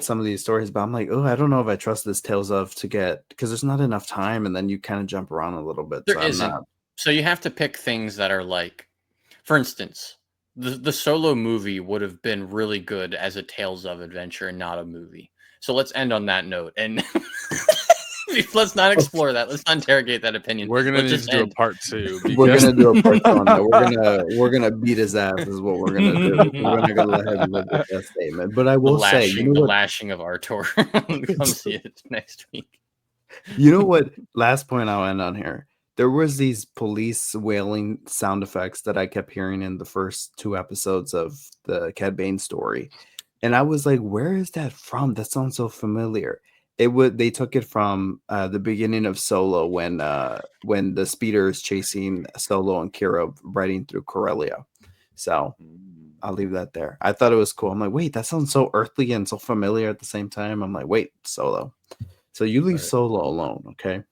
some of these stories, but I'm like, oh, I don't know if I trust this Tales of to get, because there's not enough time, and then you kind of jump around a little bit. There isn't. So you have to pick things that are like, for instance, the Solo movie would have been really good as a Tales of adventure and not a movie. So let's end on that note, and let's not explore that. Let's not interrogate that opinion. We're gonna just do a part 2. We're gonna do a part 2 on that. We're gonna beat his ass, is what we're gonna do. We're not gonna let him live with that statement. But I will say, the lashing of Artor. Come see it next week. You know what? Last point I'll end on here. There was these police wailing sound effects that I kept hearing in the first 2 episodes of the Cad Bane story, and I was like, "Where is that from? That sounds so familiar." They took it from the beginning of Solo, when the speeder is chasing Solo and Kira riding through Corellia. So I'll leave that there. I thought it was cool. I'm like, wait, that sounds so earthly and so familiar at the same time. I'm like, wait, Solo. So you leave Solo alone, okay?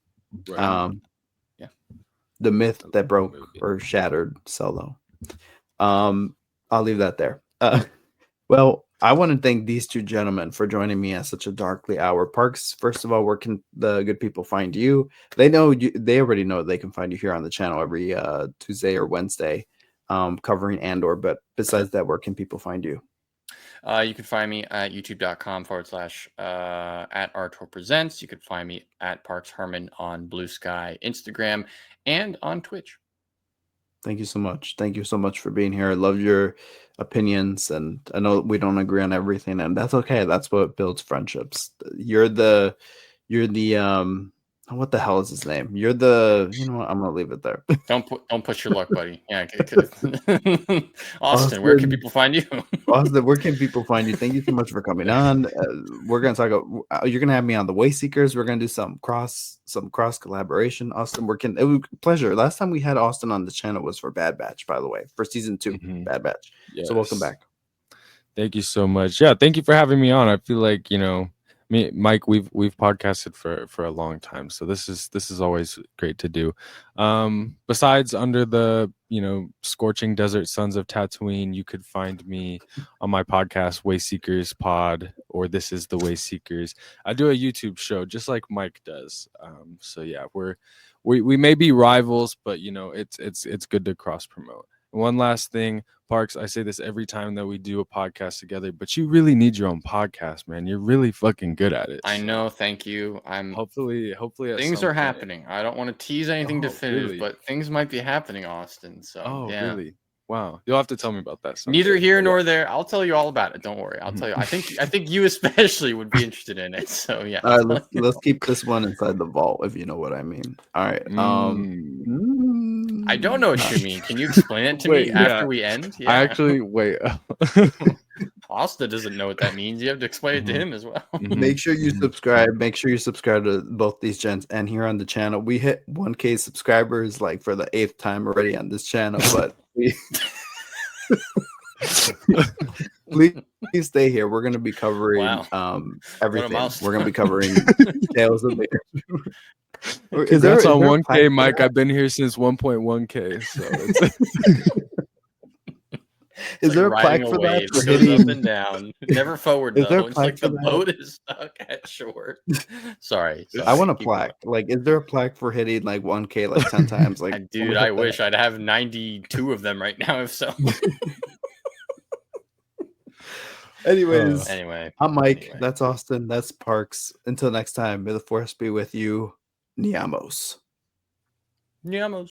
Right. Yeah. The myth that broke or shattered Solo. I'll leave that there. Well, I want to thank these two gentlemen for joining me at such a darkly hour. Parks, first of all, where can the good people find you? They know you. They already know they can find you here on the channel every Tuesday or Wednesday, covering Andor. But besides that, where can people find you? You can find me at youtube.com / at Artor Presents. You can find me at Parks Herman on Blue Sky, Instagram, and on Twitch. Thank you so much. Thank you so much for being here. I love your opinions, and I know we don't agree on everything, and that's okay. That's what builds friendships. You're the what the hell is his name? You're the, you know what? I'm gonna leave it there. Don't push your luck, buddy. Yeah. Austin, where can people find you? Austin, where can people find you? Thank you so much for coming on. We're gonna talk about. You're gonna have me on the Way Seekers. We're gonna do some cross collaboration. Austin, it was a pleasure. Last time we had Austin on the channel was for Bad Batch, by the way, for season 2, Bad Batch. Yes. So welcome back. Thank you so much. Yeah, thank you for having me on. I feel like, me, Mike, we've podcasted for a long time, so this is always great to do. Besides under the scorching desert suns of Tatooine, you could find me on my podcast Way Seekers Pod, or This Is the Way Seekers. I do a YouTube show just like Mike does. So yeah, we may be rivals, but it's good to cross promote. One last thing, Parks, I say this every time that we do a podcast together, but you really need your own podcast, man. You're really fucking good at it. I know. Thank you. I'm hopefully things are happening. I don't want to tease anything definitive, but things might be happening, Austin. So yeah. Really? Wow. You'll have to tell me about that someday. Neither here nor there. I'll tell you all about it. Don't worry. I'll tell you. I think you especially would be interested in it. So yeah. All right, let's keep this one inside the vault, if you know what I mean. All right. I don't know what you mean. Can you explain it to me after we end? Yeah. I actually wait. Austin doesn't know what that means. You have to explain it to him as well. Make sure you subscribe. Make sure you subscribe to both these gents. And here on the channel, we hit 1K subscribers like for the 8th time already on this channel. But please stay here. We're going to be covering everything. We're going to be covering Tales of the Congrats on 1K, Mike. I've been here since 1.1K. So is there a plaque for that? It goes up and down, never forward though. It's like the boat is stuck at shore. Sorry. I want a plaque. Like, is there a plaque for hitting like 1K like 10 times? Like, dude, I wish I'd have 92 of them right now. If so. Anyways, I'm Mike. Anyway. That's Austin. That's Parks. Until next time, may the force be with you. Niamos.